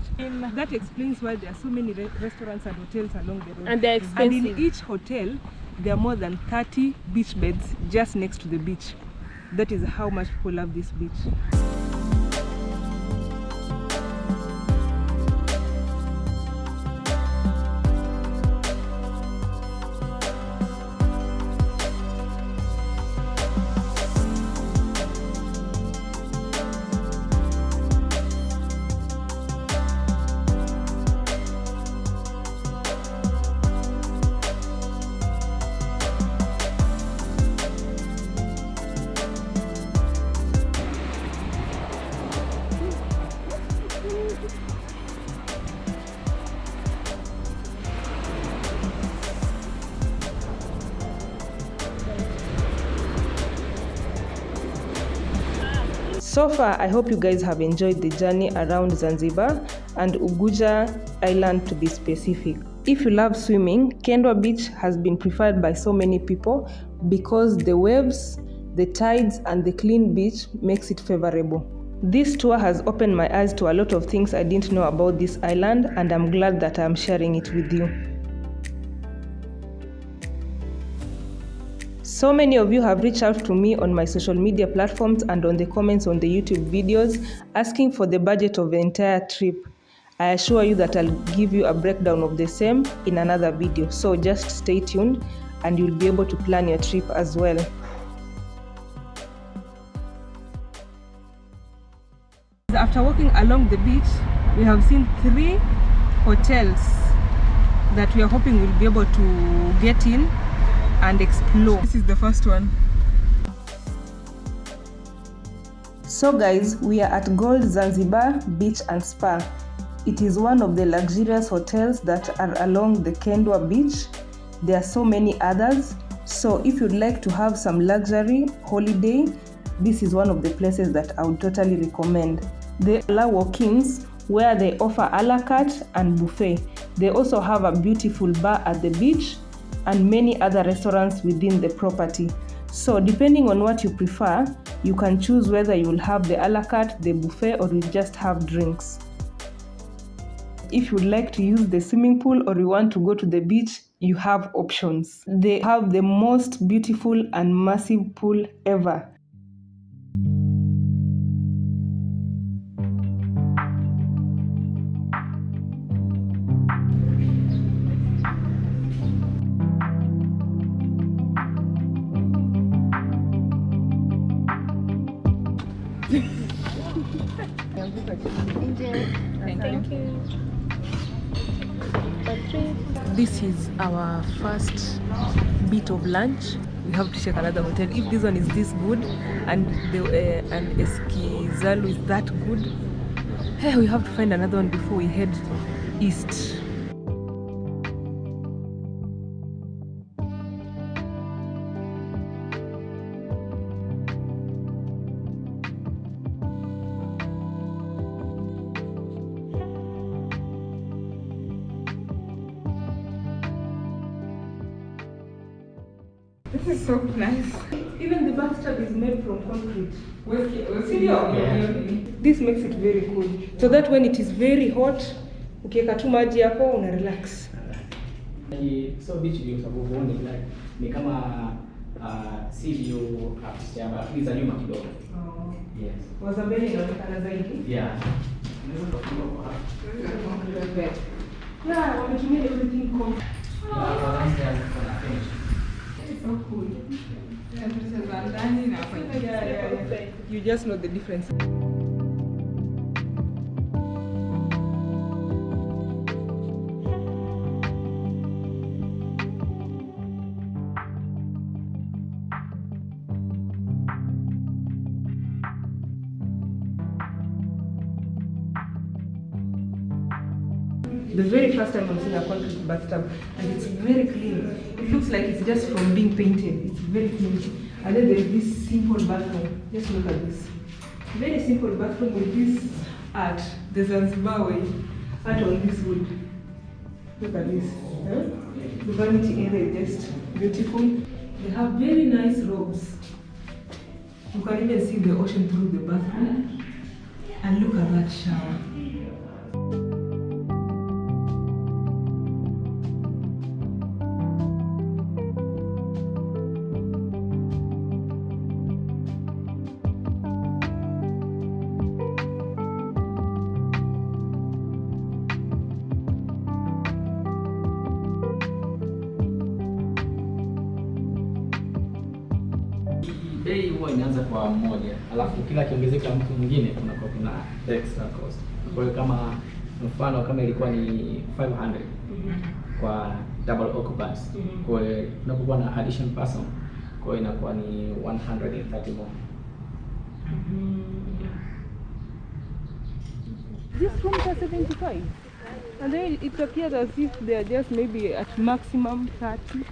That explains why there are so many restaurants and hotels along the road. And they're And expensive. in each hotel, there are more than 30 beach beds just next to the beach. That is how much people love this beach. So far, I hope you guys have enjoyed the journey around Zanzibar and Unguja Island to be specific. If you love swimming, Kendwa Beach has been preferred by so many people because the waves, the tides and the clean beach makes it favorable. This tour has opened my eyes to a lot of things I didn't know about this island, and I'm glad that I'm sharing it with you. So many of you have reached out to me on my social media platforms and on the comments on the YouTube videos asking for the budget of the entire trip. I assure you that I'll give you a breakdown of the same in another video, so just stay tuned and you'll be able to plan your trip as well. After walking along the beach, we have seen 3 hotels that we are hoping we'll be able to get in and explore. This is the first one. So guys, we are at Gold Zanzibar Beach and Spa. It is one of the luxurious hotels that are along the Kendwa beach. There are so many others. So if you'd like to have some luxury holiday, this is one of the places that I would totally recommend. They allow walk-ins where they offer a la carte and buffet. They also have a beautiful bar at the beach and many other restaurants within the property. So depending on what you prefer, you can choose whether you will have the a la carte, the buffet, or you just have drinks. If you'd like to use the swimming pool or you want to go to the beach, you have options. They have the most beautiful and massive pool ever. Thank you. This is our first bit of lunch. We have to check another hotel. If this one is this good and the Essque Zalu is that good, hey, we have to find another one before we head east. This is so nice. Even the bathtub is made from concrete. Yeah. This makes it very cool. So that when it is very hot, ukiweka tu maji hapo una relax. So beach view sababu huone ni kama sea view upstairs za nyuma kidogo. Oh. Yes. Wazabeni inaonekana zaidi. Yeah. Unaweza kufunga kwa hapa. Yeah, wametumia everything concrete. So cool. You just know the difference. the very first time I'm seeing a concrete bathtub, and it's very clean. It looks like it's just from being painted. It's very clean. And then there is this simple bathroom. Just look at this. Very simple bathroom with this art, the Zanzibar way, art on this wood. Look at this. The vanity area is just beautiful. They have very nice robes. You can even see the ocean through the bathroom. And look at that shower. Bei huwa inaanza kwa mmoja, alafu kila kiongezeka mtu mwingine kuna extra cost. Kwa hiyo kama mfano kama ilikuwa ni 500 kwa double occupancy, kwa hiyo tunapokuwa na addition person, kwa hiyo inakuwa ni 130 more. These rooms are 75, and then it appears as if they are just maybe at maximum 30.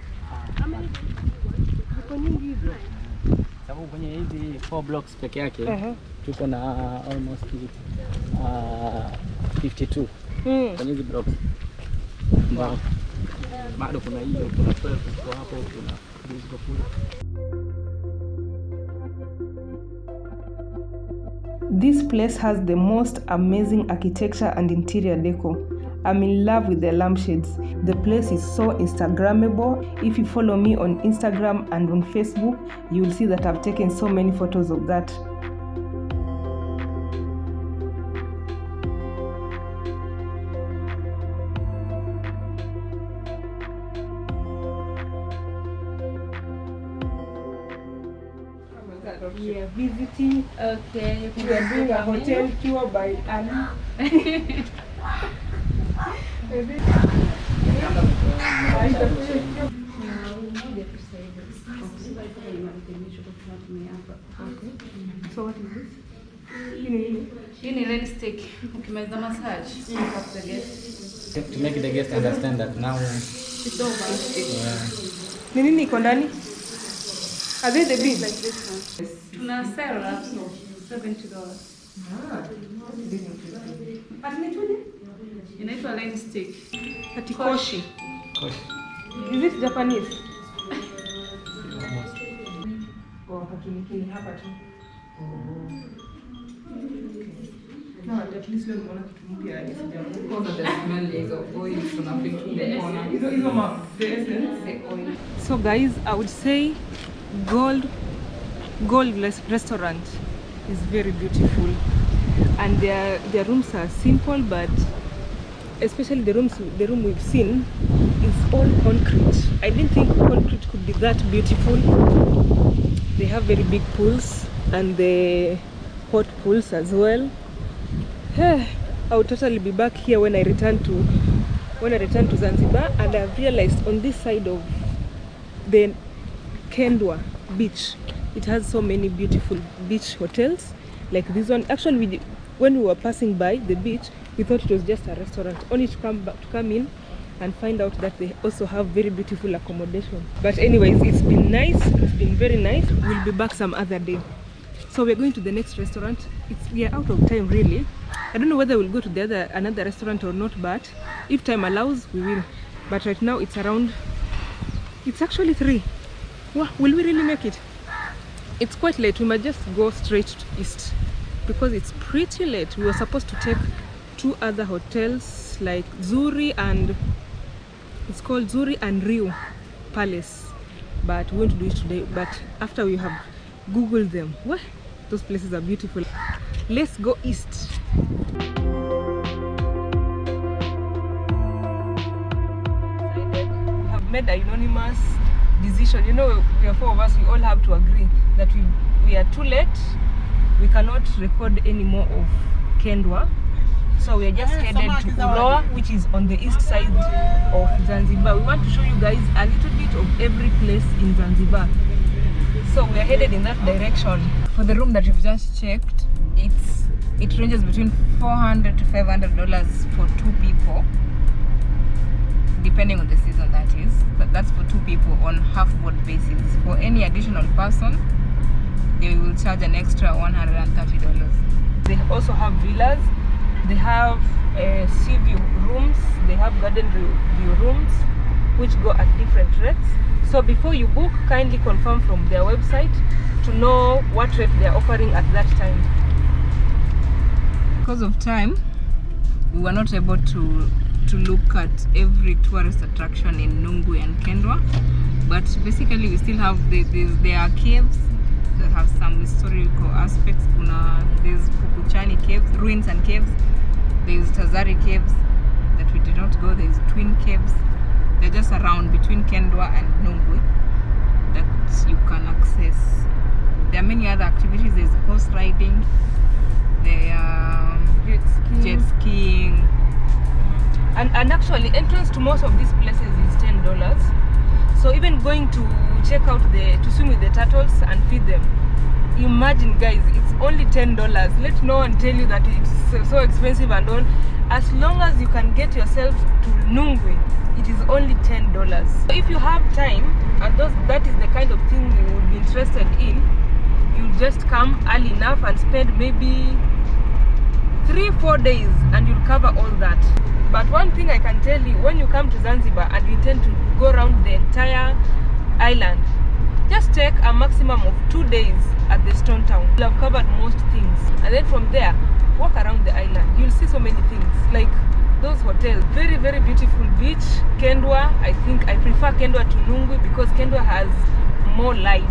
Ziko nyingi hivyo. Sababu kwenye hizi 4 blocks peke yake tuko na almost 52 kwenye hizi blocks. Bado kuna hiyo, kuna 12 kwa hapo, kuna hizo kule. This place has the most amazing architecture and interior deco. I'm in love with the lampshades. The place is so Instagrammable. If you follow me on Instagram and on Facebook, you will see that I've taken so many photos of that. We are visiting. Okay. We are doing a hotel tour by Anna. So what is this? Hii ni red stick. Ukimaliza massage, you have the guest. To make the guest understand that now It's over. Ni nini iko ndani? Are they the beads? Like this one. Tuna sell $70. Inaitwa red stick. Koshi. Is it Japanese? Oh, hatunikini hapa tu. No, at least leo nimeona kitu mpya Because of the smell is of oil, so nothing to the corner. Hizo ma, the essence, the oil. So guys, I would say Gold restaurant is very beautiful, and their rooms are simple, but especially the room we've seen is all concrete. I didn't think concrete could be that beautiful. They have very big pools and the hot pools as well. I will totally be back here when I return to Zanzibar, and I've realized on this side of the Kendwa beach, it has so many beautiful beach hotels like this one. Actually, when we were passing by the beach, we thought it was just a restaurant, only to come in and find out that they also have very beautiful accommodation. But anyways, it's been nice. It's been very nice. We'll be back some other day. So we're going to the next restaurant. We are out of time really. I don't know whether we'll go to another restaurant or not, but if time allows, we will. But right now it's actually 3. Wow, will we really make it? It's quite late. We might just go straight east because it's pretty late. We were supposed to take 2 other hotels like Zuri and it's called Zuri and Rio Palace, but we won't do it today. But after we have googled them, what, those places are beautiful. Let's go east. We have made a unanimous decision. You know, we are 4 of us. We all have to agree that we are too late. We cannot record any more of Kendwa. So we are just headed to Uroa, which is on the east side of Zanzibar. We want to show you guys a little bit of every place in Zanzibar. So we are headed in that direction. For the room that you've just checked, it ranges between $400 to $500 for 2 people. depending on the season that is. That's for 2 people on half board basis. For any additional person, they will charge an extra $130. They also have villas. They have sea view rooms. They have garden view rooms, which go at different rates. So before you book, kindly confirm from their website to know what rate they are offering at that time. Because of time, we were not able to look at every tourist attraction in Nungwi and Kendwa, but basically we still have there are caves that have some historical aspects. There's Fukuchani caves, ruins and caves. There's Tazari caves that we did not go. There's twin caves. They're just around between Kendwa and Nungwi that you can access. There are many other activities. There's horse riding, there are jet skiing. And actually entrance to most of these places is $10. So even going to check out to swim with the turtles and feed them, imagine guys, it's only $10. Let no one tell you that it's so expensive and all. As long as you can get yourself to Nungwi, it is only $10. So if you have time and that is the kind of thing you would be interested in, you just come early enough and spend maybe 3-4 days and you'll cover all that. But one thing I can tell you, when you come to Zanzibar and you intend to go around the entire island, just take a maximum of 2 days at the stone town. You'll have covered most things, and then from there walk around the island. You'll see so many things, like those hotels, very very beautiful beach. Kendwa, I think I prefer Kendwa to Nungwi because Kendwa has more life.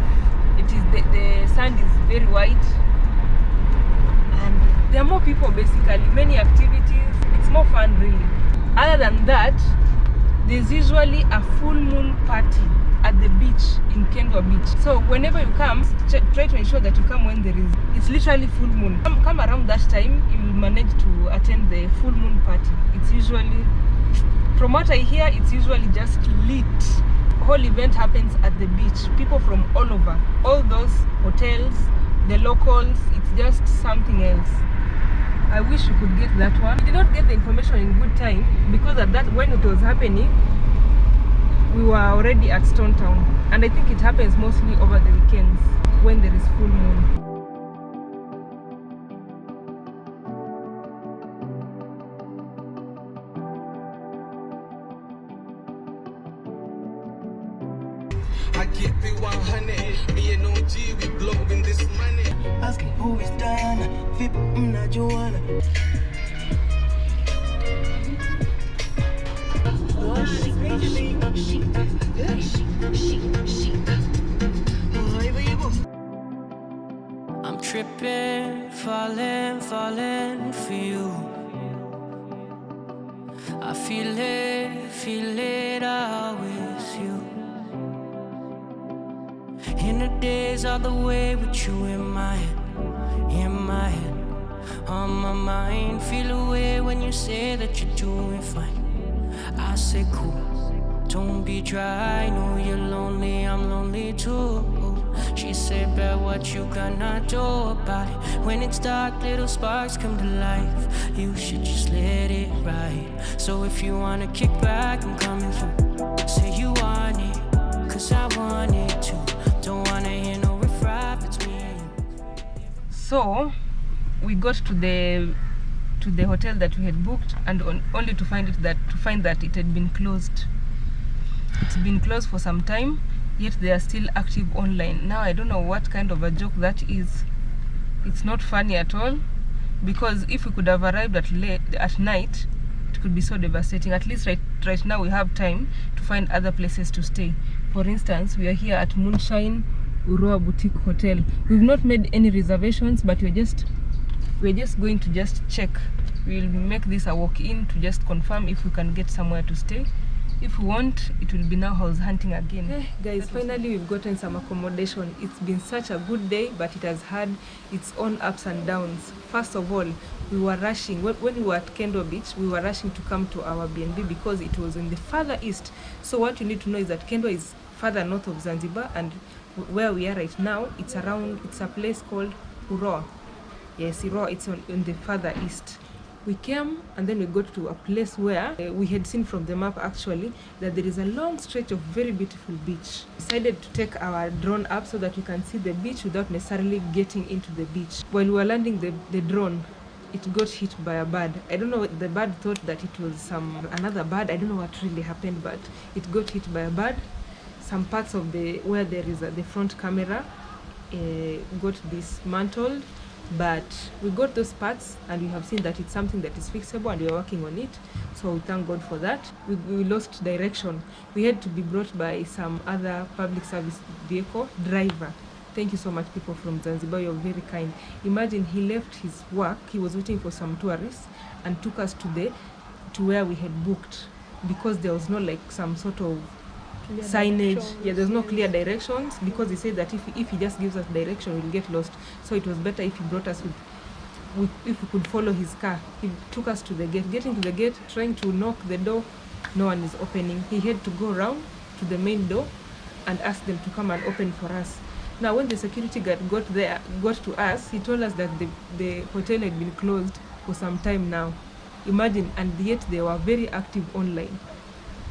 It is the sand is very white and there are more people, basically many activities. It's more fun really. Other than that, there's usually a full moon party at the beach in Kendwa beach. So whenever you come, try to ensure that you come when it's literally full moon. Come around that time, you will manage to attend the full moon party. It's usually, from what I hear, it's usually just lit. Whole event happens at the beach. People from all over, all those hotels, the locals, it's just something else. I wish you could get that one. We did not get the information in good time because at that when it was happening, we were already at Stone Town, and I think it happens mostly over the weekends when there is full moon. I keep it 100. Me and OG, we blowing this money. Asking who is Diana, Vip, not Joanna. I'm tripping, falling for you. I feel it out with you. In the days all the way with you in my head, on my mind. Feel away when you say that you're doing fine. I say cool, don't be dry. Know you're lonely, I'm lonely too. She said, bet what you gonna do about it. When it's dark, little sparks come to life. You should just let it ride. So if you wanna kick back, I'm coming through. Say you want it, cause I want it too. Don't wanna hear no riff-raff, it's me. So we got to the hotel that we had booked, and only to find that it had been closed. It's been closed for some time, yet they are still active online. Now I don't know what kind of a joke that is. It's not funny at all, because if we could have arrived at night, it could be so devastating. At least right now we have time to find other places to stay. For instance, we are here at Moonshine Uroa Boutique Hotel. We've not made any reservations, but we're just going to just check. We'll make this a walk-in to just confirm if we can get somewhere to stay. If we won't, it will be now house hunting again. Hey, guys, finally we've gotten some accommodation. It's been such a good day, but it has had its own ups and downs. First of all, we were rushing. When we were at Kendwa Beach, we were rushing to come to our BNB because it was in the farther east. So what you need to know is that Kendwa is further north of Zanzibar, and where we are right now, it's a place called Uroa. Yes, Uroa, it's in the farther east. We came and then we got to a place where we had seen from the map actually that there is a long stretch of very beautiful beach. Decided to take our drone up so that we can see the beach without necessarily getting into the beach. While we were landing the drone, it got hit by a bird. I don't know, the bird thought that it was another bird. I don't know what really happened, but it got hit by a bird. Some parts of where there is the front camera got dismantled, but we got those parts and we have seen that it's something that is fixable and we are working on it, so we thank God for that. We lost direction. We had to be brought by some other public service vehicle driver. Thank you so much, people from Zanzibar, you're very kind. Imagine he left his work, he was waiting for some tourists and took us to where we had booked, because there was no like some sort of clear signage. Yeah, there's no clear directions, because he said that if he just gives us direction, we'll get lost. So it was better if he brought us if we could follow his car. He took us to the gate. Getting to the gate, trying to knock the door, no one is opening. He had to go around to the main door and ask them to come and open for us. Now, when the security guard got to us, he told us that the hotel had been closed for some time now. Imagine, and yet they were very active online.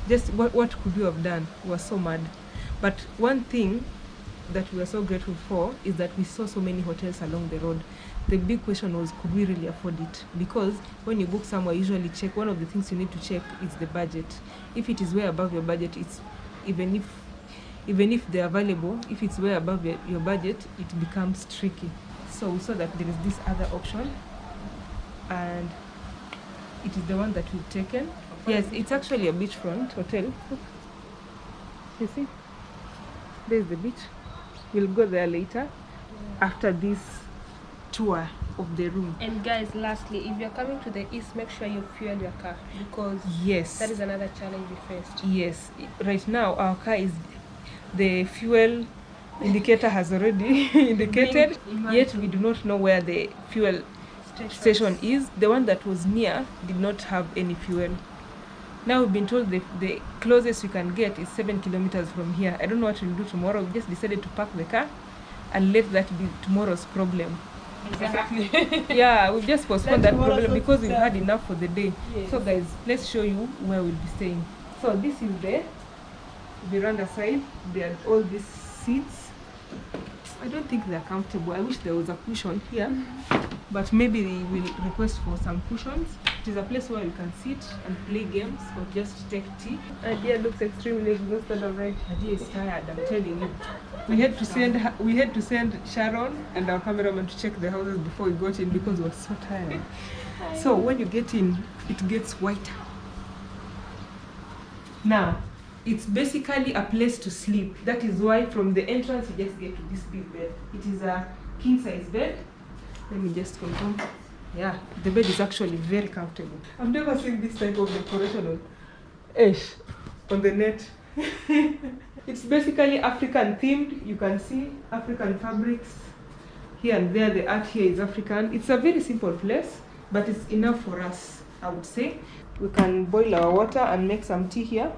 Just what could we have done? We were so mad. But one thing that we are so grateful for is that we saw so many hotels along the road. The big question was, could we really afford it? Because when you book somewhere, usually check, one of the things you need to check is the budget. If it is way above your budget, it's even if they're available, if it's way above your budget, it becomes tricky. So we saw that there is this other option, and it is the one that we've taken. Yes, it's actually a beachfront hotel. You see? There's the beach. We'll go there later after this tour of the room. And guys, lastly, if you're coming to the east, make sure you fuel your car, because yes, that is another challenge we faced. Yes, right now our car is, the fuel indicator has already indicated, yet we do not know where the fuel station is. The one that was near did not have any fuel. Now we've been told the closest we can get is 7 kilometers from here. I don't know what we'll do tomorrow. We just decided to park the car and let that be tomorrow's problem. Exactly. Yeah, we've just postponed that problem because we've had enough for the day. Yes. So guys, let's show you where we'll be staying. So this is the veranda side. There are all these seats. I don't think they're comfortable. I wish there was a cushion here, but maybe we will request for some cushions. It is a place where you can sit and play games or just take tea. Adia looks extremely exhausted already. Adia is tired, I'm telling you. We had to send Sharon and our cameraman to check the houses before we got in because we were so tired. So when you get in, it gets whiter. Now, it's basically a place to sleep. That is why from the entrance you just get to this big bed. It is a king size bed. Let me just confirm. Yeah, the bed is actually very comfortable. I've never seen this type of decoration on the net. It's basically African themed. You can see African fabrics here and there. The art here is African. It's a very simple place, but it's enough for us, I would say. We can boil our water and make some tea here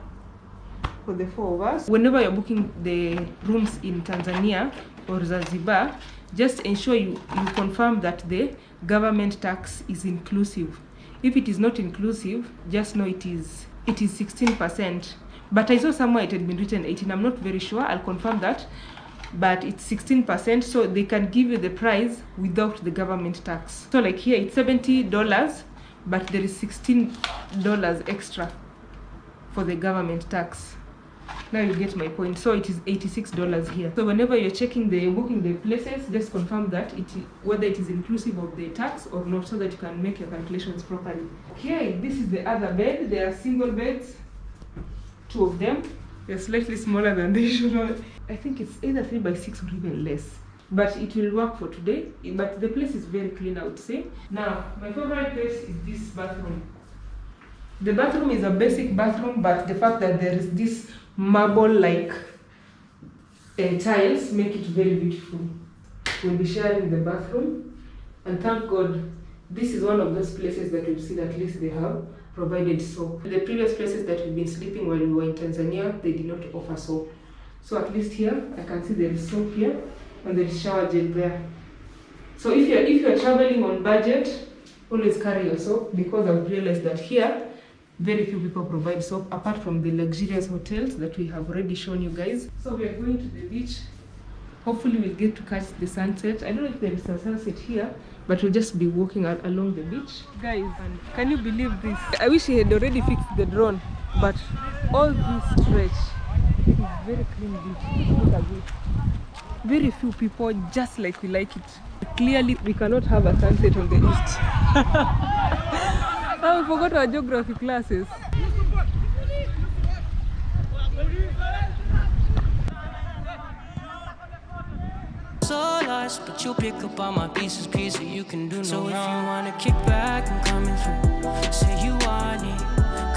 for the 4 of us. Whenever you're booking the rooms in Tanzania or Zanzibar, just ensure you confirm that the government tax is inclusive. If it is not inclusive, just know it is 16%. But I saw somewhere it had been written 18. I'm not very sure. I'll confirm that. But it's 16%, so they can give you the price without the government tax. So like here, it's $70, but there is $16 extra for the government tax. Now you get my point. So it is $86 here. So whenever you're booking the places, just confirm that whether it is inclusive of the tax or not, so that you can make your calculations properly. Okay, this is the other bed. There are single beds, 2 of them. They're slightly smaller than the usual. I think it's either 3 by 6 or even less. But it will work for today. But the place is very clean, I would say. Now, my favorite place is this bathroom. The bathroom is a basic bathroom, but the fact that there is this marble-like tiles make it very beautiful. We'll be sharing the bathroom, and thank God this is one of those places that we've seen at least they have provided soap. The previous places that we've been sleeping while we were in Tanzania, they did not offer soap. So at least here, I can see there is soap here, and there is shower gel there. So if you're traveling on budget, always carry your soap, because I've realized that here very few people provide soap apart from the luxurious hotels that we have already shown you guys. So we are going to the beach. Hopefully we'll get to catch the sunset. I don't know if there is a sunset here, but we'll just be walking along the beach. Guys, and can you believe this? I wish he had already fixed the drone, but all this stretch is very clean beach. Look at this. Very few people, just like we like it. Clearly we cannot have a sunset on the east. Oh, we forgot our geography classes. So lost, but you'll pick up all my pieces you can do no so wrong. If you wanna kick back, I'm coming through. Say you want it,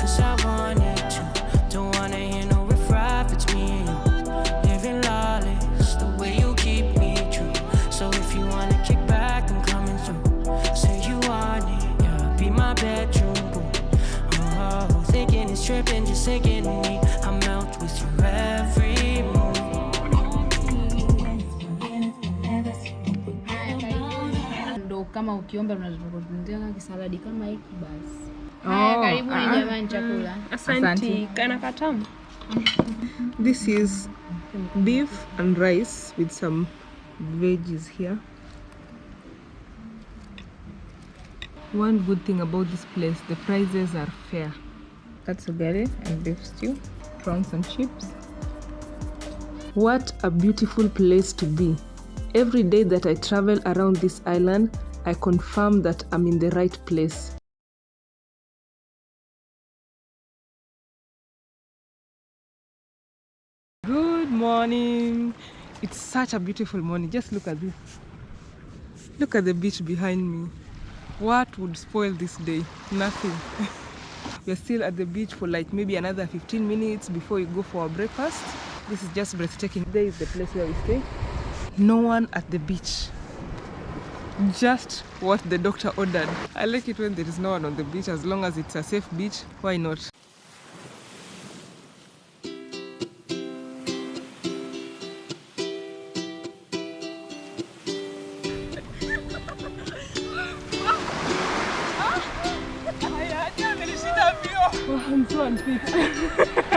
cause I want it too. Don't wanna hear no riff-raff, it's me and you. Living lawless, the way you keep me true. So if you wanna kick back, I'm coming through. Say you want it, yeah, be my bedroom boo. Oh, thinking it's tripping, just thinking me. I'm out with you every move. Kama ukiomba unazungumzia kisaladi kama hiki basi. Haya, karibuni jamani chakula. Asante. Kana katamu. This is beef and rice with some veggies here. One good thing about this place, the prices are fair. That's ugali and beef stew, prawns and chips. What a beautiful place to be. Every day that I travel around this island, I confirm that I'm in the right place. Good morning. It's such a beautiful morning. Just look at this. Look at the beach behind me. What would spoil this day? Nothing. We're still at the beach for like maybe another 15 minutes before we go for our breakfast. This is just breathtaking. There is the place where we stay. No one at the beach. Just what the doctor ordered. I like it when there is no one on the beach, as long as it's a safe beach. Why not? I'm so unfit.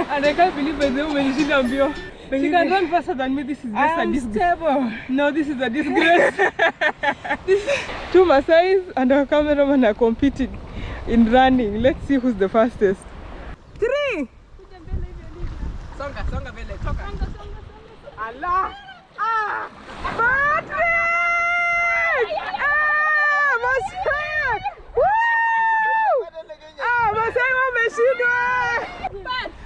And I can't believe she can run faster than me. This is just a disgrace. No, this is a disgrace. Two Maasais and our cameraman are competing in running. Let's see who's the fastest. 3! Songa, songa, bele, toka. Allah! Ah! Patrick! Ah! Masai! Woo! Ah! Masai wameshindwa!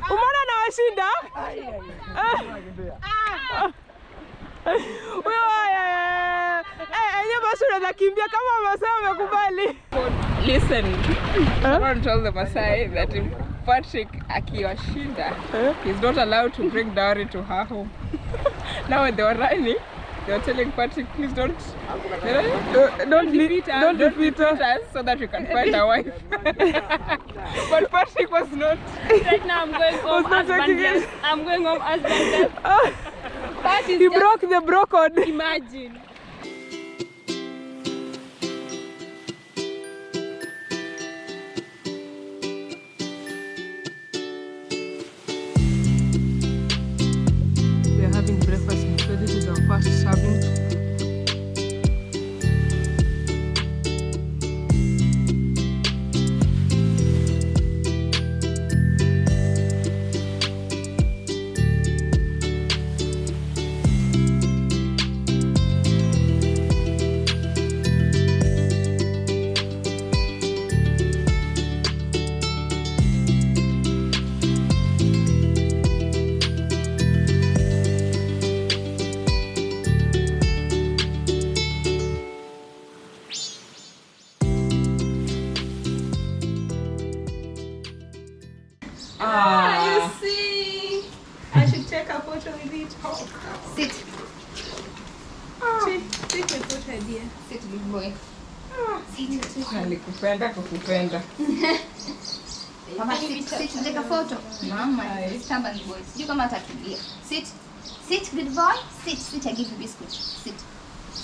Umeona na washinda? Listen, someone told the Maasai that if Patrick akiwashinda, he's not allowed to bring dowry to her home. Now when they were running, they were telling Patrick, please don't defeat us so that we can find a wife. But Patrick was not. Right now I'm going home husbandless. I'm going home husbandless. He broke the broken. Imagine. We are having breakfast because this is our first serving. You see, I should take a photo with it. Oh, sit. Sit and photo idea. Sit, big boy. Sit. Alikupenda kukupenda. Mama, sit, take a photo. Mama, stubborn boy. Sijui kama atatulia. Sit. Sit, good boy. Sit, I give you biscuit. Sit,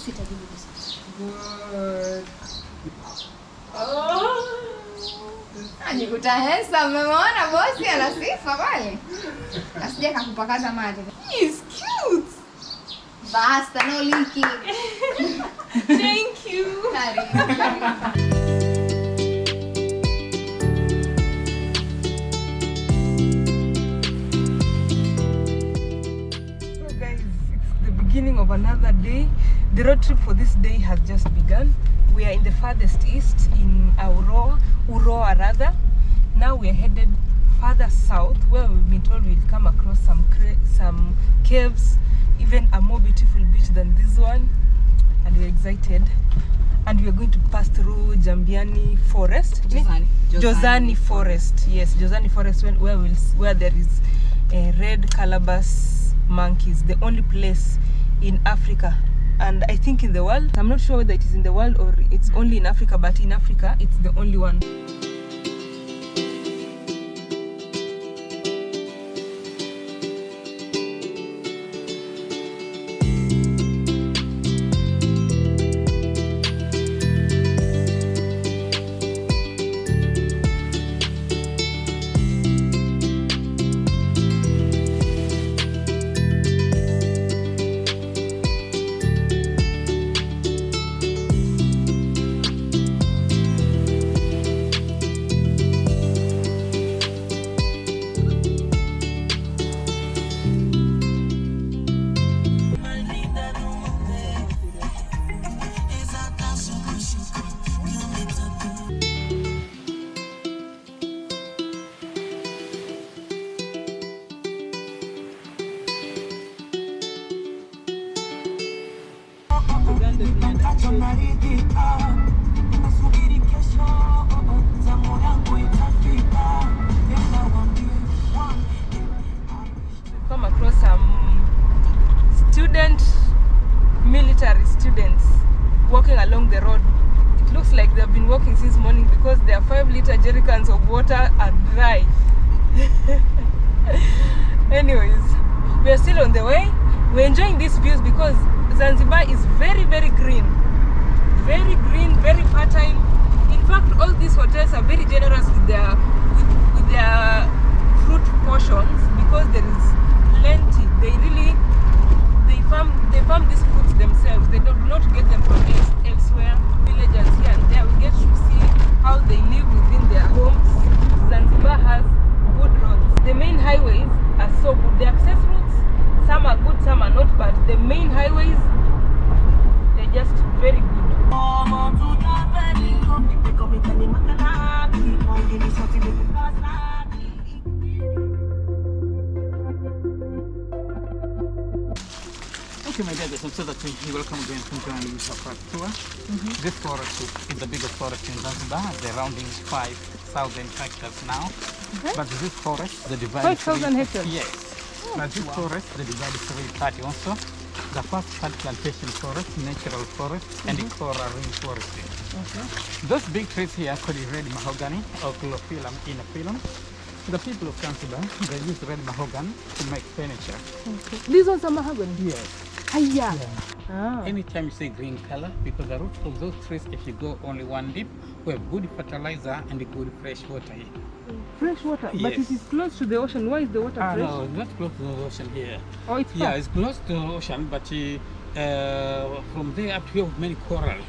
I give you biscuit. Good. Ajikuta handsome, umeona bosi ana sifa kweli. Asije kakupakaza mate. He is cute. Basta, no leaking. Thank you. So guys, it's the beginning of another day. The road trip for this day has just begun. We are in the farthest east in Uroa rather. Now we are headed further south where we've been told we'll come across some caves, even a more beautiful beach than this one, and we're excited. And we are going to pass through Jambiani Forest. Jozani Forest. Yes, Jozani Forest where there is red calabash monkeys, the only place in Africa and I think in the world. I'm not sure whether it is in the world or it's only in Africa, but in Africa it's the only one. Come across some military students walking along the road. It looks like they've been walking since morning because their 5-liter jerrycans of water are dry. Anyways, we are still on the way. We're enjoying these views because Zanzibar is very, very green. Very green, very fertile. In fact, all these hotels are very generous with their fruit portions because there is plenty. They farm these fruits themselves. They do not get them from elsewhere. Villagers here and there, we get to see how they live within their homes. Zanzibar has good roads. The main highways are so good. The access routes, some are good, some are not, but the main highways, they're just very good. Okay, my dear, so that you welcome again to join us for tour. This forest is the biggest forest in Zanzibar. The rounding is 5,000 hectares now. But this forest, the divide 5,000 hectares? Yes. But this forest, the divide is 330 also. The first part plantation forest, natural forest, and the coral rainforest. Those big trees here are called red mahogany or Clove in a film. The people of Zanzibar, they use red mahogany to make furniture. These ones are mahogany? Yes. Yeah. Anytime you see green color, because the root of those trees, if you go only one deep, we have good fertilizer and good fresh water here. Fresh water? Yes. But it is close to the ocean. Why is the water fresh? No, not close to the ocean here. Oh, it's far? Yeah, it's close to the ocean, but from there up here, many coral.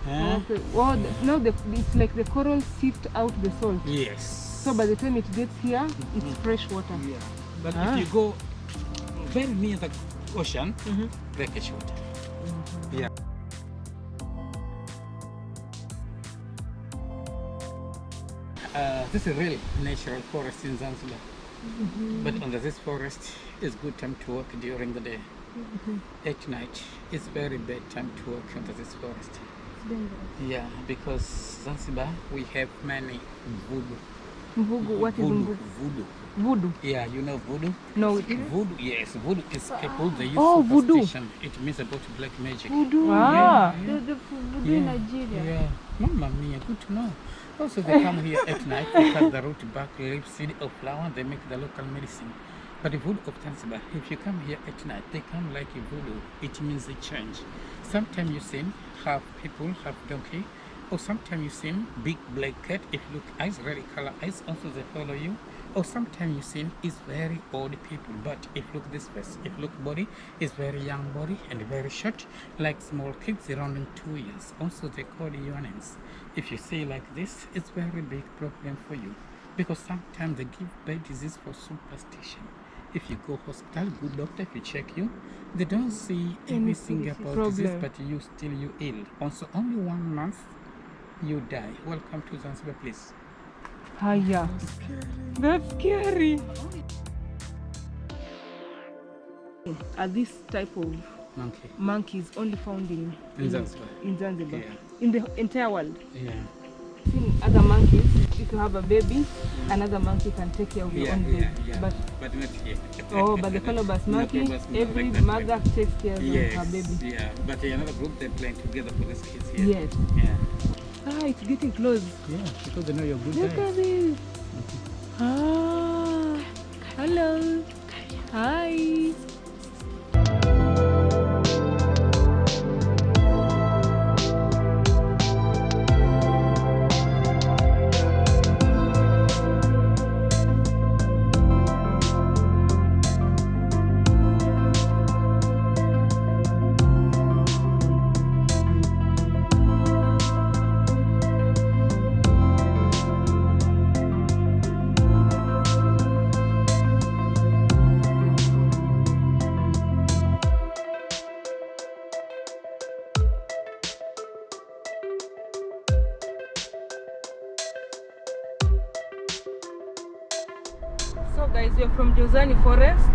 Okay. Well, now it's like the coral sift out the salt. Yes. So by the time it gets here, it's fresh water. Yeah. But if you go very near the ocean, brackish water. Yeah. This is really natural forest in Zanzibar. But under this forest, it's good time to walk during the day. At night, it's very bad time to walk under this forest. Yeah, because Zanzibar, we have many voodoo. What is voodoo? Voodoo. Voodoo? Yeah, you know voodoo? No. Voodoo, yes. Voodoo is people, they use superstition. Voodoo. It means about black magic. Voodoo. Yeah. The voodoo in Nigeria. Yeah. Mamma mia, good to know. Also, they come here at night, they cut the root, bark, leaf, seed or flower, they make the local medicine. But the voodoo of Zanzibar, if you come here at night, they come like a voodoo. It means a change. Sometimes you see half people, half donkey, Or sometimes you see big black cat. If you look eyes, very color eyes, also they follow you. Or sometimes you see is very old people. But if you look this face, if you look body, is very young body and very short, like small kids around 2 years. Also they call UNNs. If you see like this, it's very big problem for you. Because sometimes they give bad disease for superstition. If you go hospital, good doctor, if you check you, they don't see anything about disease, but you ill. Also, only 1 month, you die. Welcome to Zanzibar, please. Hiya. That's scary. Are this type of monkeys only found in Zanzibar? In Zanzibar? Yeah. In the entire world? Yeah. In other monkeys, if you have a baby, another monkey can take care of your own baby. But not here. Oh, but the colobus monkey, every mother takes care of her baby. Yeah, but another group, they play together for these kids here. Yes. Yeah. Ah, it's getting close. Yeah, because they know you're good. Look at this. Ah, hello. Hi. So guys, we are from Jozani forest.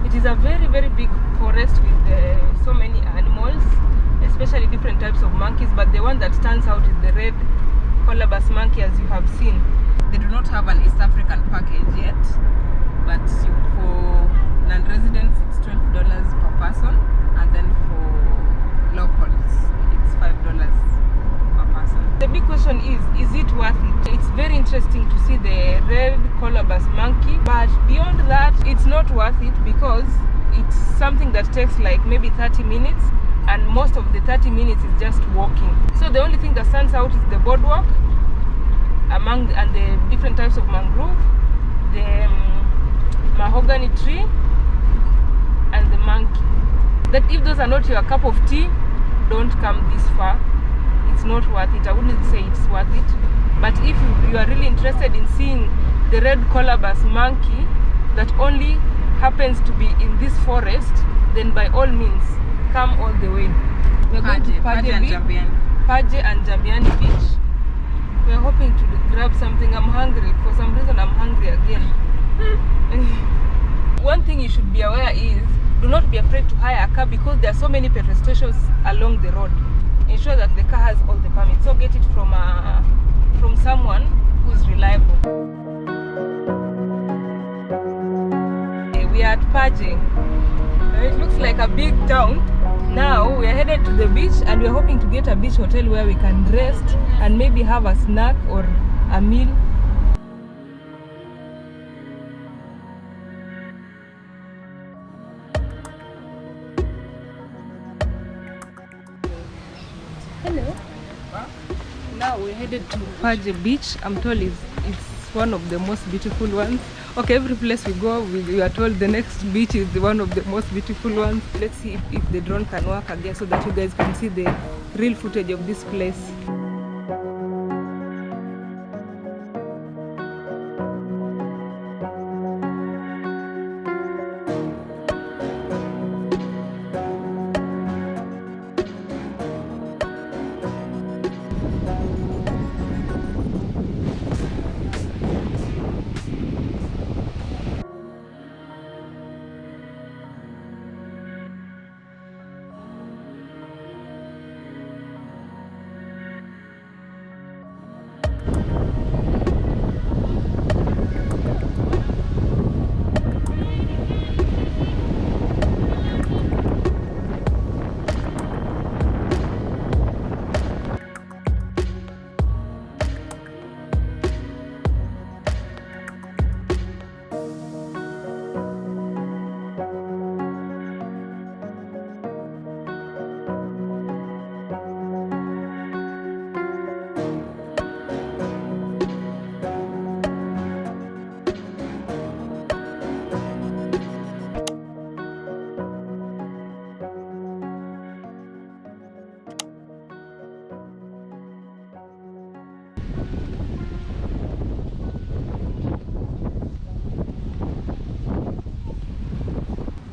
It is a very big forest with so many animals, especially different types of monkeys, but the one that stands out is the red colobus monkey, as you have seen. They do not have an East African package yet, but for non-residents it's $12 per person, and then for locals it's $5 per person. The big question is it worth it? It's very interesting to see the red colobus monkey, but beyond that, it's not worth it because it's something that takes like maybe 30 minutes, and most of the 30 minutes is just walking. So the only thing that stands out is the boardwalk and the different types of mangrove, the mahogany tree, and the monkey. That if those are not your cup of tea, don't come this far. It's not worth it. I wouldn't say it's worth it. But if you are really interested in seeing the red colobus monkey that only happens to be in this forest, then by all means, come all the way. We're going to Paje and Jambiani Beach. We're hoping to grab something. I'm hungry. For some reason, I'm hungry again. One thing you should be aware is, do not be afraid to hire a car because there are so many petrol stations along the road. Ensure that the car has all the permits. So get it from someone who's reliable. We are at Paje. It looks like a big town. Now we are headed to the beach, and we are hoping to get a beach hotel where we can rest and maybe have a snack or a meal. Hello. Now we're headed to Paje Beach. I'm told it's one of the most beautiful ones. Okay, every place we go, we are told the next beach is one of the most beautiful ones. Let's see if the drone can work again so that you guys can see the real footage of this place.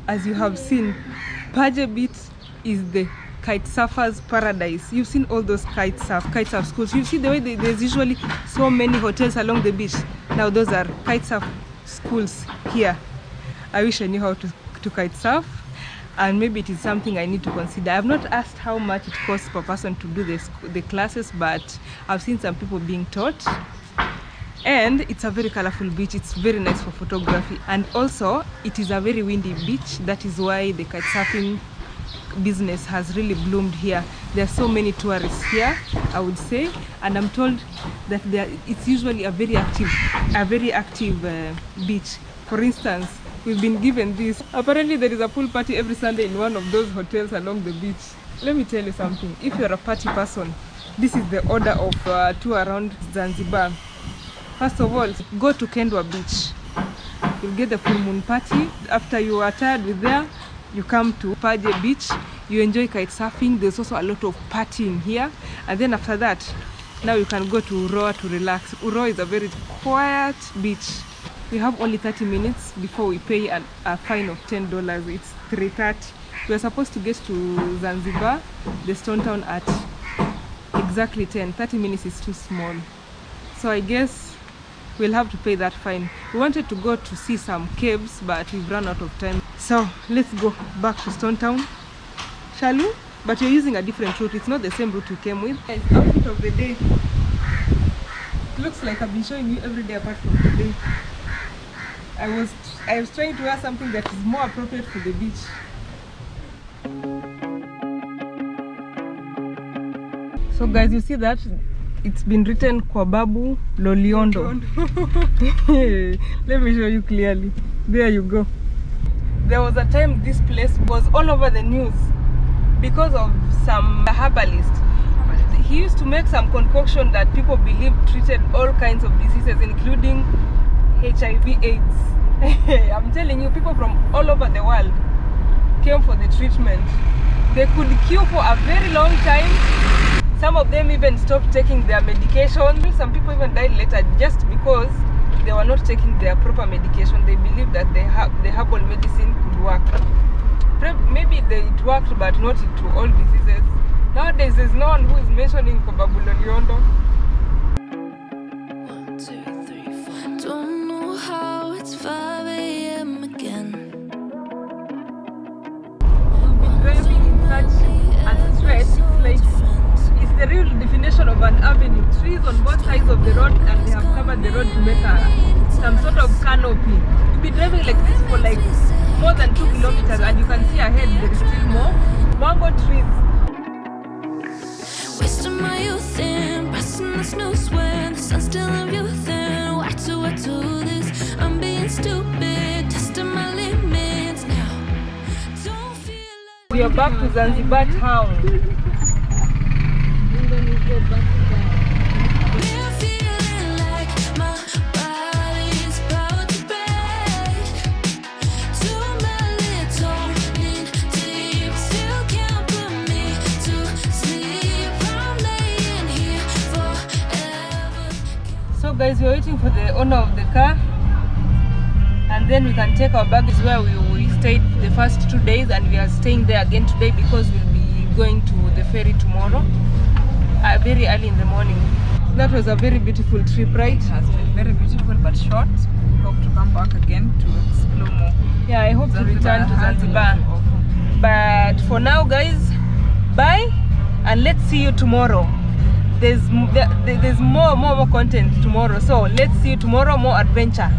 as you have seen, Paje Beach is the kite surfers paradise. You've seen all those kite surf schools. You see the way there's usually so many hotels along the beach. Now those are kite surf schools here. I wish I knew how to kite surf, and maybe it is something I need to consider. I've not asked how much it costs per person to do the classes, but I've seen some people being taught. And it's a very colorful beach. It's very nice for photography, and also it is a very windy beach. That is why the kite surfing business has really bloomed here. There are so many tourists here, I would say, and I'm told that it's usually a very active beach. For instance, we've been given this. Apparently there is a pool party every Sunday in one of those hotels along the beach. Let me tell you something. If you're a party person, this is the order of tour around Zanzibar. First of all, go to Kendwa beach. You'll get the full moon party. After you are tired with there, you come to Paje beach. You enjoy kite surfing. There's also a lot of partying here. And then after that, now you can go to Uroa to relax. Uroa is a very quiet beach. We have only 30 minutes before we pay a fine of $10. It's 3:30. We are supposed to get to Zanzibar, the stone town, at exactly 10. 30 minutes is too small. So I guess we'll have to pay that fine. We wanted to go to see some caves, but we've run out of time. So let's go back to Stone Town, shall we? But you're using a different route. It's not the same route we came with. Outfit of the day. Looks like I've been showing you every day apart from today. I was trying to wear something that is more appropriate for the beach. So guys, you see that? It's been written Kwababu Loliondo. Let me show you clearly. There you go. There was a time this place was all over the news because of some herbalist. He used to make some concoction that people believed treated all kinds of diseases, including HIV/AIDS. I'm telling you, people from all over the world came for the treatment. They could cure for a very long time. Some of them even stopped taking their medication. Some people even died later just because they were not taking their proper medication. They believed that the herbal medicine could work. Maybe it worked, but not to all diseases. Nowadays, there's no one who is mentioning Kwababu Loliondo. 1, 2, 3, 4. Don't know how it's 5 a.m. again. We've been driving in such a stretch. It's the real definition of an avenue. Trees on both sides of the road, and they have covered the road to make some sort of canopy. We've been driving like this for like more than 2 kilometers, and you can see ahead there is still more mango trees. Wasting my youth in pressing the snooze when the sun's still in view thin. Why do I do this? I'm being stupid, testing my limits now. Don't feel like We are back to Zanzibar town. So guys, we're waiting for the owner of the car, and then we can take our baggage where we stayed the first 2 days, and we are staying there again today because we'll be going to the ferry tomorrow very early in the morning. That was a very beautiful trip, right? It has been very beautiful but short. We hope to come back again to explore more. Yeah, I hope to return to Zanzibar. But for now guys, bye, and let's see you tomorrow. There's more content tomorrow, so let's see you tomorrow, more adventure.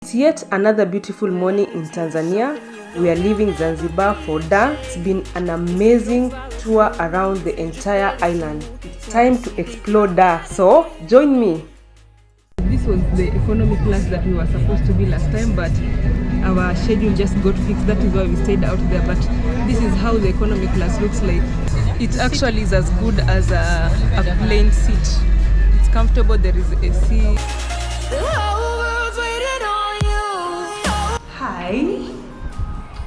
It's yet another beautiful morning in Tanzania. We are leaving Zanzibar for Dar. It's been an amazing tour around the entire island. It's time to explore Dar, so join me. This was the economy class that we were supposed to be last time, but our schedule just got fixed. That is why we stayed out there. But this is how the economy class looks like. It actually is as good as a plane seat. It's comfortable. There is AC. Hi,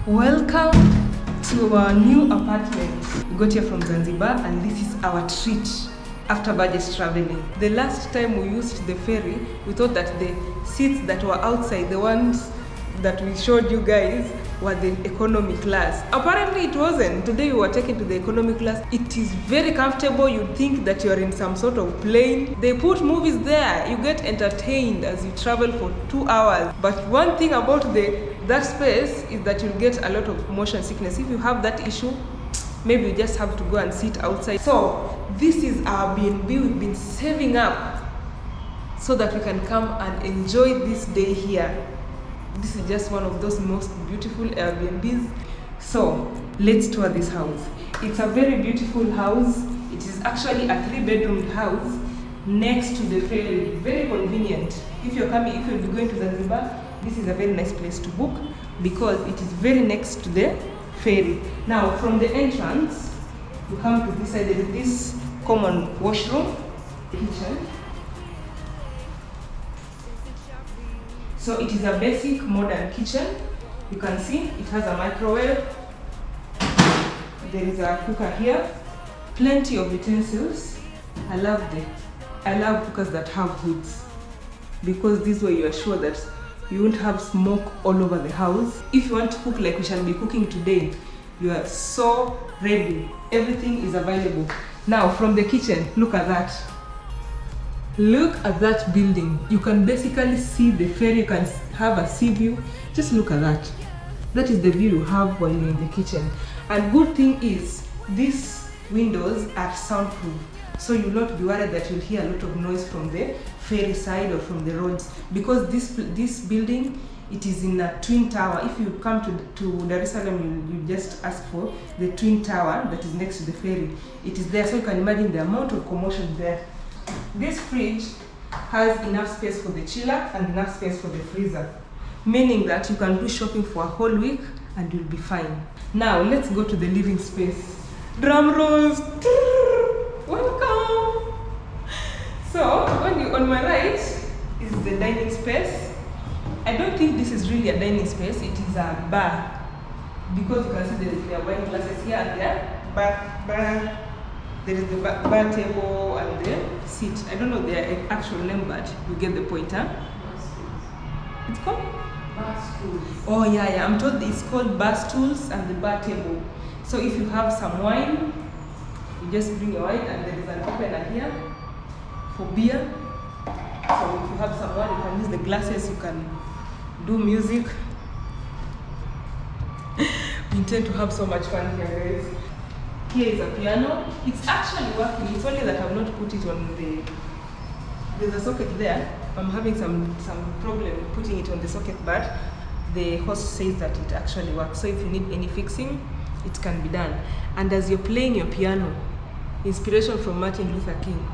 welcome to our new apartment. We got here from Zanzibar and this is our treat after budget traveling. The last time we used the ferry, we thought that the seats that were outside, the ones that we showed you guys, were the economy class. Apparently it wasn't. Today we were taken to the economy class. It is very comfortable. You'd think that you're in some sort of plane. They put movies there. You get entertained as you travel for 2 hours. But one thing about that space is that you'll get a lot of motion sickness. If you have that issue, maybe you just have to go and sit outside. So this is our Airbnb. We've been saving up so that we can come and enjoy this day here. This is just one of those most beautiful Airbnbs. So let's tour this house. It's a very beautiful house. It is actually a 3-bedroom house next to the ferry. Very convenient. If you'll be going to Zanzibar, this is a very nice place to book because it is very next to the ferry. Now from the entrance, you come to this side. There is this common washroom, kitchen. So it is a basic modern kitchen. You can see it has a microwave. There is a cooker here. Plenty of utensils. I love cookers that have hoods because this way you are sure that you won't have smoke all over the house. If you want to cook like we shall be cooking today, you are so ready. Everything is available. Now from the kitchen, look at that. Look at that building. You can basically see the ferry. You can have a sea view. Just look at that. That is the view you have when you're in the kitchen. And good thing is, these windows are soundproof. So you'll not be worried that you'll hear a lot of noise from the ferry side or from the roads. Because this building, it is in a twin tower. If you come to Dar es Salaam, you just ask for the twin tower that is next to the ferry. It is there, so you can imagine the amount of commotion there. This fridge has enough space for the chiller and enough space for the freezer, meaning that you can do shopping for a whole week and you'll be fine. Now let's go to the living space. Drum rolls. Welcome. So on my right is the dining space. I don't think this is really a dining space. It is a bar because you can see there are wine glasses here and there. Bar. There is the bar table and the seat. I don't know their actual name, but you get the point, huh? It's called? Bar stools. Oh yeah, I'm told it's called bar stools and the bar table. So if you have some wine, you just bring your wine and there is an opener here for beer. So if you have some wine, you can use the glasses, you can do music. We intend to have so much fun here, guys. Here is a piano. It's actually working. It's only that I've not put it on there's a socket there. I'm having some problem putting it on the socket, but the host says that it actually works. So if you need any fixing, it can be done. And as you're playing your piano, inspiration from Martin Luther King.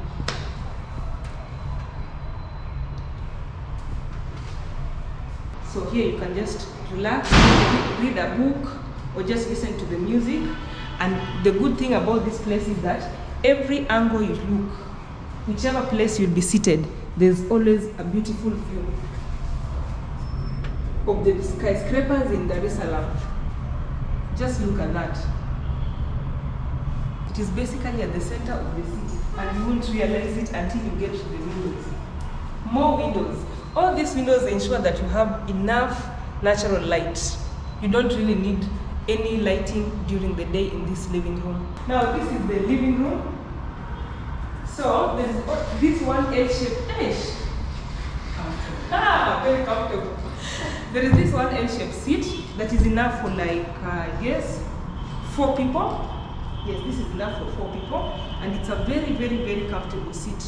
So here you can just relax, read a book, or just listen to the music. And the good thing about this place is that every angle you look, whichever place you'll be seated, there's always a beautiful view of the skyscrapers in Dar es Salaam. Just look at that. It is basically at the center of the city, and you won't realize it until you get to the windows. More windows. All these windows ensure that you have enough natural light. You don't really need any lighting during the day in this living room. Now this is the living room. So there is this one L-shaped edge. Very comfortable. There is this one L-shaped seat that is enough for like, yes, 4 people. Yes, this is enough for 4 people. And it's a very, very, very comfortable seat.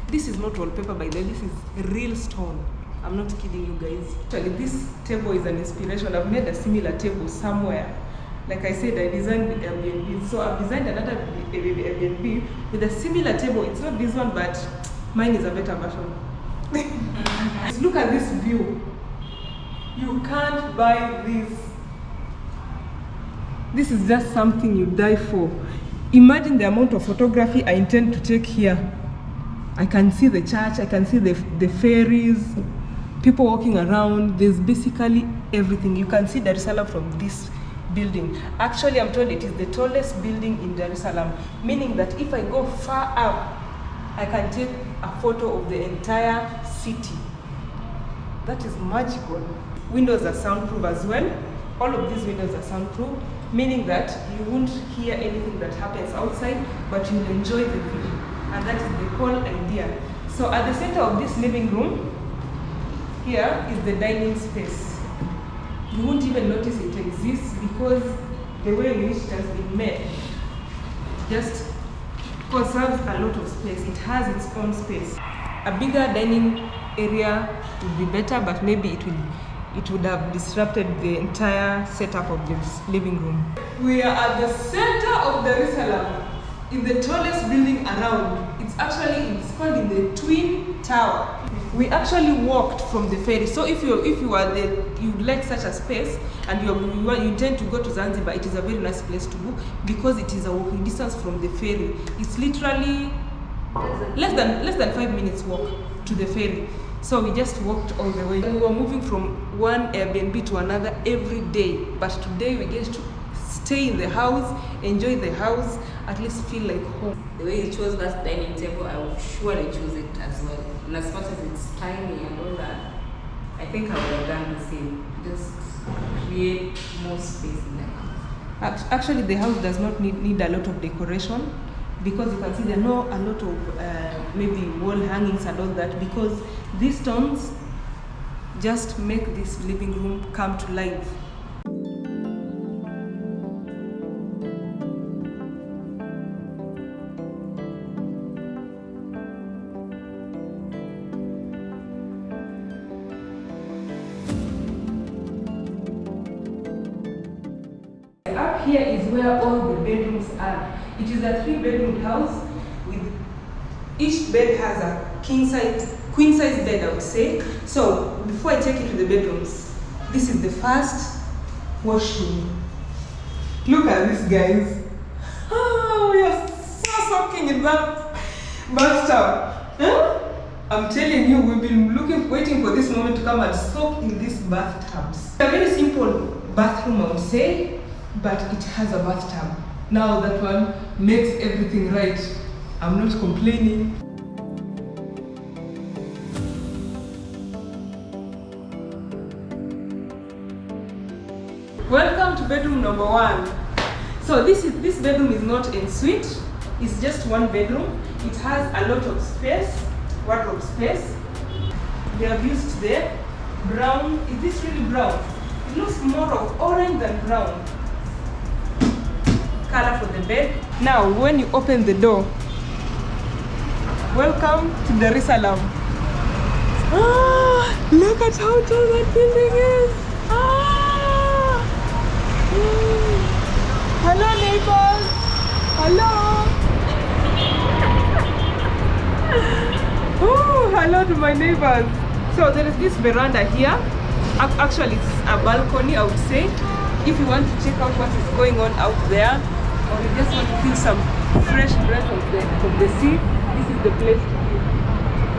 This is not wallpaper by the way, this is real stone. I'm not kidding you guys. Actually, this table is an inspiration. I've made a similar table somewhere. Like I said, I designed the Airbnb. So I've designed another Airbnb with a similar table. It's not this one, but mine is a better version. Look at this view. You can't buy this. This is just something you die for. Imagine the amount of photography I intend to take here. I can see the church, I can see the ferries, people walking around. There's basically everything. You can see Dar es Salaam from this building. Actually, I'm told it is the tallest building in Dar es Salaam, meaning that if I go far up, I can take a photo of the entire city. That is magical. Windows are soundproof as well. All of these windows are soundproof, meaning that you won't hear anything that happens outside, but you'll enjoy the view. And that is the whole idea. So at the center of this living room, here is the dining space. You won't even notice it exists because the way in which it has been made just conserves a lot of space. It has its own space. A bigger dining area would be better, but maybe it would have disrupted the entire setup of this living room. We are at the center of Dar es Salaam, in the tallest building around. It's called in the Twin Tower. We actually walked from the ferry. So if you like such a space and you intend to go to Zanzibar, it is a very nice place to go because it is a walking distance from the ferry. It's literally less than 5 minutes walk to the ferry. So we just walked all the way. We were moving from one Airbnb to another every day, but today we get to stay in the house, enjoy the house, at least feel like home. The way you chose that dining table, I would surely choose it as well. And as much as it's tiny and all that, I think I would have done the same. Just create more space in the house. Actually, the house does not need a lot of decoration because you can see there are not a lot of maybe wall hangings and all that, because these stones just make this living room come to life. Up here is where all the bedrooms are. It is a 3-bedroom house with each bed has a queen size bed, I would say. So before I take you to the bedrooms, this is the first washroom. Look at this, guys. Oh, we are so soaking in that bathtub. Huh? I'm telling you, we've been waiting for this moment to come and soak in these bathtubs. A very simple bathroom, I would say, but it has a bathtub. Now that one makes everything right. I'm not complaining. Welcome to bedroom number 1. So this bedroom is not en suite. It's just one bedroom. It has a lot of space, wardrobe space. They have used there brown. Is this really brown? It looks more of orange than brown color for the bed. Now, when you open the door, welcome to Dar es Salaam. Ah, look at how tall that building is. Ah. Hello, neighbors. Hello. Oh, hello to my neighbors. So there is this veranda here. Actually, it's a balcony, I would say. If you want to check out what is going on out there, or you just want to feel some fresh breath of the sea, this is the place to be.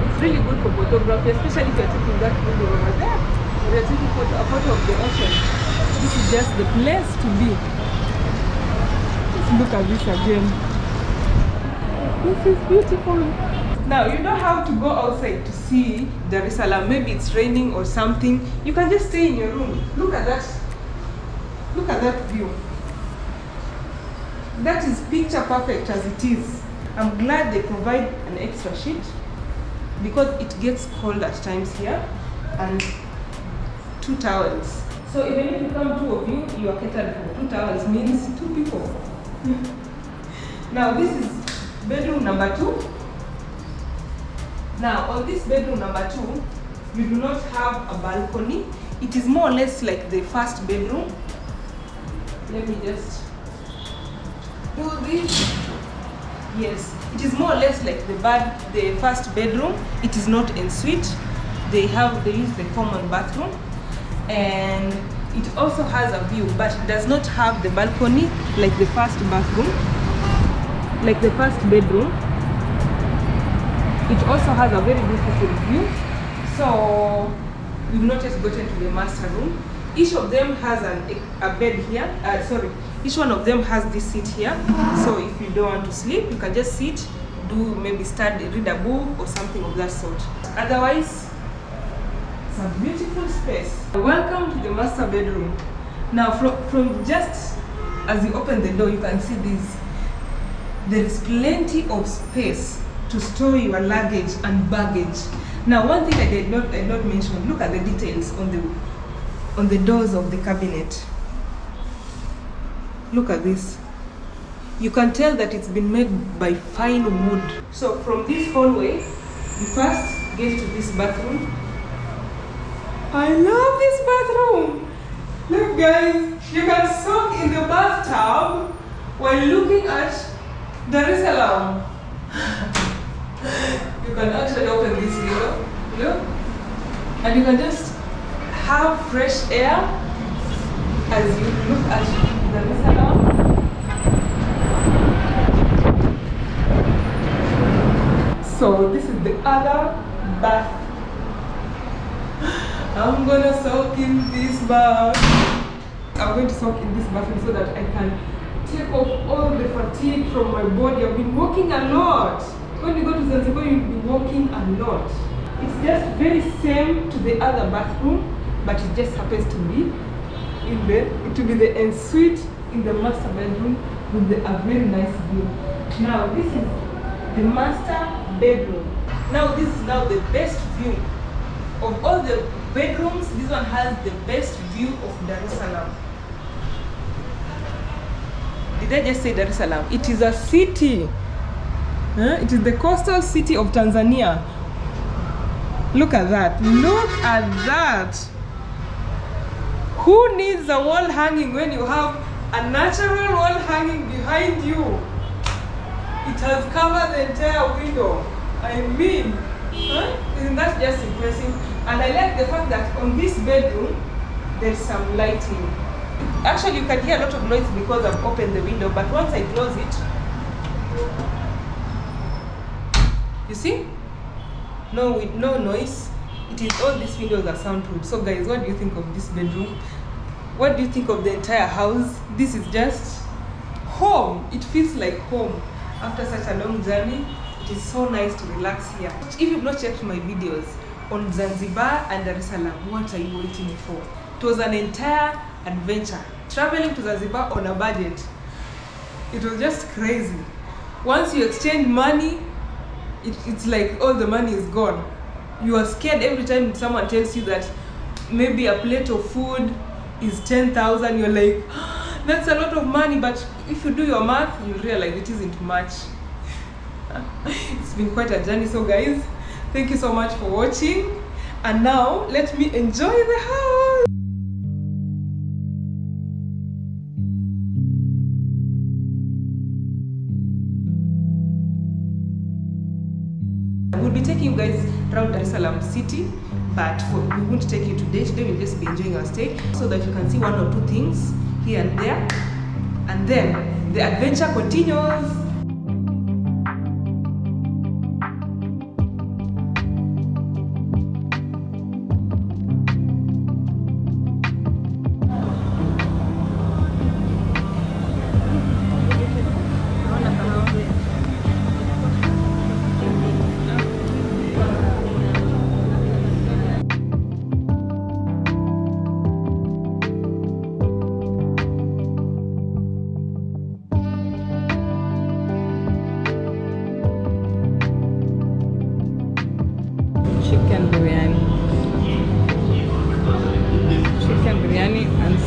It's really good for photography, especially if you're taking that photo over there, or you're taking a photo of the ocean. This is just the place to be. Just look at this again. This is beautiful. Now, you don't have to go outside to see Dar es Salaam. Maybe it's raining or something. You can just stay in your room. Look at that. Look at that view. That is picture perfect as it is. I'm glad they provide an extra sheet because it gets cold at times here, and 2 towels. So even if you come 2 of you, you are catered for. 2 towels means 2 people. Now this is bedroom number 2. Now on this bedroom number 2, you do not have a balcony. It is more or less like the first bedroom. Let me just do this. Yes, it is more or less like the first bedroom. It is not en suite. They use the common bathroom, and it also has a view, but it does not have the balcony like the first bathroom, like the first bedroom. It also has a very beautiful view. So we've not yet gotten to the master room. Each of them has a bed here. Each one of them has this seat here. So if you don't want to sleep, you can just sit, do maybe study, read a book or something of that sort. Otherwise, it's a beautiful space. Welcome to the master bedroom. Now from just as you open the door, you can see this. There is plenty of space to store your luggage and baggage. Now, one thing I did not mention, look at the details on the doors of the cabinet. Look at this. You can tell that it's been made by fine wood. So from this hallway, you first get to this bathroom. I love this bathroom. Look guys, you can soak in the bathtub while looking at Dar es Salaam. You can actually open this window, look, and you can just have fresh air as you look at Dar es Salaam. So this is the other bath. I'm gonna soak in this bath. I'm going to soak in this bathroom so that I can take off all the fatigue from my body. I've been walking a lot. When you go to Zanzibar, you'll be walking a lot. It's just very same to the other bathroom, but it just happens to be the ensuite in the master bedroom with a very nice view. Now this is the master bedroom. Now this is now the best view of all the bedrooms. This one has the best view of Dar es Salaam. Did I just say Dar es Salaam? It is a city. It is the coastal city of Tanzania. Look at that. Look at that. Who needs a wall hanging when you have a natural wall hanging behind you? It has covered the entire window. I mean, isn't that just impressive? And I like the fact that on this bedroom, there's some lighting. Actually, you can hear a lot of noise because I've opened the window, but once I close it, you see? No noise. It is all these windows are soundproof. So guys, what do you think of this bedroom? What do you think of the entire house? This is just home. It feels like home. After such a long journey, it is so nice to relax here. If you've not checked my videos on Zanzibar and Dar es Salaam, what are you waiting for? It was an entire adventure. Traveling to Zanzibar on a budget. It was just crazy. Once you exchange money, it's like all the money is gone. You are scared every time someone tells you that maybe a plate of food is 10,000. You're like, oh, that's a lot of money. But if you do your math, you realize it isn't much. It's been quite a journey. So guys, thank you so much for watching. And now let me enjoy the house. We'll be taking you guys around Dar es Salaam city, but we won't take you today. Today we'll just be enjoying our stay so that you can see one or two things here and there. And then the adventure continues.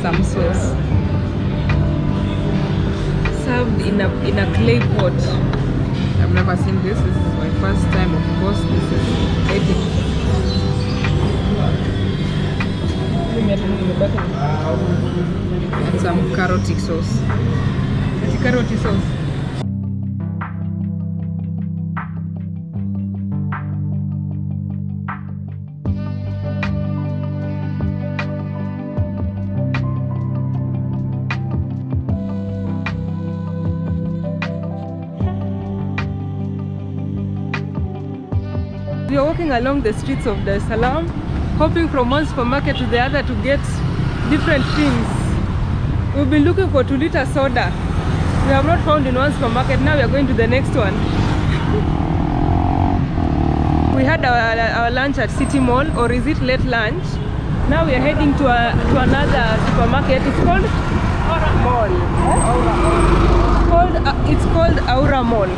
Some sauce served in a clay pot. I've never seen this. This is my first time. Of course, this is epic. And some carrot sauce. Carrot sauce. are walking along the streets of Dar es Salaam, hopping from one supermarket to the other to get different things. We've been looking for 2-liter soda. We have not found in one supermarket. Now we are going to the next one. We had our lunch at City Mall, or is it late lunch? Now we are heading to another supermarket. It's called Aura Mall. It's called Aura Mall.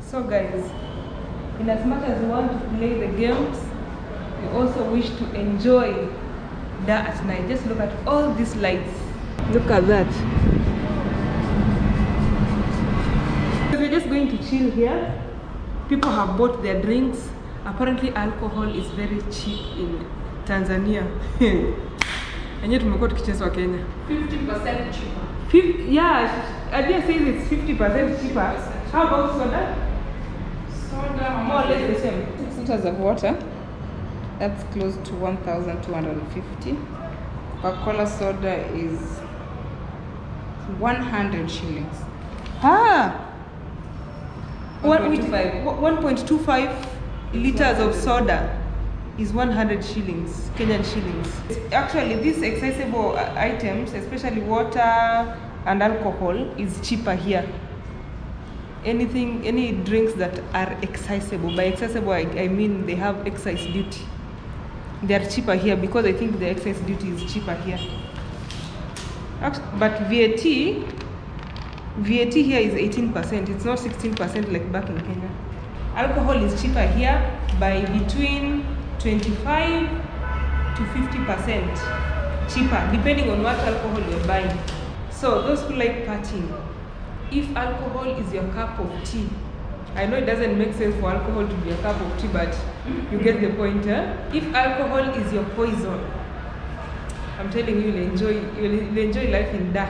So guys, in as much as we want to play the games, we also wish to enjoy Dar at night. Just look at all these lights. Look at that. We're just going to chill here. People have bought their drinks. Apparently alcohol is very cheap in Tanzania. And yet tumekuwa tukichezwa Kenya. 50% cheaper. Yeah, Adia says it's 50% cheaper. How about soda? Soda more or less the same. 6 liters of water. That's close to 1,250. Coca-Cola soda is 100 shillings. 1.25 liters of soda is 100 shillings, Kenyan shillings. Actually, these accessible items, especially water and alcohol, is cheaper here. Any drinks that are accessible, by accessible I mean they have excise duty. They are cheaper here because I think the excise duty is cheaper here. But VAT here is 18%. It's not 16% like back in Kenya. Alcohol is cheaper here by between 25 to 50% cheaper, depending on what alcohol you're buying. So those who like partying, if alcohol is your cup of tea, I know it doesn't make sense for alcohol to be a cup of tea, but you get the point. If alcohol is your poison, I'm telling you, you'll enjoy life in Dar.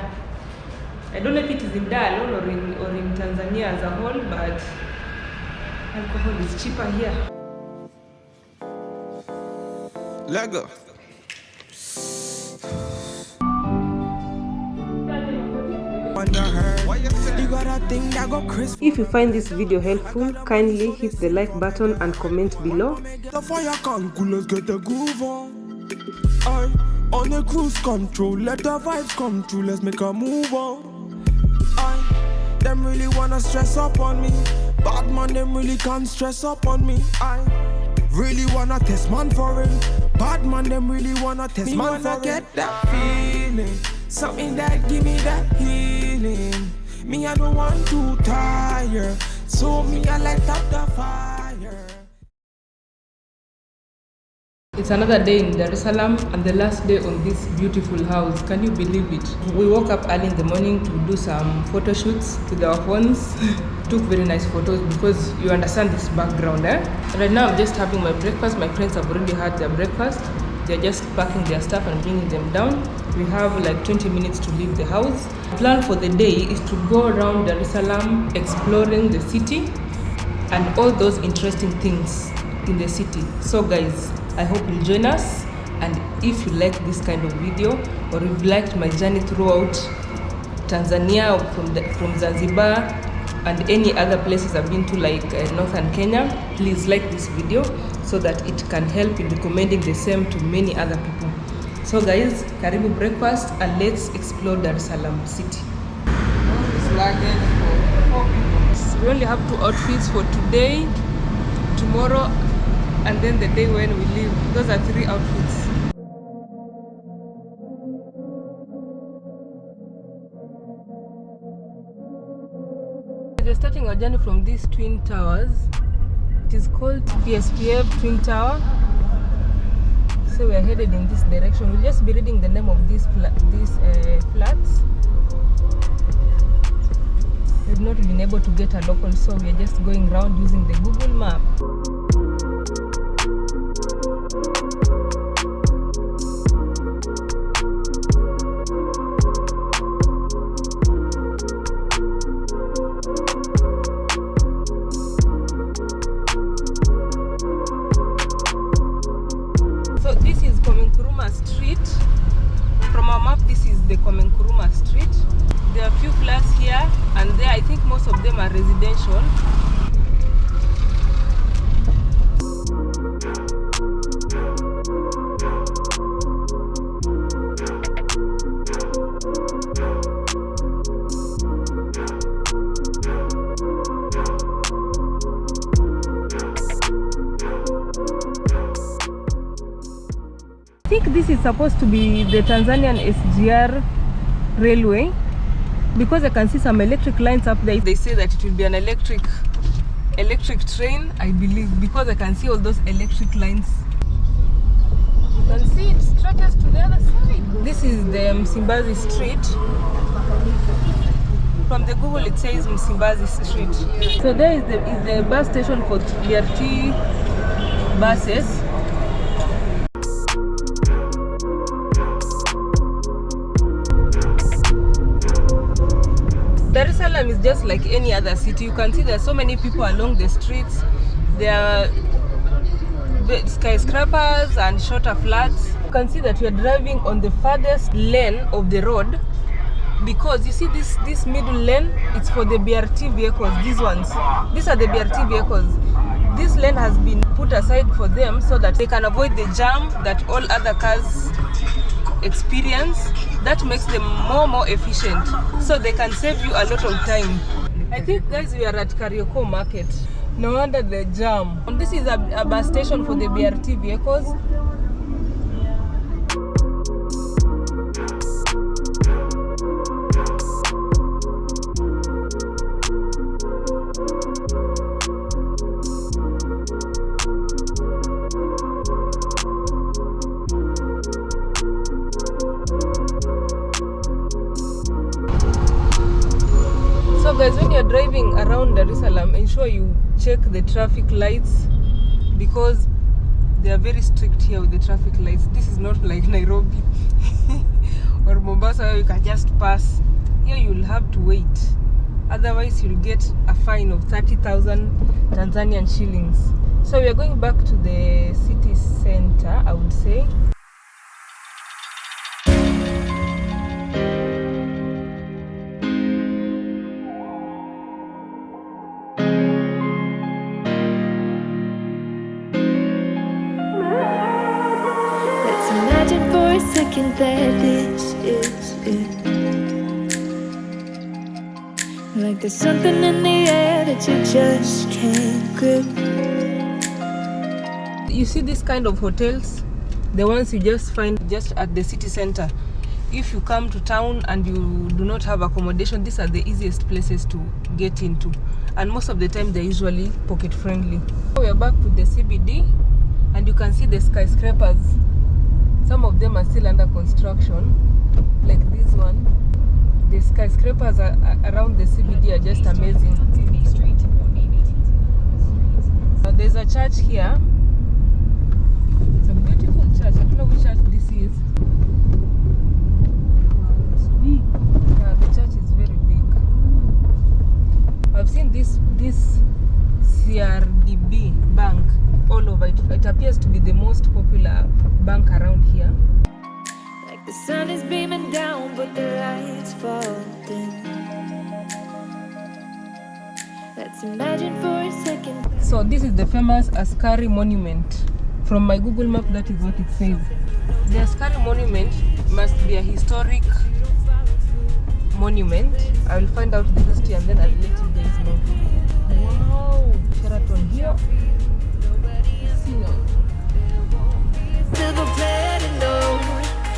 I don't know if it is in Dar alone or in Tanzania as a whole, but alcohol is cheaper here. Lego. If you find this video helpful, kindly hit the like button and comment below. The fire can cool, let's get the groove on. On a cruise control, let the vibes come true, let's make a move on. Them really wanna stress up on me. Bad man, them really can't stress up on me. I really wanna test man for it. Bad man, them really wanna test man for it. Get that feeling, something that give me that healing. Me, I don't want to tire, so me, I light up the fire. It's another day in Dar es Salaam and the last day on this beautiful house. Can you believe it? We woke up early in the morning to do some photo shoots with our phones. Took very nice photos because you understand this background. Right now I'm just having my breakfast. My friends have already had their breakfast. They're just packing their stuff and bringing them down. We have like 20 minutes to leave the house. The plan for the day is to go around Dar es Salaam exploring the city and all those interesting things in the city. So guys, I hope you'll join us, and if you like this kind of video or you've liked my journey throughout Tanzania from Zanzibar and any other places I've been to like northern Kenya, please like this video so that it can help in recommending the same to many other people. So guys, karibu breakfast and let's explore Dar es Salaam city. We only have 2 outfits for today, tomorrow, and then the day when we leave. Those are 3 outfits. We're starting our journey from these twin towers. It is called PSPF Twin Tower. So we are headed in this direction. We'll just be reading the name of these flats. We've not been able to get a local, so we are just going around using the Google map. So this is Komenkuruma Street. From our map, this is the Komenkuruma Street. There are a few flats here and there. I think most of them are residential. think this is supposed to be the Tanzanian SGR railway, because I can see some electric lines up there. They say that it will be an electric train, I believe, because I can see all those electric lines. You can see it stretches to the other side. This is the Msimbazi Street. From the Google it says Msimbazi Street. So there is the bus station for BRT buses. Dar es Salaam is just like any other city. You can see there are so many people along the streets. There are skyscrapers and shorter flats. You can see that we are driving on the farthest lane of the road, because you see this middle lane, it's for the BRT vehicles. These are the BRT vehicles. This lane has been put aside for them so that they can avoid the jam that all other cars experience. That makes them more efficient, so they can save you a lot of time. I think, guys, we are at Karioko Market. No wonder the jam. This is a bus station for the BRT vehicles. So guys, when you're driving around Dar es Salaam, ensure you check the traffic lights, because they are very strict here with the traffic lights. This is not like Nairobi or Mombasa where you can just pass. Here you'll have to wait. Otherwise you'll get a fine of 30,000 Tanzanian shillings. So we are going back to the city center, I would say. Second that this is it. Like there's something in the air that you just can't grip. You see this kind of hotels, the ones you just find just at the city center. If you come to town and you do not have accommodation, these are the easiest places to get into, and most of the time they're usually pocket friendly. We are back to the CBD, and you can see the skyscrapers. Some of them are still under construction, like this one. The skyscrapers around the CBD are just amazing. There's a church here. It's a beautiful church. I don't know which church this is. It's big. Yeah, the church is very big. I've seen this CRDB bank all over. It appears to be the most popular bank around here. Like the sun is beaming down, but the lights fall dim. Let's imagine for a second. So this is the famous Askari Monument. From my Google map, that is what it says. The Askari Monument must be a historic monument. I will find out the history and then I'll let you guys know. Wow, Sheraton here. Silver platinum,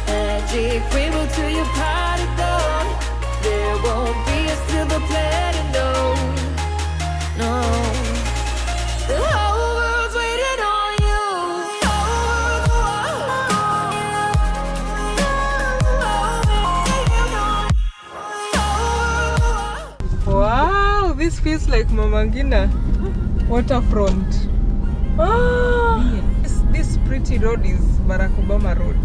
magic rainbow to your party gold. There won't be a silver platinum, no. The whole world's waiting on you. Wow, this feels like Mamangina waterfront. This pretty road is Barack Obama Road.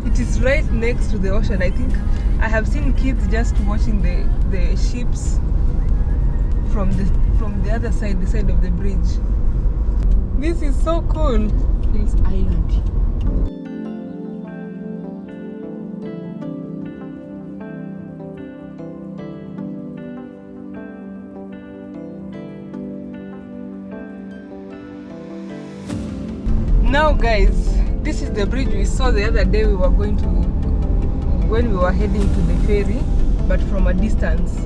It is right next to the ocean. I think I have seen kids just watching the ships from the other side, the side of the bridge. This is so cool. This island. Now guys, this is the bridge we saw the other day when we were heading to the ferry, but from a distance.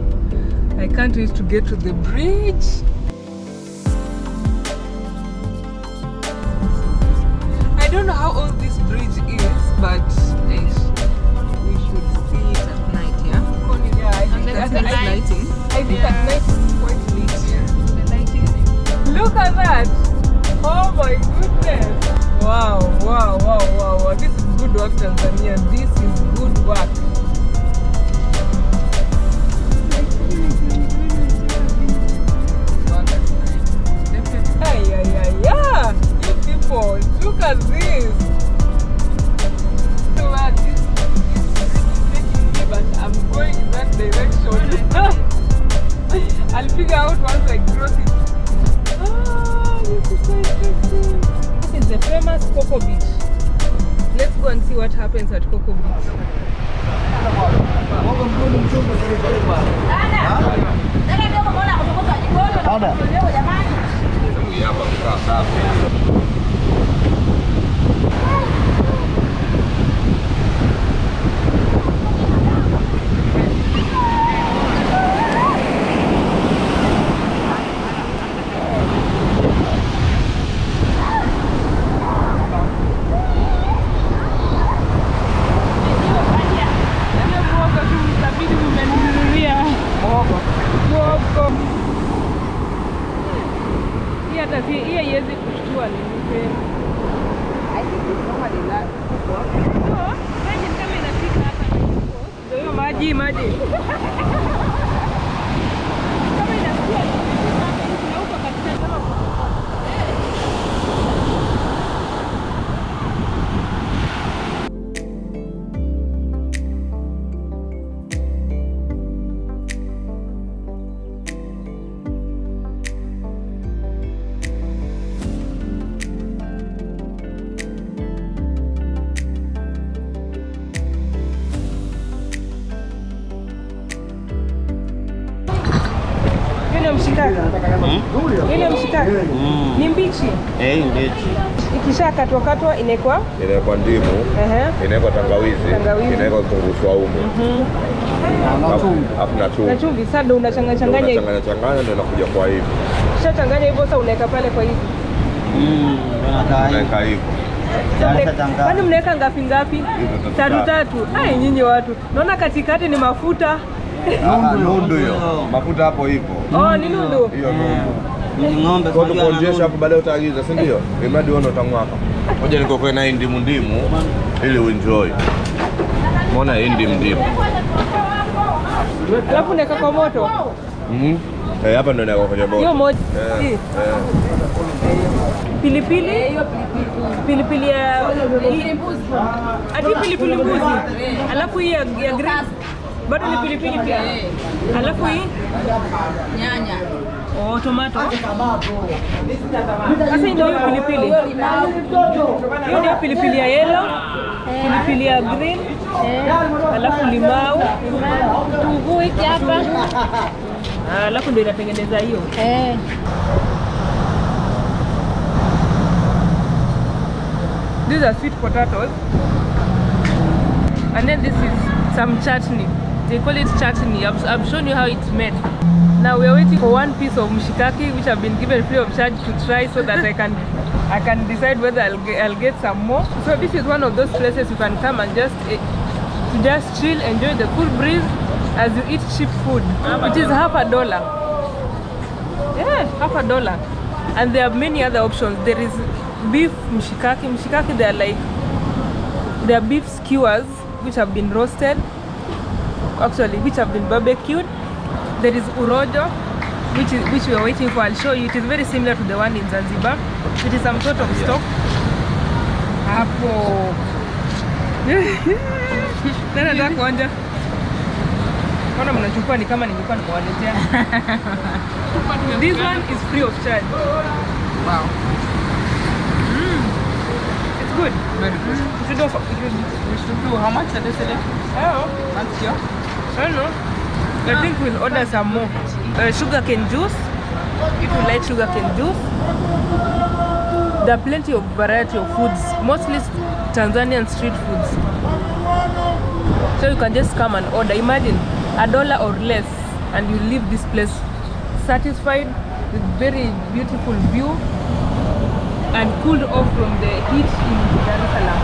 I can't wait to get to the bridge. I don't know how old this bridge see this lighting. I think at night it's quite lit. The lighting. Look at that! Oh my goodness! Wow, wow, wow, wow, wow. This is good work, Tanzania. This is good work. Yeah, you people, look at this. So this is making me, but I'm going in that direction. I'll figure out once I cross it. This is so interesting. This is the famous Coco Beach. Let's go and see what happens at Coco Beach. Ile mshikaki ni mbichi? Mbichi. Ikishakatwa katwa inekwa ndimu, inekwa tangawizi, inekwa kitunguu saumu. Na chumvi. Sasa ndo unachanganya hivi. Unachanganya ndio inakuja kwa hivi. Kisha changanya hivyo sasa unaweka pale kwa hivi. Unaweka hivi. Kwani mnaweka ngapi? Tatu. Ai nyinyi watu. Naona katikati ni mafuta. Nundu hiyo. Mafuta hapo ipo. Ni nundu. Hiyo nundu. Ni ng'ombe kwa kuonjesha hapo baadaye utaagiza, si ndio? Imadi uone utamwaka. Ngoja nikokoe na ndimu ili uenjoy. Mbona hii ndimu? Alafu naweka kwa moto. Hapa ndio naweka kwenye moto. Hiyo moja. Pilipili ya mbuzi. Ati pilipili mbuzi. Alafu hii ya green. Bado ni pilipili pia. Alafu hii nyanya. Tomato. Sasa hii ndio pilipili. Hiyo ndio pilipili ya yellow, pilipili ya green, alafu limau, kitunguu hiki hapa. Alafu ndio inatengeneza hiyo. These are sweet potatoes. And then this is some chutney. They call it chutney. I've shown you how it's made. Now we are waiting for one piece of mshikaki, which I've been given free of charge to try, so that I can decide whether I'll get some more. So this is one of those places you can come and just chill, enjoy the cool breeze as you eat cheap food. It is $50. Yeah, $50. And there are many other options. There is beef mshikaki. Mshikaki, they are beef skewers which have been roasted, which have been barbecued. There is urojo, which we are waiting for. I'll show you. It is very similar to the one in Zanzibar. It is some sort of stock. Hapo. Tena nataka kuonja. Mbona mnachukua ni kama ningekuwa nimewaletea. This one is free of charge. Wow. It's good. Very good. We should do how much are they selling? That's your? I don't know. I think we'll order some more. Sugarcane juice, if you like sugarcane juice. There are plenty of variety of foods, mostly Tanzanian street foods. So you can just come and order. Imagine $1 or less, and you leave this place satisfied with very beautiful view and cooled off from the heat in Dar es Salaam.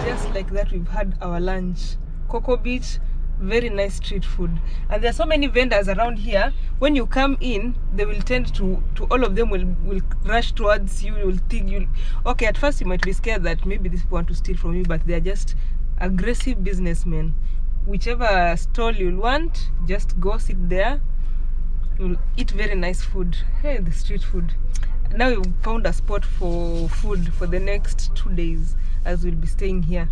Just like that, we've had our lunch. Coco Beach. Very nice street food, and there are so many vendors around here. When you come in, they will tend to all of them will rush towards you. Will think you okay. At first you might be scared that maybe these people want to steal from you, but they are just aggressive businessmen. Whichever stall you'll want, just go sit there. You'll eat very nice food. Hey, the street food. Now we found a spot for food for the next 2 days as we'll be staying here.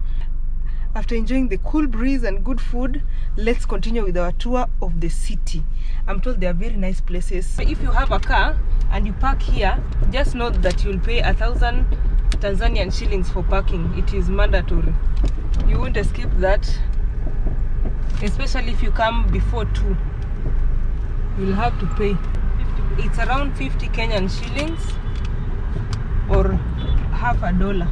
After enjoying the cool breeze and good food, let's continue with our tour of the city. I'm told there are very nice places. If you have a car and you park here, just note that you'll pay 1,000 Tanzanian shillings for parking. It is mandatory. You won't escape that, especially if you come before 2. You'll have to pay. It's around 50 Kenyan shillings or half a dollar.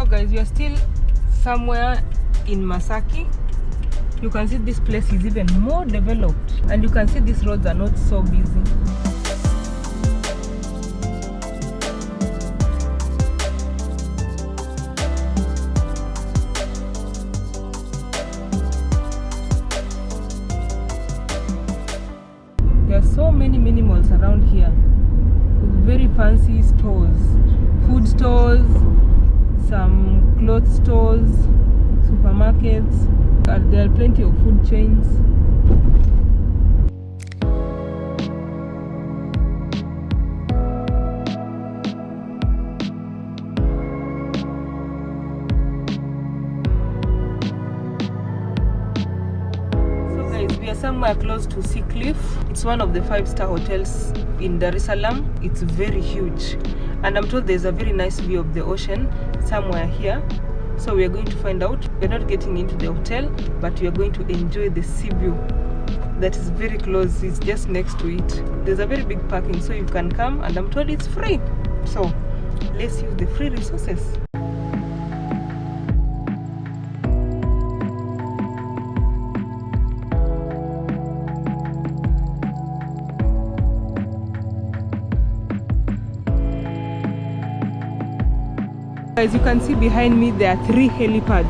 Guys, we are still somewhere in Masaki. You can see this place is even more developed, and you can see these roads are not so busy. There are so many malls around here with very fancy stores, food stores, some clothes stores, supermarkets, and there are plenty of food chains. So guys, we are somewhere close to Sea Cliff. It's one of the 5-star hotels in Dar es Salaam. It's very huge, and I'm told there's a very nice view of the ocean somewhere here. So we are going to find out. We're not getting into the hotel, but we are going to enjoy the sea view that is very close. It's just next to it. There's a very big parking, so you can come, and I'm told it's free. So let's use the free resources. As you can see behind me, there are 3 helipads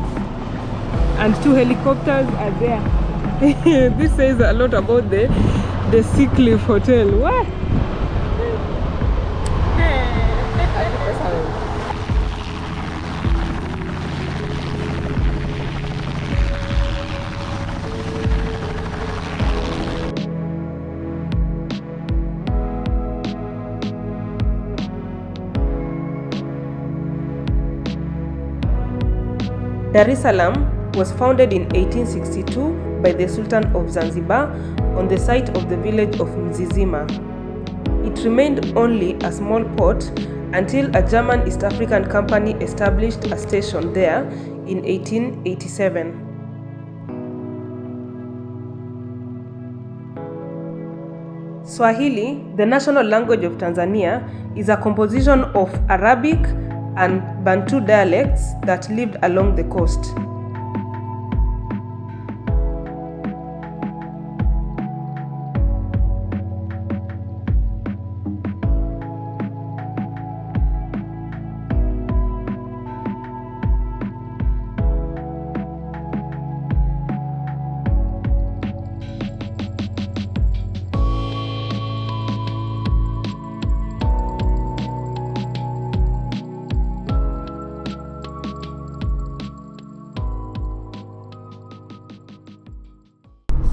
and 2 helicopters are there. This says a lot about the Sea Cliff Hotel. What? Dar es Salaam was founded in 1862 by the Sultan of Zanzibar on the site of the village of Mzizima. It remained only a small port until a German East African company established a station there in 1887. Swahili, the national language of Tanzania, is a composition of Arabic and Bantu dialects that lived along the coast.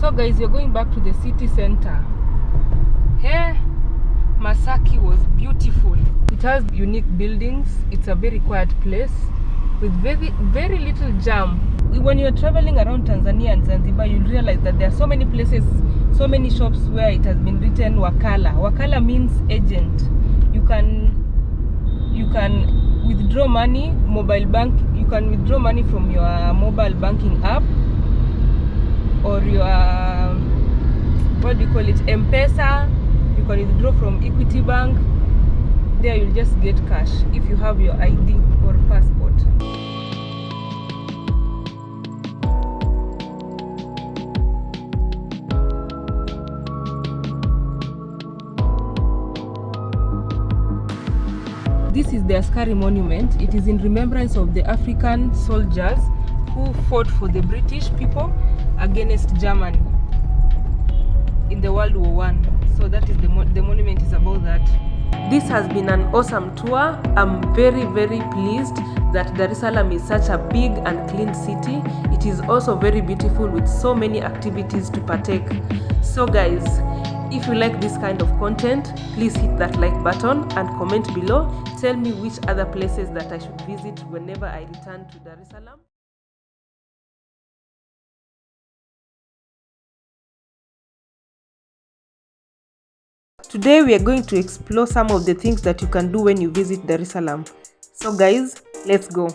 So guys, you're going back to the city center. Here, Masaki was beautiful. It has unique buildings. It's a very quiet place with very little jam. When you're traveling around Tanzania and Zanzibar, you'll realize that there are so many places, so many shops where it has been written Wakala. Wakala means agent. You can withdraw money, mobile bank. You can withdraw money from your mobile banking app or your what do you call it, M-Pesa. You can withdraw from Equity Bank. There you'll just get cash if you have your ID or passport. This is the Askari Monument. It is in remembrance of the African soldiers who fought for the British people against Germany in the World War I. So that is the monument is about that. This has been an awesome tour. I'm very pleased that Dar es Salaam is such a big and clean city. It is also very beautiful with so many activities to partake. So guys, if you like this kind of content, please hit that like button and comment below. Tell me which other places that I should visit whenever I return to Dar es Salaam. Today we are going to explore some of the things that you can do when you visit Dar es Salaam. So guys, let's go.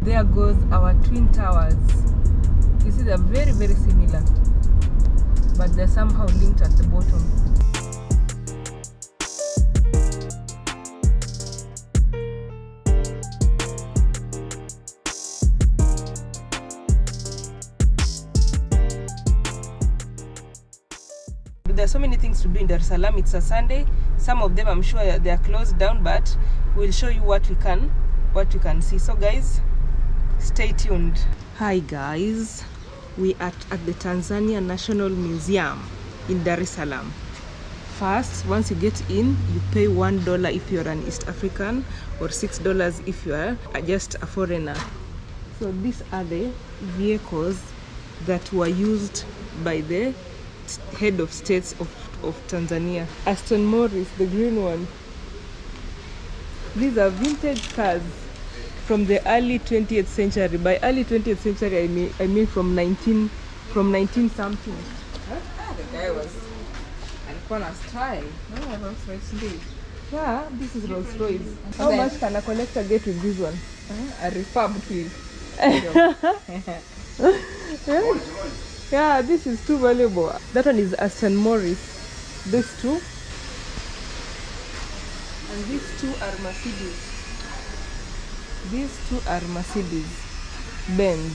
There goes our twin towers. You see, they're very similar, but they're somehow linked at the bottom. There are so many things to do in Dar es Salaam. It's a Sunday. Some of them I'm sure they are closed down, but we'll show you what you can see. So guys, stay tuned. Hi guys, we are at the Tanzania National Museum in Dar es Salaam. First, once you get in, you pay $1 if you're an East African or $6 if you are just a foreigner. So these are the vehicles that were used by the head of states of Tanzania. Aston Morris, the green one. These are vintage cars from the early 20th century. By early 20th century, I mean from 19 something. The guy was on style. No, Rolls Royce. Yeah, this is Rolls Royce. How much can a collector get with this one? A refurbed wheel. Yeah, this is too valuable. That one is Aston Morris. These two. And these two are Mercedes. These two are Mercedes Benz.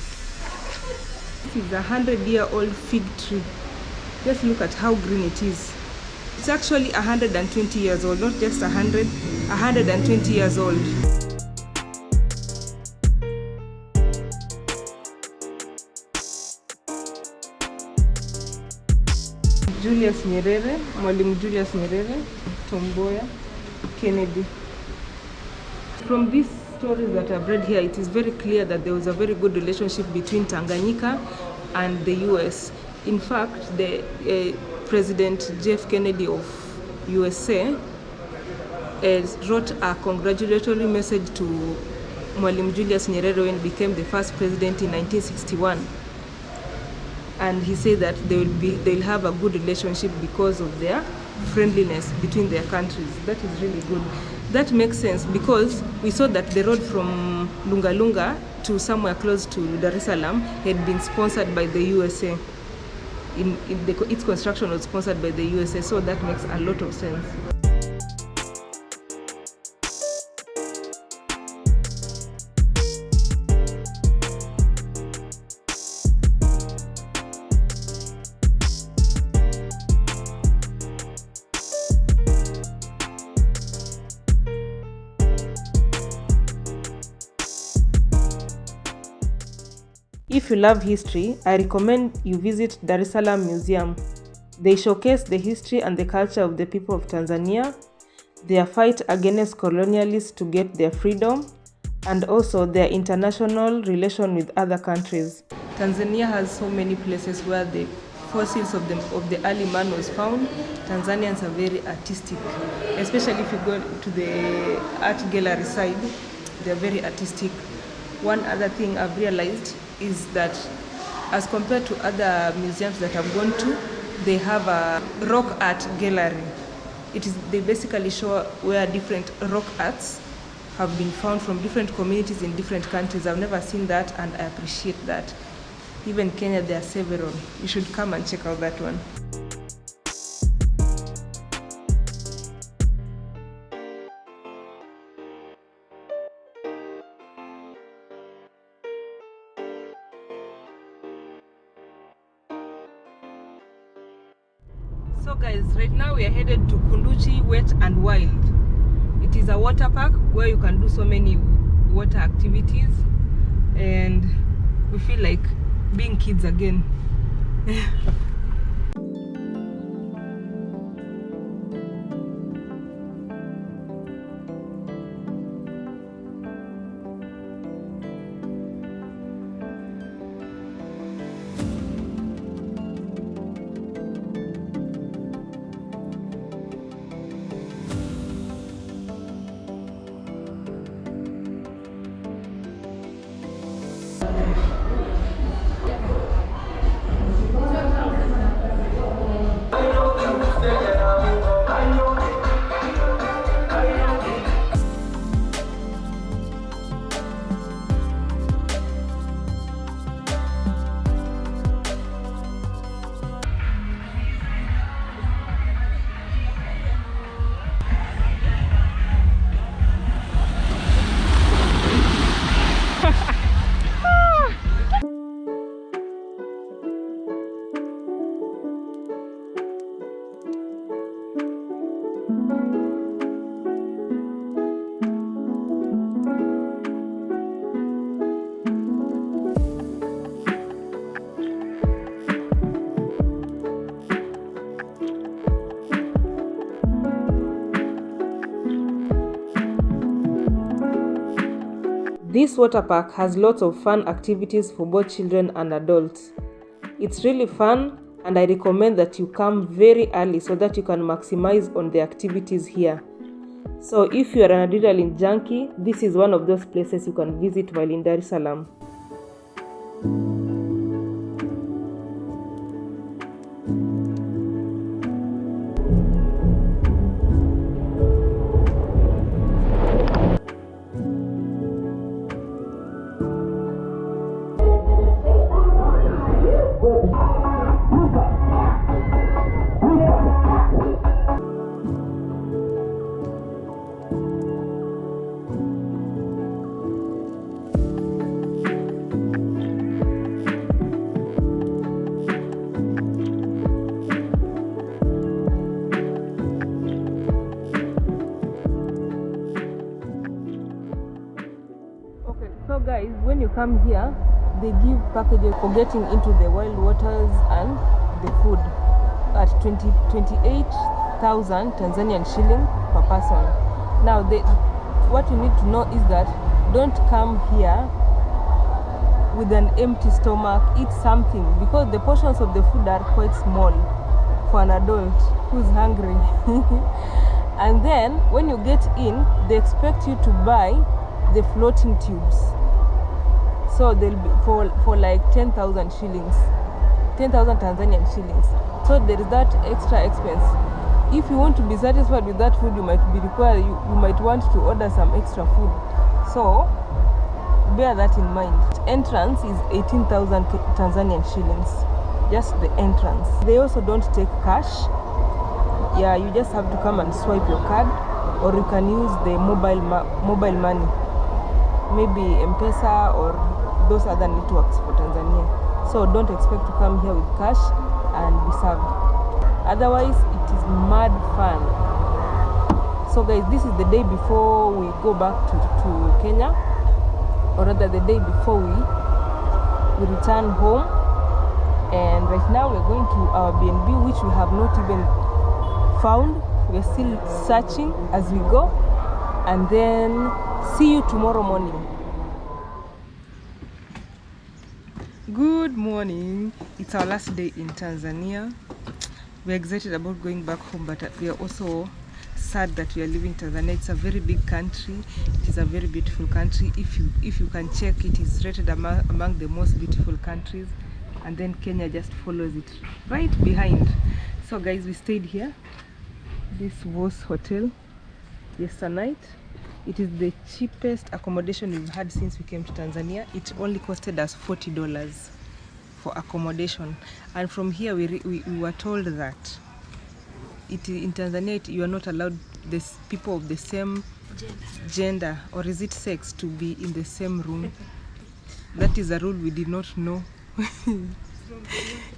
This is a 100-year-old fig tree. Just look at how green it is. It's actually 120 years old, not just 100, 120 years old. Julius Nyerere, Mwalimu Julius Nyerere, Tom Mboya, Kennedy. From these stories that I've read here, it is very clear that there was a very good relationship between Tanganyika and the US. In fact, the President Jeff Kennedy of USA wrote a congratulatory message to Mwalimu Julius Nyerere when he became the first president in 1961. And he said that they'll have a good relationship because of their friendliness between their countries. That is really good. That makes sense because we saw that the road from Lunga Lunga to somewhere close to Dar es Salaam had been sponsored by the USA. Its construction was sponsored by the USA, so that makes a lot of sense. If you love history, I recommend you visit Dar es Salaam Museum. They showcase the history and the culture of the people of Tanzania, their fight against colonialists to get their freedom, and also their international relation with other countries. Tanzania has so many places where the fossils of the early man was found. Tanzanians are very artistic, especially if you go to the art gallery side, they're very artistic. One other thing I've realized is that as compared to other museums that I've gone to, they have a rock art gallery. They basically show where different rock arts have been found from different communities in different countries. I've never seen that, and I appreciate that. Even Kenya, there are several. You should come and check out that one. So guys, right now we are headed to Kunduchi Wet and Wild. It is a water park where you can do so many water activities, and we feel like being kids again. This water park has lots of fun activities for both children and adults. It's really fun, and I recommend that you come very early so that you can maximize on the activities here. So if you are an adrenaline junkie, this is one of those places you can visit while in Dar es Salaam. So guys, when you come here, they give packages for getting into the wild waters and the food at 28,000 Tanzanian shilling per person. Now, what you need to know is that don't come here with an empty stomach. Eat something, because the portions of the food are quite small for an adult who's hungry. And then when you get in, they expect you to buy the floating tubes. So they'll be for like 10,000 shillings, 10,000 Tanzanian shillings. So there is that extra expense. If you want to be satisfied with that food, you might be required. You might want to order some extra food. So bear that in mind. Entrance is 18,000 Tanzanian shillings, just the entrance. They also don't take cash. Yeah, you just have to come and swipe your card, or you can use the mobile money, maybe M-Pesa or those other networks for Tanzania. So don't expect to come here with cash and be served. Otherwise, it is mad fun. So guys, this is the day before we go back to Kenya, or rather the day before we return home. And right now we're going to our B&B, which we have not even found. We're still searching as we go, and then see you tomorrow morning. Good morning. It's our last day in Tanzania. We're excited about going back home, but we are also sad that we are leaving Tanzania. It's a very big country. It is a very beautiful country. If you can check, it is rated among the most beautiful countries, and then Kenya just follows it right behind. So guys, we stayed here, this was hotel yesterday night, It is the cheapest accommodation we've had since we came to Tanzania. It only costed us $40 for accommodation. And from here we were told that in Tanzania you are not allowed people of the same gender, or is it sex, to be in the same room. That is a rule we did not know.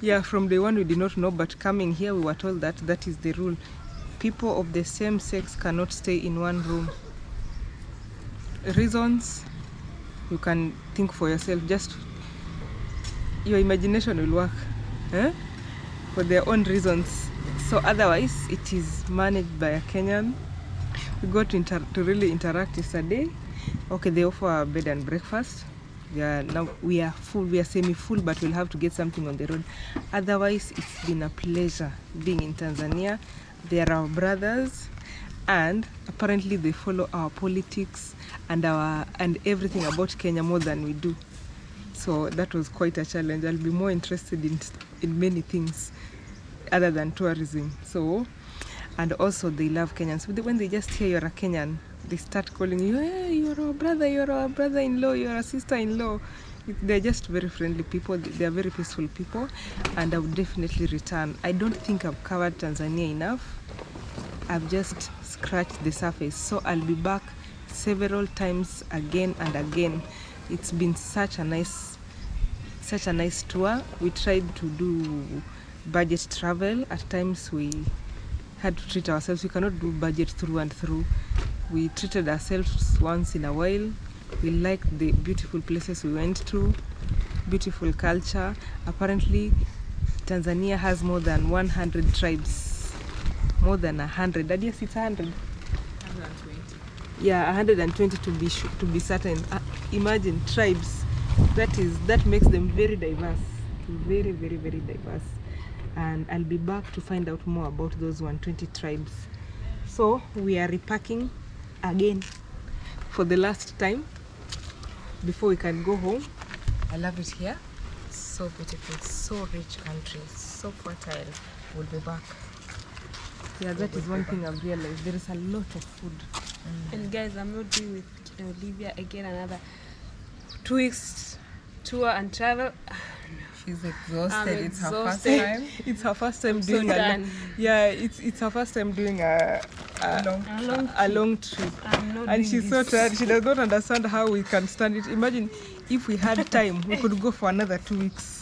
Yeah, from day one we did not know, but coming here we were told that that is the rule. People of the same sex cannot stay in one room. Reasons you can think for yourself, just your imagination will work for their own reasons. So otherwise it is managed by a Kenyan. We got to really interact yesterday. Okay, they offer bed and breakfast. Now we are full, we are semi-full, but we'll have to get something on the road. Otherwise it's been a pleasure being in Tanzania. They are our brothers, and apparently they follow our politics and everything about Kenya more than we do. So that was quite a challenge. I'll be more interested in many things other than tourism. So, and also they love Kenyans. When they just hear you're a Kenyan, they start calling you, hey, you're our brother, you're our brother-in-law, you're a sister-in-law. They're just very friendly people. They're very peaceful people, and I would definitely return. I don't think I've covered Tanzania enough. I've just scratched the surface, so I'll be back several times again and again. It's been such a nice tour. We tried to do budget travel. At times we had to treat ourselves. We cannot do budget through and through. We treated ourselves once in a while. We liked the beautiful places we went to, beautiful culture. Apparently Tanzania has more than 100 tribes, more than 100. Yes, it's 100. 120. Yeah, 120 to be certain. Imagine tribes. That makes them very diverse, very, very, very diverse. And I'll be back to find out more about those 120 tribes. So we are repacking again for the last time before we can go home. I love it here. So beautiful, so rich country, so fertile. We'll be back. Yeah, that is one thing I've realized. There is a lot of food. And guys, I'm not doing with Olivia again another 2 weeks tour and travel. She's exhausted. It's her first time. It's her first time doing it's her first time doing a long trip. And she's so tired. She does not understand how we can stand it. Imagine if we had time, we could go for another 2 weeks.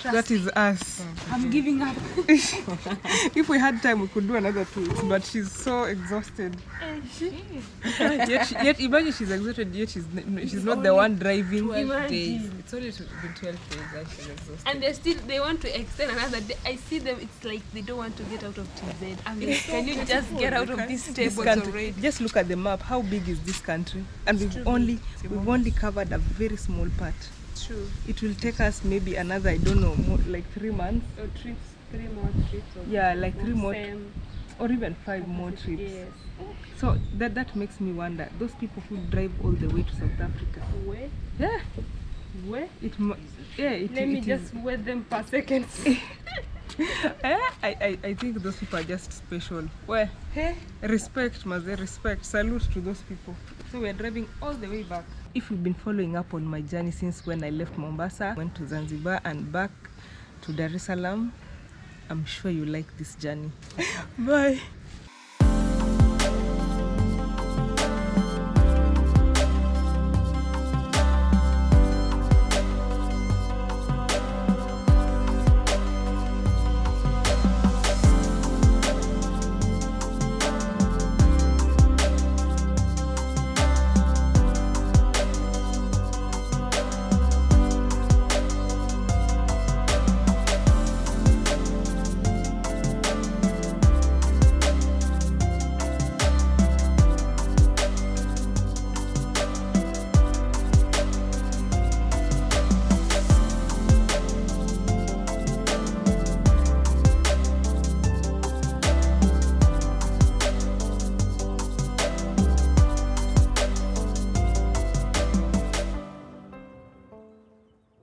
That is us. I'm giving up. If we had time, we could do another 2 weeks, but she's so exhausted. yet imagine she's exhausted, yet she's not the one driving. 12 days. It's only been 12 days that she's exhausted. And they want to extend another day. I see them, it's like they don't want to get out of TZ. I mean, can you just get out of this table already? Just look at the map. How big is this country? And we've only covered a very small part. True. It will take us maybe another, I don't know, like 3 months. Or 3 more trips. Yeah, like 3 more, or even 5 more trips. Yes. So that makes me wonder, those people who drive all the way to South Africa. Where? Yeah. Where? Let me just wait them per second. I think those people are just special. Well, respect, Maze, respect. Salute to those people. So we are driving all the way back. If you've been following up on my journey since when I left Mombasa, went to Zanzibar and back to Dar es Salaam, I'm sure you like this journey. Bye.